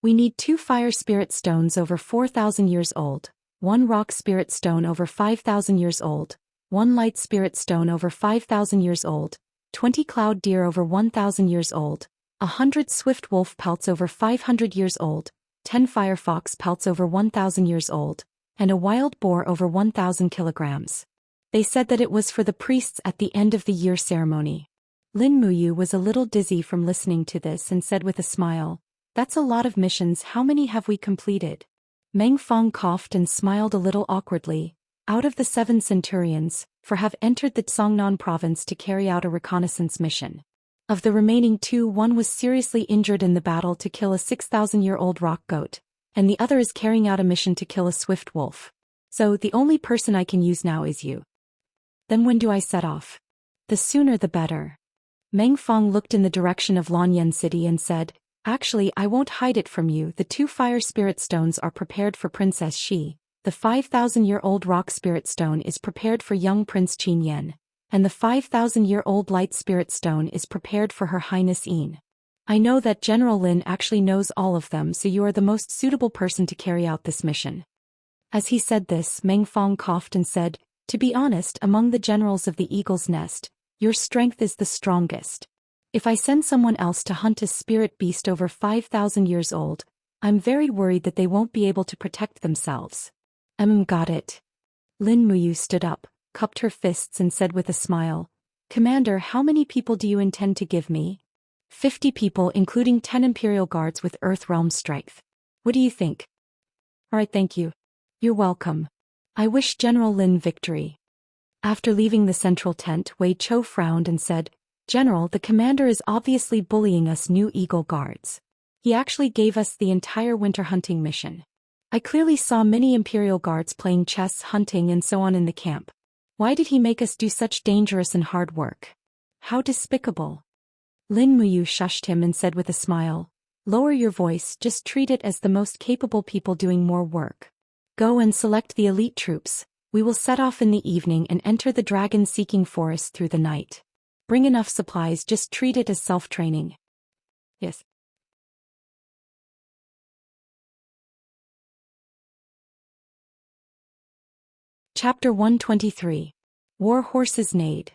We need 2 fire spirit stones over 4,000 years old, 1 rock spirit stone over 5,000 years old, 1 light spirit stone over 5,000 years old, 20 cloud deer over 1,000 years old, 100 swift wolf pelts over 500 years old, 10 fire fox pelts over 1,000 years old, and a wild boar over 1,000 kilograms. They said that it was for the priests at the end of the year ceremony. Lin Muyu was a little dizzy from listening to this and said with a smile, That's a lot of missions, how many have we completed? Meng Fong coughed and smiled a little awkwardly. Out of the 7 centurions, 4 have entered the Tsongnan province to carry out a reconnaissance mission. Of the remaining two, one was seriously injured in the battle to kill a 6,000-year-old rock goat, and the other is carrying out a mission to kill a swift wolf. So the only person I can use now is you. Then when do I set off? The sooner the better. Meng Fong looked in the direction of Lanyan City and said, Actually, I won't hide it from you. The 2 fire spirit stones are prepared for Princess Shi. The 5,000-year-old rock spirit stone is prepared for young Prince Qin Yan, and the 5,000-year-old light spirit stone is prepared for Her Highness Yin. I know that General Lin actually knows all of them, so you are the most suitable person to carry out this mission. As he said this, Meng Fong coughed and said, To be honest, among the generals of the Eagle's Nest, your strength is the strongest. If I send someone else to hunt a spirit beast over 5,000 years old, I'm very worried that they won't be able to protect themselves. Got it. Lin Muyu stood up, cupped her fists and said with a smile, Commander, how many people do you intend to give me? 50 people, including 10 Imperial Guards with Earth Realm strength. What do you think? Alright, thank you. You're welcome. I wish General Lin victory. After leaving the central tent, Wei Chou frowned and said, General, the commander is obviously bullying us new Eagle Guards. He actually gave us the entire winter hunting mission. I clearly saw many Imperial Guards playing chess, hunting and so on in the camp. Why did he make us do such dangerous and hard work? How despicable. Lin Muyu shushed him and said with a smile, Lower your voice, just treat it as the most capable people doing more work. Go and select the elite troops. We will set off in the evening and enter the dragon-seeking forest through the night. Bring enough supplies, just treat it as self-training. Yes. Chapter 123. War Horses Neighed.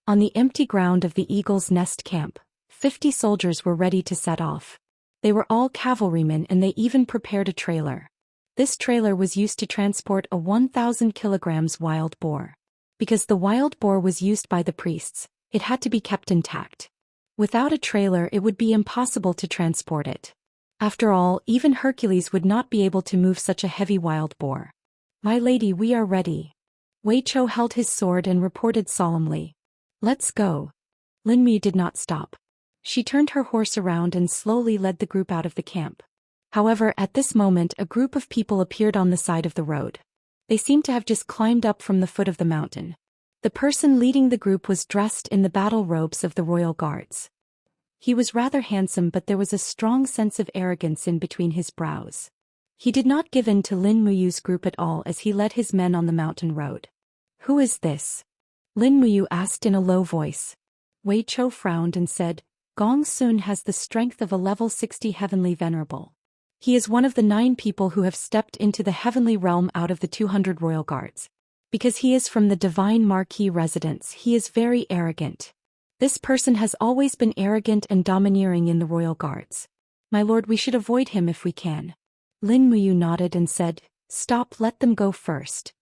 On the empty ground of the Eagle's Nest camp, 50 soldiers were ready to set off. They were all cavalrymen and they even prepared a trailer. This trailer was used to transport a 1,000 kilograms wild boar. Because the wild boar was used by the priests, it had to be kept intact. Without a trailer, it would be impossible to transport it. After all, even Hercules would not be able to move such a heavy wild boar. My lady, we are ready. Wei Chou held his sword and reported solemnly. Let's go. Lin Mi did not stop. She turned her horse around and slowly led the group out of the camp. However, at this moment a group of people appeared on the side of the road. They seemed to have just climbed up from the foot of the mountain. The person leading the group was dressed in the battle robes of the royal guards. He was rather handsome, but there was a strong sense of arrogance in between his brows. He did not give in to Lin Muyu's group at all as he led his men on the mountain road. Who is this? Lin Muyu asked in a low voice. Wei Chou frowned and said, Gong Sun has the strength of a level 60 heavenly venerable. He is one of the 9 people who have stepped into the heavenly realm out of the 200 royal guards. Because he is from the divine marquis residence, he is very arrogant. This person has always been arrogant and domineering in the royal guards. My lord, we should avoid him if we can. Lin Muyu nodded and said, Stop, let them go first.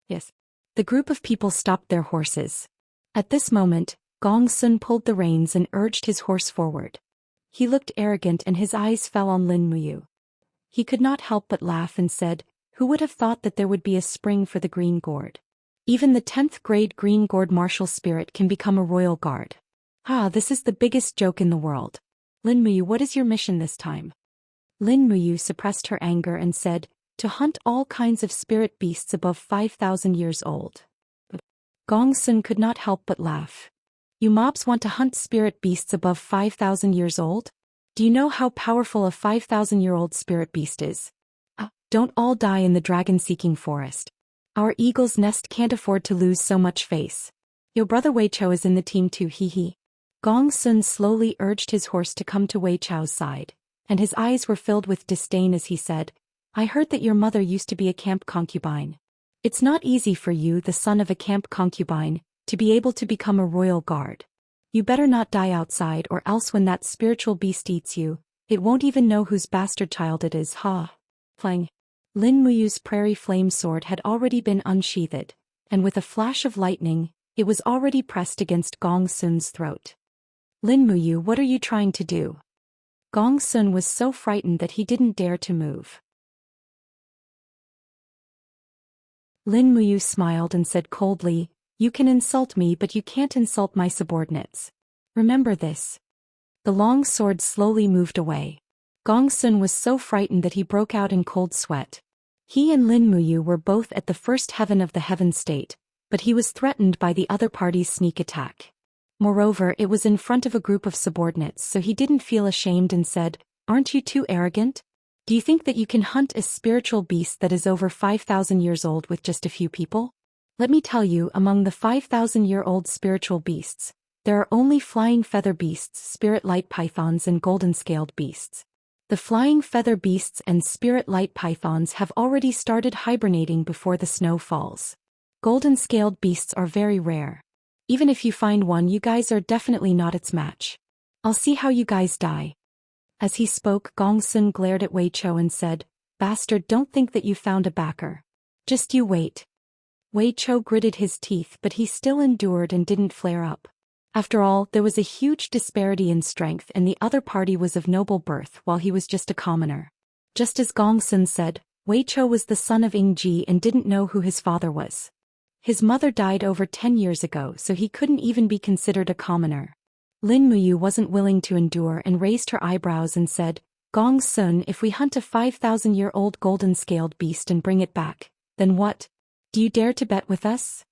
Yes. The group of people stopped their horses. At this moment, Gong Sun pulled the reins and urged his horse forward. He looked arrogant and his eyes fell on Lin Muyu. He could not help but laugh and said, Who would have thought that there would be a spring for the Green Gourd? Even the 10th grade Green Gourd martial spirit can become a royal guard. This is the biggest joke in the world. Lin Muyu, what is your mission this time? Lin Muyu suppressed her anger and said, To hunt all kinds of spirit beasts above 5,000 years old. Gong Sun could not help but laugh. You mobs want to hunt spirit beasts above 5,000 years old? Do you know how powerful a 5,000-year-old spirit beast is? Don't all die in the dragon-seeking forest. Our Eagle's Nest can't afford to lose so much face. Your brother Wei Chou is in the team too, hee. Gong Sun slowly urged his horse to come to Wei Chou's side, and his eyes were filled with disdain as he said, I heard that your mother used to be a camp concubine. It's not easy for you, the son of a camp concubine, to be able to become a royal guard. You better not die outside, or else when that spiritual beast eats you, it won't even know whose bastard child it is, Plang. Lin Muyu's prairie flame sword had already been unsheathed, and with a flash of lightning, it was already pressed against Gong Sun's throat. Lin Muyu, what are you trying to do? Gong Sun was so frightened that he didn't dare to move. Lin Muyu smiled and said coldly, You can insult me, but you can't insult my subordinates. Remember this. The long sword slowly moved away. Gongsun was so frightened that he broke out in cold sweat. He and Lin Muyu were both at the first heaven of the heaven state, but he was threatened by the other party's sneak attack. Moreover, it was in front of a group of subordinates, so he didn't feel ashamed and said, "Aren't you too arrogant? Do you think that you can hunt a spiritual beast that is over 5,000 years old with just a few people? Let me tell you, among the 5,000-year-old spiritual beasts, there are only flying feather beasts, spirit light pythons and golden-scaled beasts. The flying feather beasts and spirit light pythons have already started hibernating before the snow falls. Golden-scaled beasts are very rare. Even if you find one, you guys are definitely not its match. I'll see how you guys die." As he spoke, Gongsun glared at Wei Chou and said, "Bastard, don't think that you found a backer. Just you wait." Wei Chou gritted his teeth, but he still endured and didn't flare up. After all, there was a huge disparity in strength, and the other party was of noble birth while he was just a commoner. Just as Gongsun said, Wei Chou was the son of Ingji and didn't know who his father was. His mother died over 10 years ago, so he couldn't even be considered a commoner. Lin Muyu wasn't willing to endure and raised her eyebrows and said, "Gongsun, if we hunt a 5,000-year-old golden-scaled beast and bring it back, then what? Do you dare to bet with us?"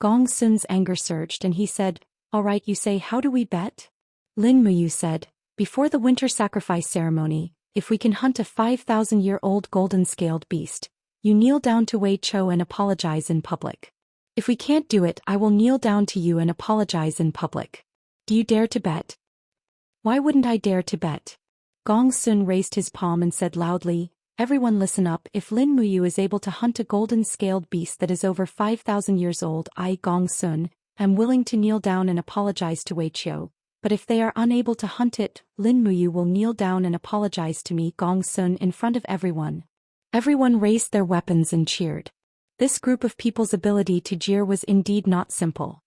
Gongsun's anger surged and he said, "All right, you say, how do we bet?" Lin Muyu said, "Before the winter sacrifice ceremony, if we can hunt a 5,000-year-old golden-scaled beast, you kneel down to Wei Chou and apologize in public. If we can't do it, I will kneel down to you and apologize in public. Do you dare to bet?" "Why wouldn't I dare to bet?" Gongsun raised his palm and said loudly, "Everyone listen up. If Lin Muyu is able to hunt a golden-scaled beast that is over 5,000 years old, I, Gongsun, am willing to kneel down and apologize to Wei Chou. But if they are unable to hunt it, Lin Muyu will kneel down and apologize to me, Gongsun, in front of everyone." Everyone raised their weapons and cheered. This group of people's ability to jeer was indeed not simple.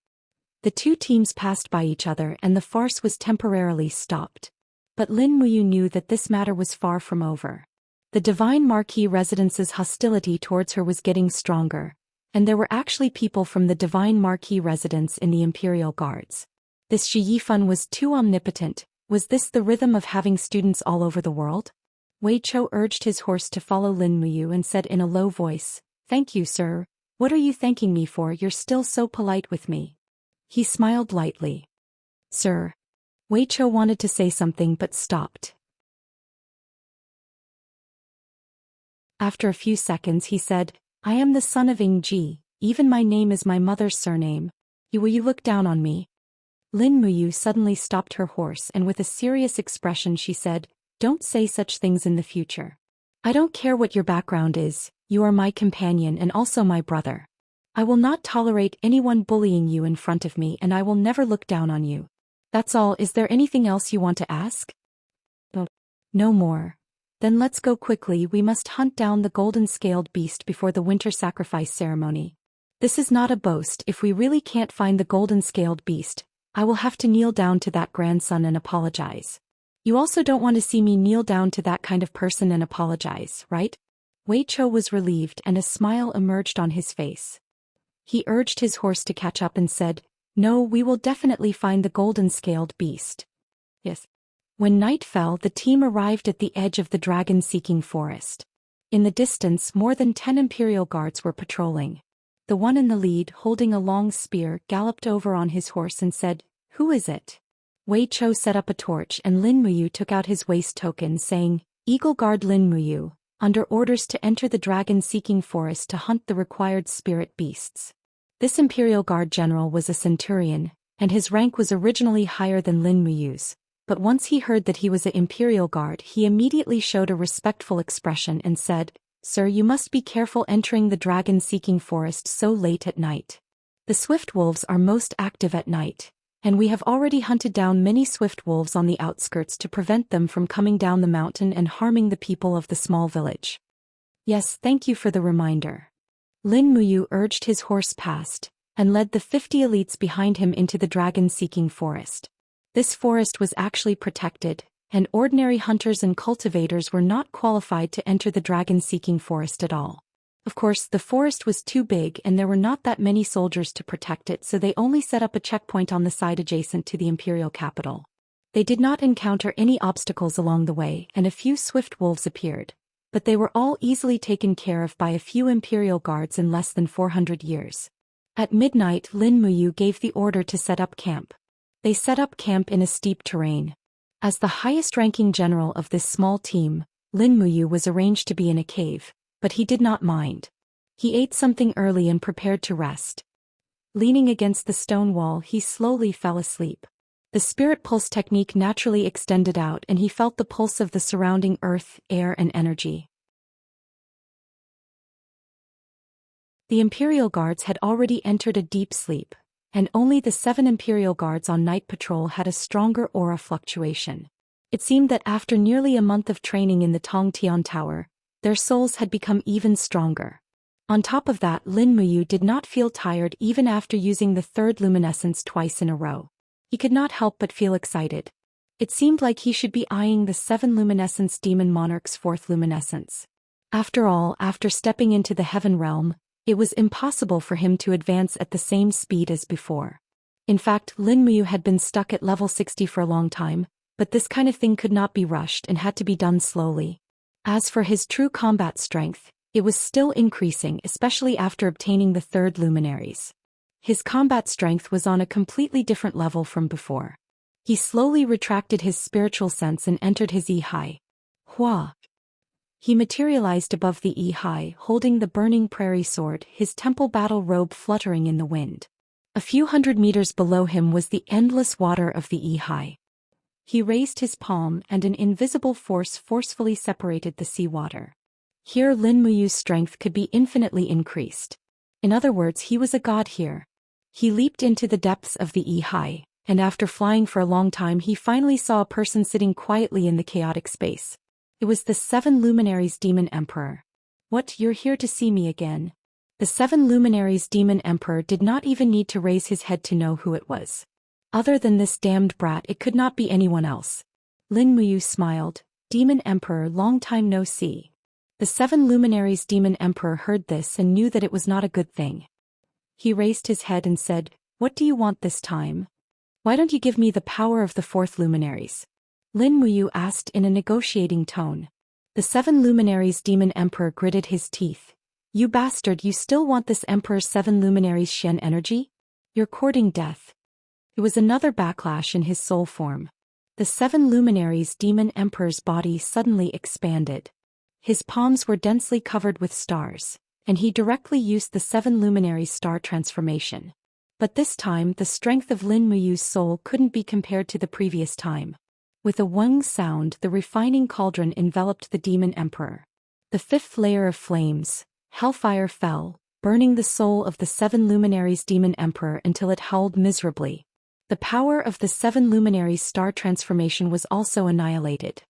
The two teams passed by each other and the farce was temporarily stopped. But Lin Muyu knew that this matter was far from over. The Divine Marquis Residence's hostility towards her was getting stronger, and there were actually people from the Divine Marquis Residence in the Imperial Guards. This Shi Yifan was too omnipotent. Was this the rhythm of having students all over the world? Wei Chou urged his horse to follow Lin Muyu and said in a low voice, "Thank you, sir. What are you thanking me for? You're still so polite with me." He smiled lightly. "Sir." Wei Chou wanted to say something but stopped. After a few seconds he said, "I am the son of Ingji, even my name is my mother's surname. Will you look down on me?" Lin Muyu suddenly stopped her horse and with a serious expression she said, "Don't say such things in the future. I don't care what your background is, you are my companion and also my brother. I will not tolerate anyone bullying you in front of me and I will never look down on you. That's all. Is there anything else you want to ask?" "No more." "Then let's go quickly. We must hunt down the golden-scaled beast before the winter sacrifice ceremony. This is not a boast. If we really can't find the golden-scaled beast, I will have to kneel down to that grandson and apologize. You also don't want to see me kneel down to that kind of person and apologize, right?" Wei Chou was relieved and a smile emerged on his face. He urged his horse to catch up and said, "No, we will definitely find the golden-scaled beast." Yes. When night fell, the team arrived at the edge of the dragon-seeking forest. In the distance, more than 10 Imperial guards were patrolling. The one in the lead, holding a long spear, galloped over on his horse and said, "Who is it?" Wei Chou set up a torch and Lin Muyu took out his waist token saying, "Eagle Guard Lin Muyu, under orders to enter the dragon-seeking forest to hunt the required spirit beasts." This Imperial Guard general was a centurion, and his rank was originally higher than Lin Muyu's, but once he heard that he was an Imperial Guard he immediately showed a respectful expression and said, "Sir, you must be careful entering the dragon-seeking forest so late at night. The swift wolves are most active at night, and we have already hunted down many swift wolves on the outskirts to prevent them from coming down the mountain and harming the people of the small village." "Yes, thank you for the reminder." Lin Muyu urged his horse past, and led the 50 elites behind him into the dragon-seeking forest. This forest was actually protected, and ordinary hunters and cultivators were not qualified to enter the dragon-seeking forest at all. Of course, the forest was too big and there were not that many soldiers to protect it, so they only set up a checkpoint on the side adjacent to the imperial capital. They did not encounter any obstacles along the way, and a few swift wolves appeared, but they were all easily taken care of by a few imperial guards in less than 400 years. At midnight, Lin Muyu gave the order to set up camp. They set up camp in a steep terrain. As the highest-ranking general of this small team, Lin Muyu was arranged to be in a cave, but he did not mind. He ate something early and prepared to rest. Leaning against the stone wall, he slowly fell asleep. The spirit pulse technique naturally extended out, and he felt the pulse of the surrounding earth, air, and energy. The Imperial Guards had already entered a deep sleep, and only the 7 Imperial Guards on night patrol had a stronger aura fluctuation. It seemed that after nearly a month of training in the Tongtian Tower, their souls had become even stronger. On top of that, Lin Muyu did not feel tired even after using the 3rd luminescence twice in a row. He could not help but feel excited. It seemed like he should be eyeing the 7 luminescence demon monarch's 4th luminescence. After all, after stepping into the heaven realm, it was impossible for him to advance at the same speed as before. In fact, Lin Muyu had been stuck at level 60 for a long time, but this kind of thing could not be rushed and had to be done slowly. As for his true combat strength, it was still increasing, especially after obtaining the 3rd luminaries. His combat strength was on a completely different level from before. He slowly retracted his spiritual sense and entered his Yi-Hai. Hua. He materialized above the Yi-Hai, holding the burning prairie sword, his temple battle robe fluttering in the wind. A few hundred meters below him was the endless water of the Yi-Hai. He raised his palm, and an invisible force forcefully separated the seawater. Here Lin Muyu's strength could be infinitely increased. In other words, he was a god here. He leaped into the depths of the Yi-Hai, and after flying for a long time he finally saw a person sitting quietly in the chaotic space. It was the 7 Luminaries Demon Emperor. What, you're here to see me again? The 7 Luminaries Demon Emperor did not even need to raise his head to know who it was. Other than this damned brat, it could not be anyone else. Lin Muyu smiled. Demon Emperor, long time no see. The 7 Luminaries Demon Emperor heard this and knew that it was not a good thing. He raised his head and said, "What do you want this time? Why don't you give me the power of the 4th Luminaries?" Lin Muyu asked in a negotiating tone. The 7 Luminaries Demon Emperor gritted his teeth. "You bastard, you still want this Emperor's 7 Luminaries Xian energy? You're courting death." It was another backlash in his soul form. The 7 Luminaries Demon Emperor's body suddenly expanded. His palms were densely covered with stars, and he directly used the 7 Luminaries star transformation. But this time the strength of Lin Muyu's soul couldn't be compared to the previous time. With a wang sound, the refining cauldron enveloped the Demon Emperor. The 5th layer of flames, hellfire, fell, burning the soul of the 7 Luminaries Demon Emperor until it howled miserably. The power of the 7 Luminaries star transformation was also annihilated.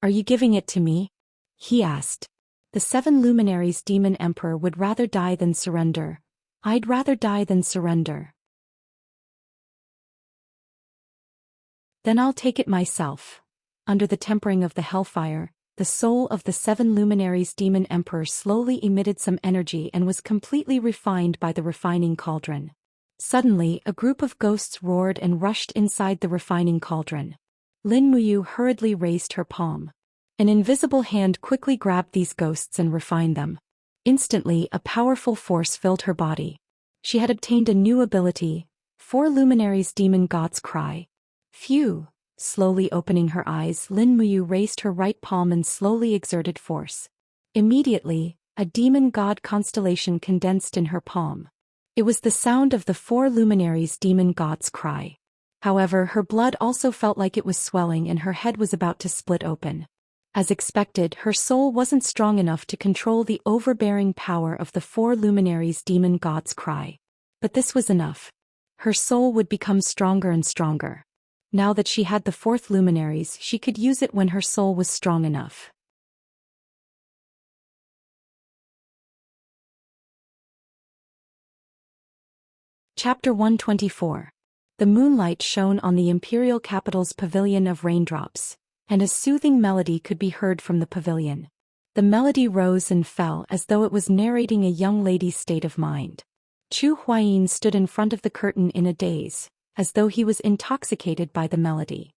"Are you giving it to me?" he asked. The 7 Luminaries Demon Emperor would rather die than surrender. "I'd rather die than surrender." "Then I'll take it myself." Under the tempering of the hellfire, the soul of the 7 Luminaries Demon Emperor slowly emitted some energy and was completely refined by the refining cauldron. Suddenly, a group of ghosts roared and rushed inside the refining cauldron. Lin Muyu hurriedly raised her palm. An invisible hand quickly grabbed these ghosts and refined them. Instantly, a powerful force filled her body. She had obtained a new ability, 4 Luminaries Demon God's Cry. Phew! Slowly opening her eyes, Lin Muyu raised her right palm and slowly exerted force. Immediately, a demon god constellation condensed in her palm. It was the sound of the 4 Luminaries Demon God's Cry. However, her blood also felt like it was swelling and her head was about to split open. As expected, her soul wasn't strong enough to control the overbearing power of the 4 Luminaries Demon God's Cry. But this was enough. Her soul would become stronger and stronger. Now that she had the 4th Luminaries, she could use it when her soul was strong enough. Chapter 124. The moonlight shone on the imperial capital's pavilion of raindrops, and a soothing melody could be heard from the pavilion. The melody rose and fell as though it was narrating a young lady's state of mind. Chu Huayin stood in front of the curtain in a daze, as though he was intoxicated by the melody.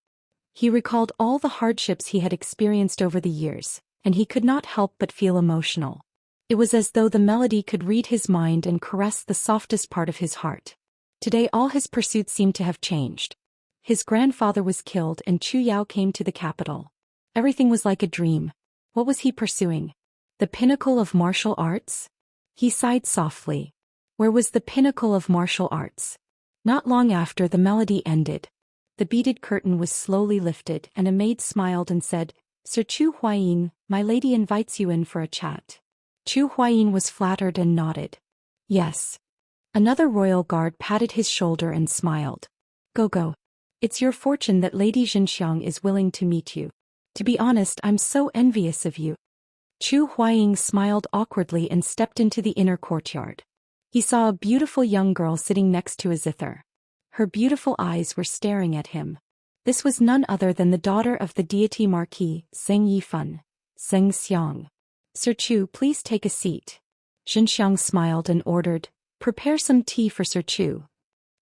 He recalled all the hardships he had experienced over the years, and he could not help but feel emotional. It was as though the melody could read his mind and caress the softest part of his heart. Today all his pursuits seemed to have changed. His grandfather was killed and Chu Yao came to the capital. Everything was like a dream. What was he pursuing? The pinnacle of martial arts? He sighed softly. Where was the pinnacle of martial arts? Not long after the melody ended. The beaded curtain was slowly lifted and a maid smiled and said, "Sir Chu Huayin, my lady invites you in for a chat." Chu Huayin was flattered and nodded. Yes. Another royal guard patted his shoulder and smiled. Go. It's your fortune that Lady Xianxia is willing to meet you. To be honest, I'm so envious of you. Chu Huayin smiled awkwardly and stepped into the inner courtyard. He saw a beautiful young girl sitting next to a zither. Her beautiful eyes were staring at him. This was none other than the daughter of the deity Marquis, Zheng Yifan, Zheng Xiang. Sir Chu, please take a seat. Xianxiang smiled and ordered, "Prepare some tea for Sir Chu."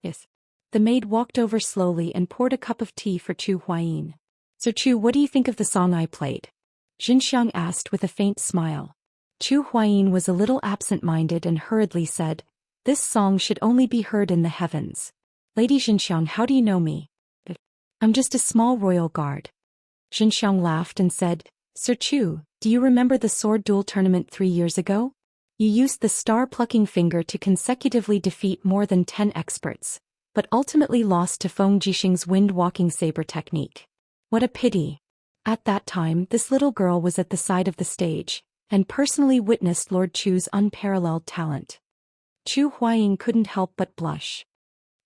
Yes. The maid walked over slowly and poured a cup of tea for Chu Huayin. "Sir Chu, what do you think of the song I played?" Xianxiang asked with a faint smile. Chu Huayin was a little absent-minded and hurriedly said, "This song should only be heard in the heavens." "Lady Xianxiang, how do you know me?" "I'm just a small royal guard." Xianxiang laughed and said, "Sir Chu, do you remember the sword duel tournament 3 years ago? You used the star-plucking finger to consecutively defeat more than 10 experts, but ultimately lost to Feng Jixing's wind-walking saber technique. What a pity. At that time, this little girl was at the side of the stage, and personally witnessed Lord Chu's unparalleled talent." Chu Huayin couldn't help but blush.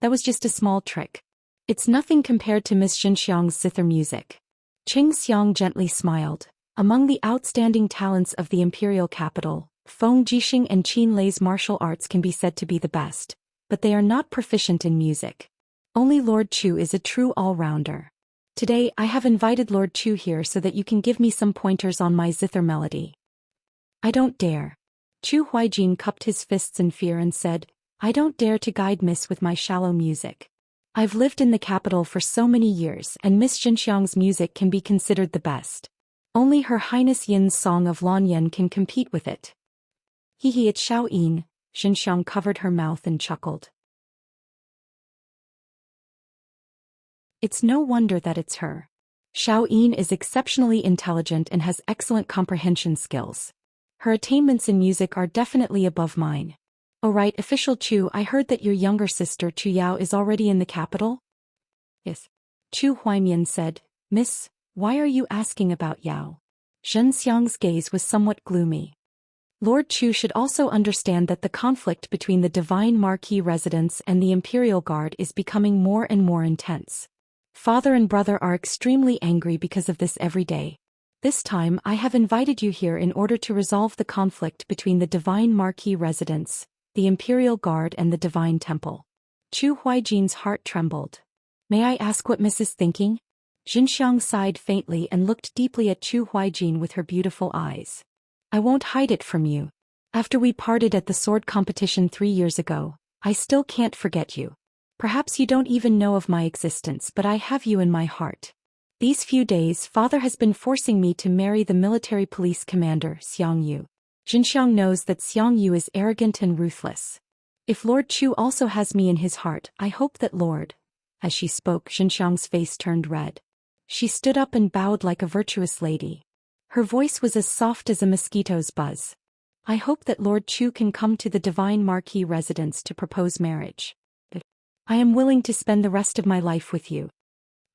"That was just a small trick. It's nothing compared to Miss Xianxiang's zither music." Qing Xiang gently smiled. Among the outstanding talents of the imperial capital, Feng Jixing and Qin Lei's martial arts can be said to be the best, but they are not proficient in music. Only Lord Chu is a true all-rounder. Today I have invited Lord Chu here so that you can give me some pointers on my zither melody. "I don't dare." Chu Huaijin cupped his fists in fear and said, "I don't dare to guide Miss with my shallow music. I've lived in the capital for so many years and Miss Xianxiang's music can be considered the best. Only Her Highness Yin's Song of Lan Yan can compete with it." "Hee, it's Xiao Yin." Xianxiang covered her mouth and chuckled. It's no wonder that it's her. Xiao Yin is exceptionally intelligent and has excellent comprehension skills. Her attainments in music are definitely above mine. "Oh right, official Chu, I heard that your younger sister Chu Yao is already in the capital?" "Yes." Chu Huaimian said, "Miss, why are you asking about Yao?" Xianxiang's gaze was somewhat gloomy. Lord Chu should also understand that the conflict between the divine marquis residence and the imperial guard is becoming more and more intense. Father and brother are extremely angry because of this every day. This time I have invited you here in order to resolve the conflict between the divine marquis residence, the imperial guard and the divine temple. Chu Huaijin's heart trembled. "May I ask what Miss is thinking?" Xinxiang sighed faintly and looked deeply at Chu Huaijin with her beautiful eyes. "I won't hide it from you. After we parted at the sword competition 3 years ago, I still can't forget you. Perhaps you don't even know of my existence, but I have you in my heart. These few days Father has been forcing me to marry the military police commander, Xiang Yu. Xinxiang knows that Xiang Yu is arrogant and ruthless. If Lord Chu also has me in his heart, I hope that Lord..." As she spoke, Xinxiang's face turned red. She stood up and bowed like a virtuous lady. Her voice was as soft as a mosquito's buzz. "I hope that Lord Chu can come to the divine marquis residence to propose marriage. I am willing to spend the rest of my life with you."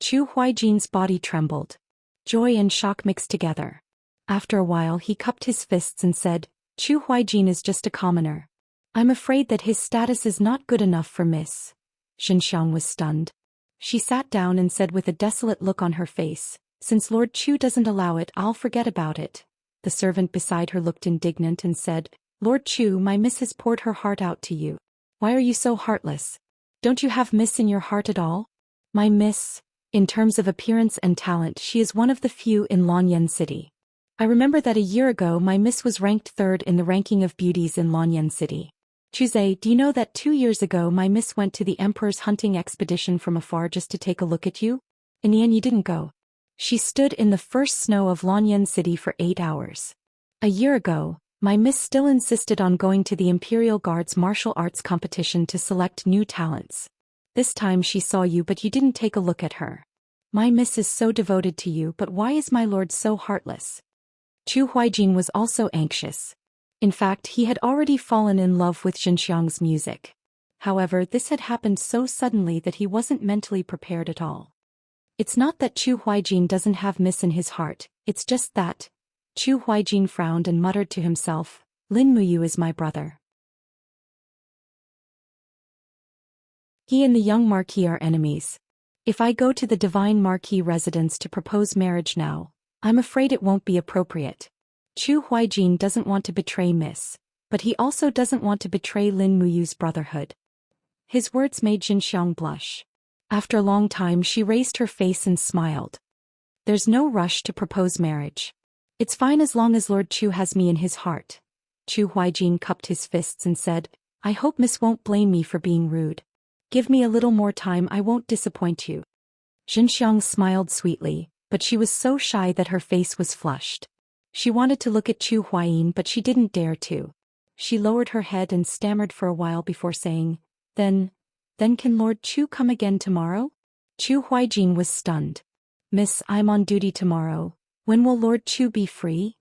Chu Huaijin's body trembled. Joy and shock mixed together. After a while he cupped his fists and said, "Chu Huaijin is just a commoner. I'm afraid that his status is not good enough for Miss." Xinxiang was stunned. She sat down and said with a desolate look on her face, "Since Lord Chu doesn't allow it, I'll forget about it." The servant beside her looked indignant and said, "Lord Chu, my Miss has poured her heart out to you. Why are you so heartless? Don't you have Miss in your heart at all?" "My Miss, in terms of appearance and talent, she is one of the few in Lanyan City. I remember that a year ago my Miss was ranked 3rd in the ranking of beauties in Lanyan City. Chuze, do you know that 2 years ago my Miss went to the Emperor's hunting expedition from afar just to take a look at you? In the end you didn't go." She stood in the first snow of Lanyan City for 8 hours. A year ago, my miss still insisted on going to the Imperial Guard's martial arts competition to select new talents. This time she saw you but you didn't take a look at her. My miss is so devoted to you, but why is my lord so heartless? Chu Huaijin was also anxious. In fact, he had already fallen in love with Xianxia's music. However, this had happened so suddenly that he wasn't mentally prepared at all. It's not that Chu Huaijin doesn't have miss in his heart, it's just that. Chu Huaijin frowned and muttered to himself, Lin Muyu is my brother. He and the young Marquis are enemies. If I go to the Divine Marquis residence to propose marriage now, I'm afraid it won't be appropriate. Chu Huaijin doesn't want to betray Miss, but he also doesn't want to betray Lin Muyu's brotherhood. His words made Xianxia blush. After a long time she raised her face and smiled. There's no rush to propose marriage. It's fine as long as Lord Chu has me in his heart. Chu Huaijin cupped his fists and said, I hope Miss won't blame me for being rude. Give me a little more time, I won't disappoint you. Xianxia smiled sweetly, but she was so shy that her face was flushed. She wanted to look at Chu Huayin but she didn't dare to. She lowered her head and stammered for a while before saying, Then can Lord Chu come again tomorrow? Chu Huaijin was stunned. Miss, I'm on duty tomorrow. When will Lord Chu be free?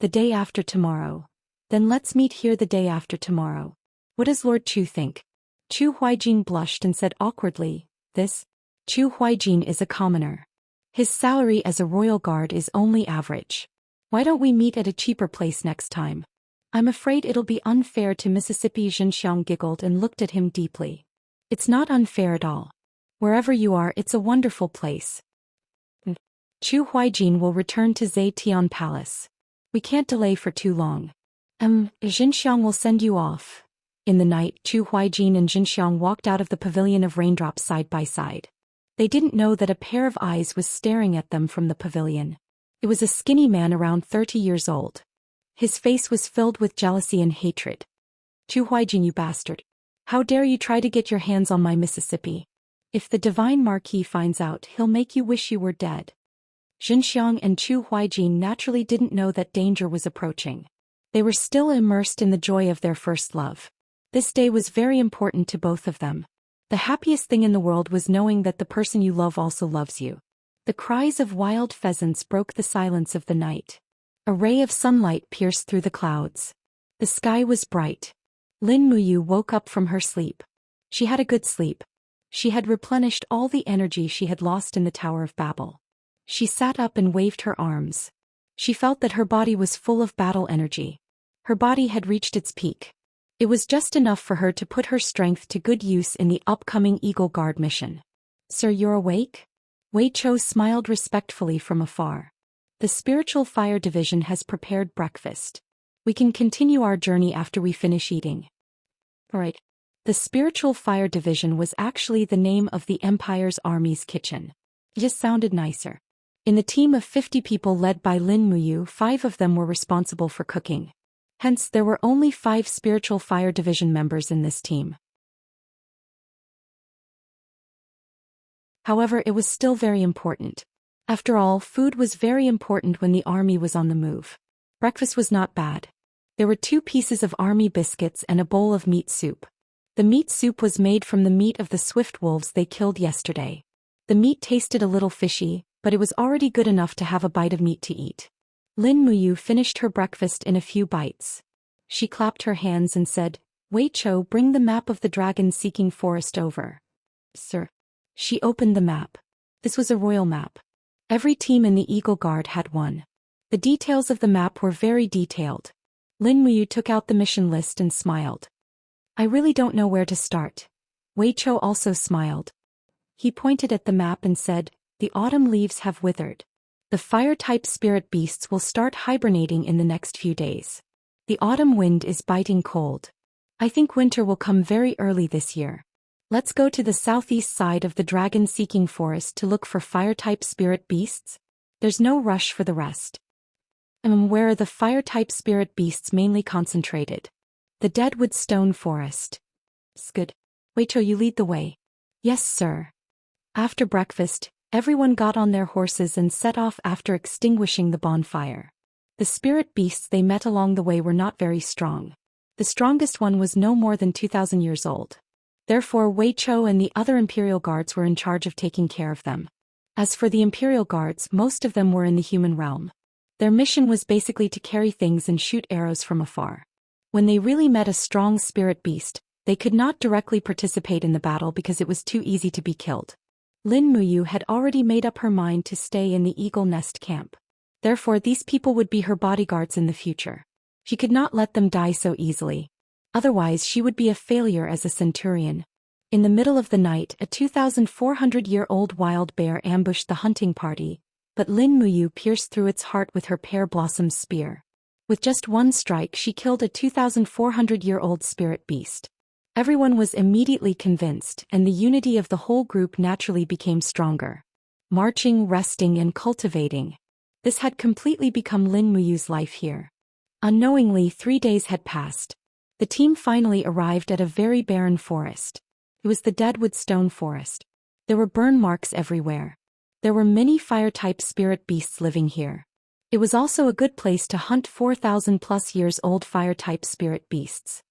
The day after tomorrow. Then let's meet here the day after tomorrow. What does Lord Chu think? Chu Huaijin blushed and said awkwardly, This? Chu Huaijin is a commoner. His salary as a royal guard is only average. Why don't we meet at a cheaper place next time? I'm afraid it'll be unfair to Mississippi. Xianxia giggled and looked at him deeply. It's not unfair at all. Wherever you are, it's a wonderful place. Chu Huaijin will return to Zetian Palace. We can't delay for too long. Xianxia will send you off. In the night, Chu Huaijin and Xianxia walked out of the pavilion of raindrops side by side. They didn't know that a pair of eyes was staring at them from the pavilion. It was a skinny man around 30 years old. His face was filled with jealousy and hatred. Chu Huaijin, you bastard. How dare you try to get your hands on my Mississippi? If the Divine Marquis finds out, he'll make you wish you were dead. Xianxia and Chu Huaijin naturally didn't know that danger was approaching. They were still immersed in the joy of their first love. This day was very important to both of them. The happiest thing in the world was knowing that the person you love also loves you. The cries of wild pheasants broke the silence of the night. A ray of sunlight pierced through the clouds. The sky was bright. Lin Muyu woke up from her sleep. She had a good sleep. She had replenished all the energy she had lost in the Tower of Babel. She sat up and waved her arms. She felt that her body was full of battle energy. Her body had reached its peak. It was just enough for her to put her strength to good use in the upcoming Eagle Guard mission. Sir, you're awake? Wei Chou smiled respectfully from afar. The Spiritual Fire Division has prepared breakfast. We can continue our journey after we finish eating. Alright. The Spiritual Fire Division was actually the name of the Empire's army's kitchen. It just sounded nicer. In the team of 50 people led by Lin Muyu, 5 of them were responsible for cooking. Hence, there were only 5 Spiritual Fire Division members in this team. However, it was still very important. After all, food was very important when the army was on the move. Breakfast was not bad. There were 2 pieces of army biscuits and a bowl of meat soup. The meat soup was made from the meat of the swift wolves they killed yesterday. The meat tasted a little fishy, but it was already good enough to have a bite of meat to eat. Lin Muyu finished her breakfast in a few bites. She clapped her hands and said, Wei Chou, bring the map of the dragon-seeking forest over. Sir. She opened the map. This was a royal map. Every team in the Eagle Guard had one. The details of the map were very detailed. Lin Muyu took out the mission list and smiled. I really don't know where to start. Wei Chou also smiled. He pointed at the map and said, The autumn leaves have withered. The fire-type spirit beasts will start hibernating in the next few days. The autumn wind is biting cold. I think winter will come very early this year. Let's go to the southeast side of the dragon-seeking forest to look for fire-type spirit beasts. There's no rush for the rest. Where are the fire-type spirit beasts mainly concentrated? The Deadwood Stone Forest. Good. Wei Chou, you lead the way. Yes, sir. After breakfast, Everyone got on their horses and set off after extinguishing the bonfire. The spirit beasts they met along the way were not very strong. The strongest one was no more than 2,000 years old. Therefore Wei Chou and the other Imperial Guards were in charge of taking care of them. As for the Imperial Guards, most of them were in the human realm. Their mission was basically to carry things and shoot arrows from afar. When they really met a strong spirit beast, they could not directly participate in the battle because it was too easy to be killed. Lin Muyu had already made up her mind to stay in the Eagle Nest camp. Therefore these people would be her bodyguards in the future. She could not let them die so easily. Otherwise she would be a failure as a centurion. In the middle of the night, a 2,400-year-old wild bear ambushed the hunting party, but Lin Muyu pierced through its heart with her pear blossom spear. With just one strike she killed a 2,400-year-old spirit beast. Everyone was immediately convinced, and the unity of the whole group naturally became stronger. Marching, resting, and cultivating. This had completely become Lin Muyu's life here. Unknowingly 3 days had passed. The team finally arrived at a very barren forest. It was the Deadwood Stone Forest. There were burn marks everywhere. There were many fire-type spirit beasts living here. It was also a good place to hunt 4,000+ years old fire-type spirit beasts.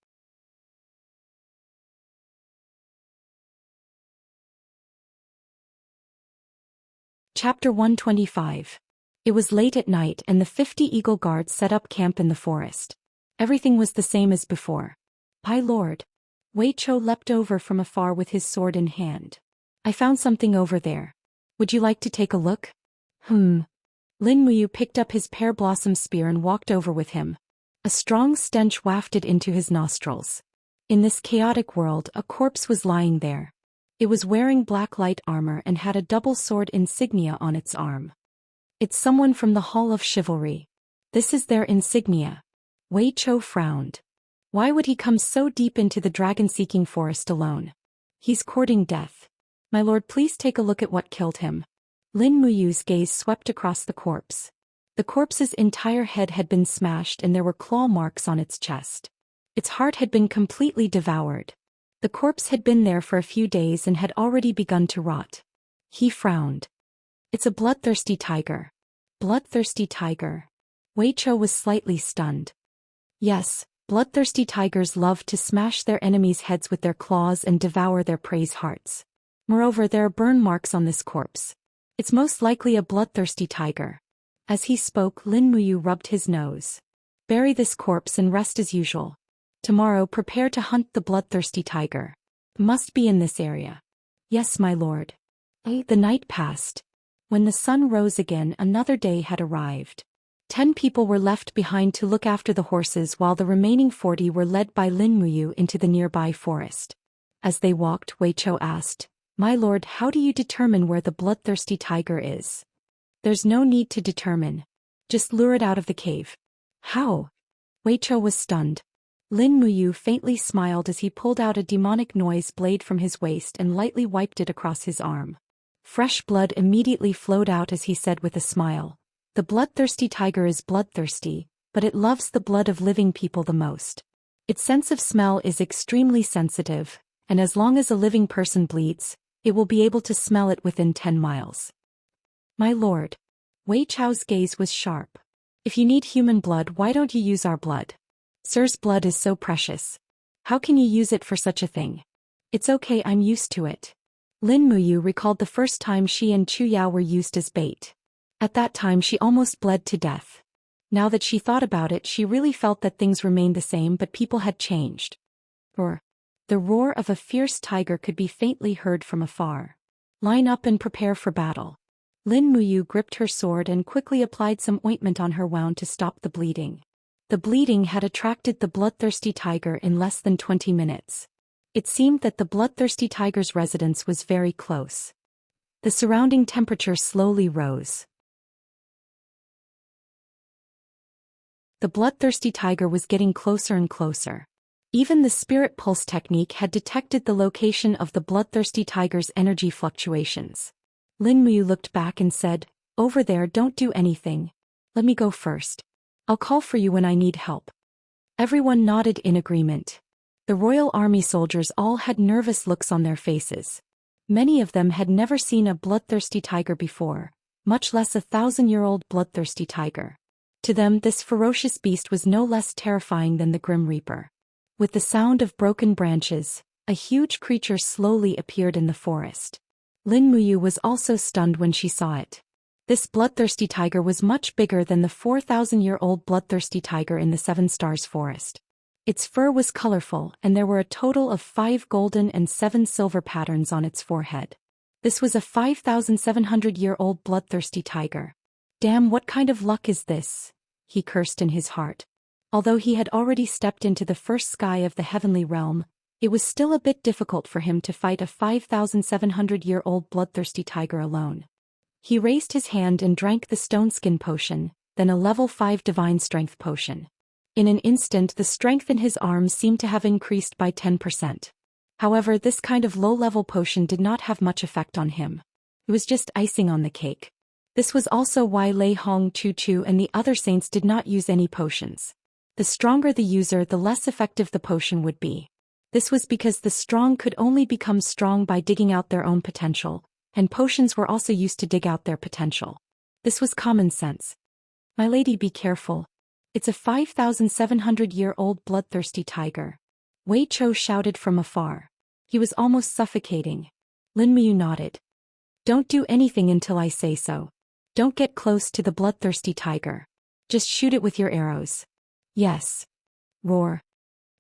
Chapter 125. It was late at night and the 50 Eagle Guards set up camp in the forest. Everything was the same as before. "My lord." Wei Chou leapt over from afar with his sword in hand. "I found something over there. Would you like to take a look?" Lin Muyu picked up his pear blossom spear and walked over with him. A strong stench wafted into his nostrils. In this chaotic world, a corpse was lying there. It was wearing black light armor and had a double sword insignia on its arm. "It's someone from the Hall of Chivalry. This is their insignia." Wei Chou frowned. Why would he come so deep into the dragon-seeking forest alone? He's courting death. "My lord, please take a look at what killed him." Lin Muyu's gaze swept across the corpse. The corpse's entire head had been smashed and there were claw marks on its chest. Its heart had been completely devoured. The corpse had been there for a few days and had already begun to rot. He frowned. "It's a bloodthirsty tiger." Bloodthirsty tiger. Wei Chou was slightly stunned. Yes, bloodthirsty tigers love to smash their enemies' heads with their claws and devour their prey's hearts. Moreover, there are burn marks on this corpse. It's most likely a bloodthirsty tiger. As he spoke, Lin Muyu rubbed his nose. "Bury this corpse and rest as usual. Tomorrow prepare to hunt the bloodthirsty tiger. Must be in this area." "Yes, my lord." The night passed. When the sun rose again, another day had arrived. 10 people were left behind to look after the horses while the remaining 40 were led by Lin Muyu into the nearby forest. As they walked, Wei Chou asked, "My lord, how do you determine where the bloodthirsty tiger is?" "There's no need to determine. Just lure it out of the cave." "How?" Wei Chou was stunned. Lin Muyu faintly smiled as he pulled out a demonic noise blade from his waist and lightly wiped it across his arm. Fresh blood immediately flowed out as he said with a smile, "The bloodthirsty tiger is bloodthirsty, but it loves the blood of living people the most. Its sense of smell is extremely sensitive, and as long as a living person bleeds, it will be able to smell it within 10 miles. "My lord." Wei Chou's gaze was sharp. "If you need human blood, why don't you use our blood? Sir's blood is so precious. How can you use it for such a thing?" "It's okay, I'm used to it." Lin Muyu recalled the first time she and Chu Yao were used as bait. At that time she almost bled to death. Now that she thought about it, she really felt that things remained the same, but people had changed. The roar of a fierce tiger could be faintly heard from afar. "Line up and prepare for battle." Lin Muyu gripped her sword and quickly applied some ointment on her wound to stop the bleeding. The bleeding had attracted the bloodthirsty tiger in less than 20 minutes. It seemed that the bloodthirsty tiger's residence was very close. The surrounding temperature slowly rose. The bloodthirsty tiger was getting closer and closer. Even the spirit pulse technique had detected the location of the bloodthirsty tiger's energy fluctuations. Lin Muyu looked back and said, "Over there, don't do anything. Let me go first. I'll call for you when I need help." Everyone nodded in agreement. The royal army soldiers all had nervous looks on their faces. Many of them had never seen a bloodthirsty tiger before, much less a 1,000-year-old bloodthirsty tiger. To them, this ferocious beast was no less terrifying than the Grim Reaper. With the sound of broken branches, a huge creature slowly appeared in the forest. Lin Muyu was also stunned when she saw it. This bloodthirsty tiger was much bigger than the 4,000-year-old bloodthirsty tiger in the Seven Stars Forest. Its fur was colorful, and there were a total of 5 golden and 7 silver patterns on its forehead. This was a 5,700-year-old bloodthirsty tiger. Damn, what kind of luck is this? He cursed in his heart. Although he had already stepped into the first sky of the heavenly realm, it was still a bit difficult for him to fight a 5,700-year-old bloodthirsty tiger alone. He raised his hand and drank the stone skin potion, then a level 5 divine strength potion. In an instant, the strength in his arms seemed to have increased by 10%. However, this kind of low-level potion did not have much effect on him. It was just icing on the cake. This was also why Lei Hong Chu Chu and the other saints did not use any potions. The stronger the user, the less effective the potion would be. This was because the strong could only become strong by digging out their own potential, and potions were also used to dig out their potential. This was common sense. My lady, be careful. It's a 5,700-year-old bloodthirsty tiger. Wei Chou shouted from afar. He was almost suffocating. Lin Muyu nodded. Don't do anything until I say so. Don't get close to the bloodthirsty tiger. Just shoot it with your arrows. Yes. Roar.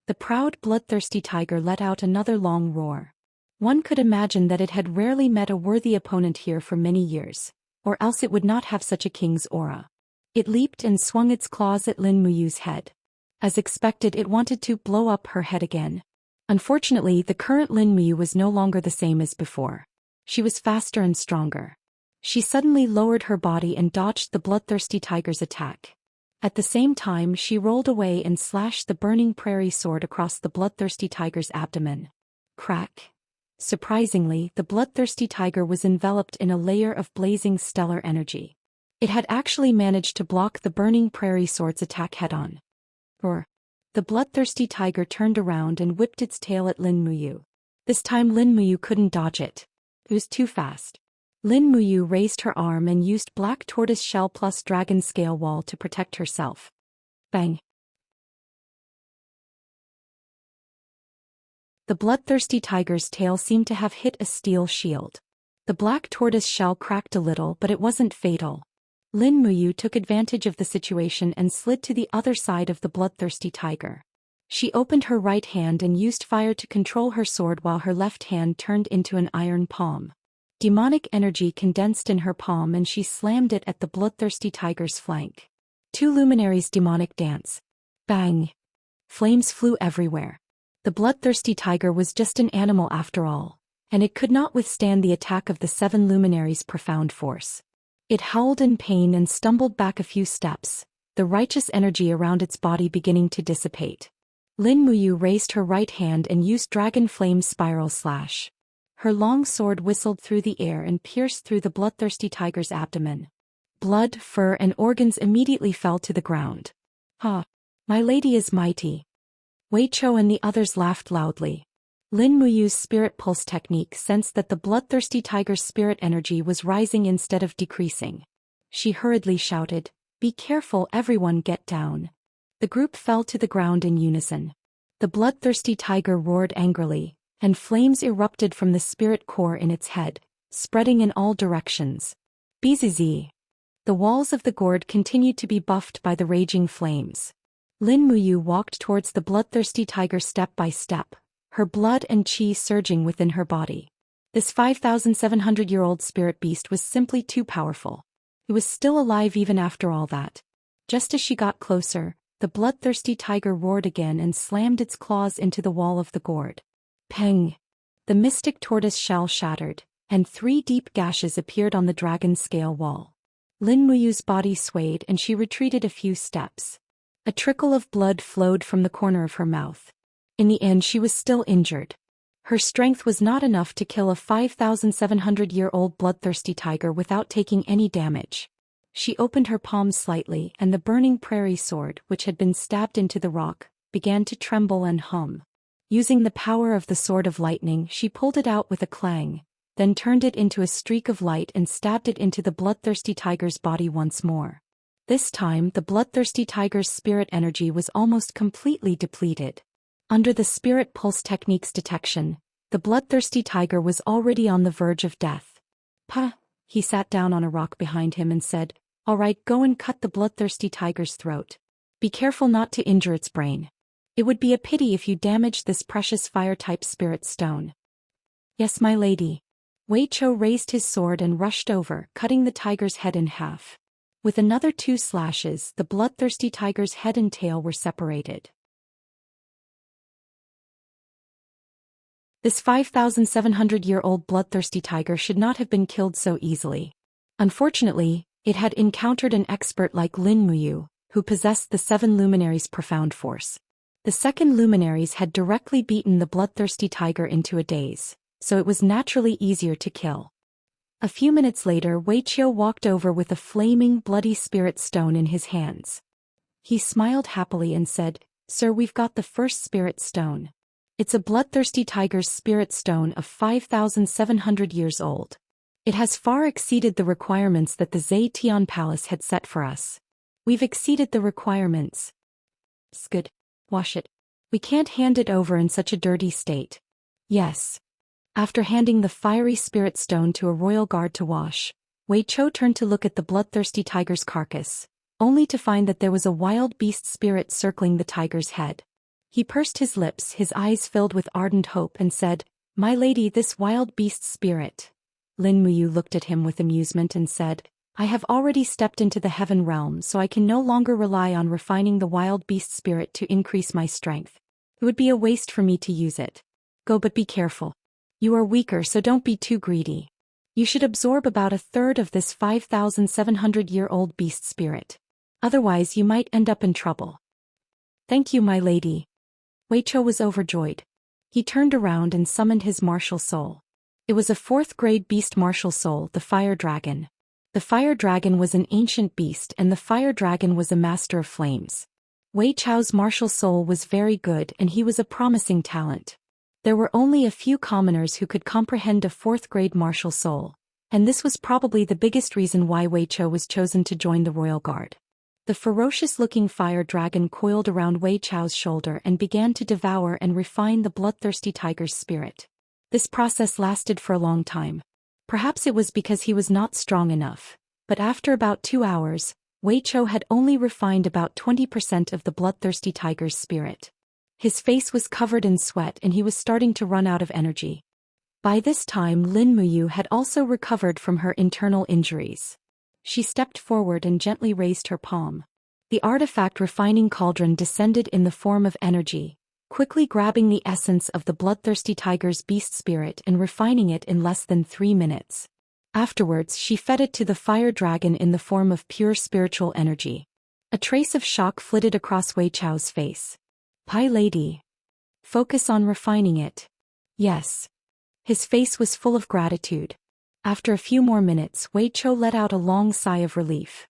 The proud bloodthirsty tiger let out another long roar. One could imagine that it had rarely met a worthy opponent here for many years, or else it would not have such a king's aura. It leaped and swung its claws at Lin Muyu's head. As expected, it wanted to blow up her head again. Unfortunately, the current Lin Muyu was no longer the same as before. She was faster and stronger. She suddenly lowered her body and dodged the bloodthirsty tiger's attack. At the same time, she rolled away and slashed the burning prairie sword across the bloodthirsty tiger's abdomen. Crack. Surprisingly, the bloodthirsty tiger was enveloped in a layer of blazing stellar energy. It had actually managed to block the burning prairie sword's attack head-on. Roar. The bloodthirsty tiger turned around and whipped its tail at Lin Muyu. This time Lin Muyu couldn't dodge it. It was too fast. Lin Muyu raised her arm and used black tortoise shell plus dragon scale wall to protect herself. Bang. The bloodthirsty tiger's tail seemed to have hit a steel shield. The black tortoise shell cracked a little, but it wasn't fatal. Lin Muyu took advantage of the situation and slid to the other side of the bloodthirsty tiger. She opened her right hand and used fire to control her sword while her left hand turned into an iron palm. Demonic energy condensed in her palm and she slammed it at the bloodthirsty tiger's flank. 2 luminaries demonic dance. Bang! Flames flew everywhere. The bloodthirsty tiger was just an animal after all, and it could not withstand the attack of the 7 luminaries' profound force. It howled in pain and stumbled back a few steps, the righteous energy around its body beginning to dissipate. Lin Muyu raised her right hand and used Dragon Flame's spiral slash. Her long sword whistled through the air and pierced through the bloodthirsty tiger's abdomen. Blood, fur, and organs immediately fell to the ground. Ha! My lady is mighty. Wei Chou and the others laughed loudly. Lin Muyu's spirit pulse technique sensed that the bloodthirsty tiger's spirit energy was rising instead of decreasing. She hurriedly shouted, "Be careful, everyone, get down." The group fell to the ground in unison. The bloodthirsty tiger roared angrily, and flames erupted from the spirit core in its head, spreading in all directions. Bzz. The walls of the gourd continued to be buffed by the raging flames. Lin Muyu walked towards the bloodthirsty tiger step by step, her blood and qi surging within her body. This 5,700-year-old spirit beast was simply too powerful. It was still alive even after all that. Just as she got closer, the bloodthirsty tiger roared again and slammed its claws into the wall of the gourd. Peng! The mystic tortoise shell shattered, and 3 deep gashes appeared on the dragon scale wall. Lin Muyu's body swayed and she retreated a few steps. A trickle of blood flowed from the corner of her mouth. In the end, she was still injured. Her strength was not enough to kill a 5,700-year-old bloodthirsty tiger without taking any damage. She opened her palm slightly and the burning prairie sword, which had been stabbed into the rock, began to tremble and hum. Using the power of the sword of lightning, she pulled it out with a clang. then turned it into a streak of light and stabbed it into the bloodthirsty tiger's body once more. This time, the bloodthirsty tiger's spirit energy was almost completely depleted. Under the spirit pulse technique's detection, the bloodthirsty tiger was already on the verge of death. "Pah!" He sat down on a rock behind him and said, "All right, go and cut the bloodthirsty tiger's throat. Be careful not to injure its brain. It would be a pity if you damaged this precious fire-type spirit stone." "Yes, my lady." Wei Chou raised his sword and rushed over, cutting the tiger's head in half. With another 2 slashes, the bloodthirsty tiger's head and tail were separated. This 5,700-year-old bloodthirsty tiger should not have been killed so easily. Unfortunately, it had encountered an expert like Lin Muyu, who possessed the 7 luminaries' profound force. The second luminaries had directly beaten the bloodthirsty tiger into a daze, so it was naturally easier to kill. A few minutes later, Wei Chou walked over with a flaming, bloody spirit stone in his hands. He smiled happily and said, "Sir, we've got the first spirit stone. It's a bloodthirsty tiger's spirit stone of 5,700 years old. It has far exceeded the requirements that the Zetian Palace had set for us. We've exceeded the requirements." "It's good. Wash it. We can't hand it over in such a dirty state." "Yes." After handing the fiery spirit stone to a royal guard to wash, Wei Chou turned to look at the bloodthirsty tiger's carcass, only to find that there was a wild beast spirit circling the tiger's head. He pursed his lips, his eyes filled with ardent hope, and said, "My lady, this wild beast spirit." Lin Muyu looked at him with amusement and said, "I have already stepped into the heaven realm, so I can no longer rely on refining the wild beast spirit to increase my strength. It would be a waste for me to use it. Go, but be careful. You are weaker, so don't be too greedy. You should absorb about 1/3 of this 5,700-year-old beast spirit. Otherwise you might end up in trouble." "Thank you, my lady." Wei Chou was overjoyed. He turned around and summoned his martial soul. It was a 4th-grade beast martial soul, the fire dragon. The fire dragon was an ancient beast and the fire dragon was a master of flames. Wei Chou's martial soul was very good and he was a promising talent. There were only a few commoners who could comprehend a 4th-grade martial soul, and this was probably the biggest reason why Wei Chou was chosen to join the royal guard. The ferocious-looking fire dragon coiled around Wei Chou's shoulder and began to devour and refine the bloodthirsty tiger's spirit. This process lasted for a long time. Perhaps it was because he was not strong enough, but after about 2 hours, Wei Chou had only refined about 20% of the bloodthirsty tiger's spirit. His face was covered in sweat and he was starting to run out of energy. By this time, Lin Muyu had also recovered from her internal injuries. She stepped forward and gently raised her palm. The artifact refining cauldron descended in the form of energy, quickly grabbing the essence of the bloodthirsty tiger's beast spirit and refining it in less than 3 minutes. Afterwards, she fed it to the fire dragon in the form of pure spiritual energy. A trace of shock flitted across Wei Chou's face. "Pai lady. Focus on refining it." "Yes." His face was full of gratitude. After a few more minutes, Wei Chou let out a long sigh of relief.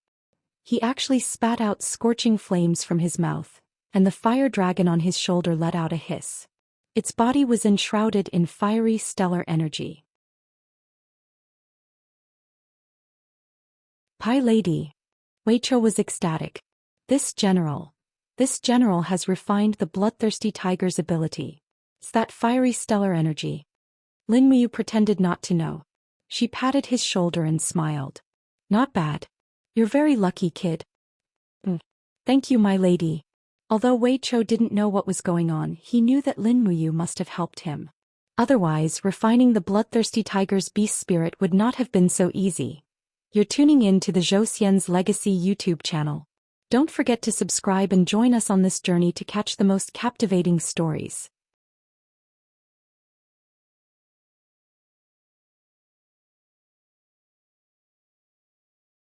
He actually spat out scorching flames from his mouth, and the fire dragon on his shoulder let out a hiss. Its body was enshrouded in fiery stellar energy. "Pai lady." Wei Chou was ecstatic. This general has refined the bloodthirsty tiger's ability. It's that fiery stellar energy." Lin Muyu pretended not to know. She patted his shoulder and smiled. "Not bad. You're very lucky, kid." "Thank you, my lady." Although Wei Chou didn't know what was going on, he knew that Lin Muyu must have helped him. Otherwise, refining the bloodthirsty tiger's beast spirit would not have been so easy. You're tuning in to the Zhou Xian's Legacy YouTube channel. Don't forget to subscribe and join us on this journey to catch the most captivating stories.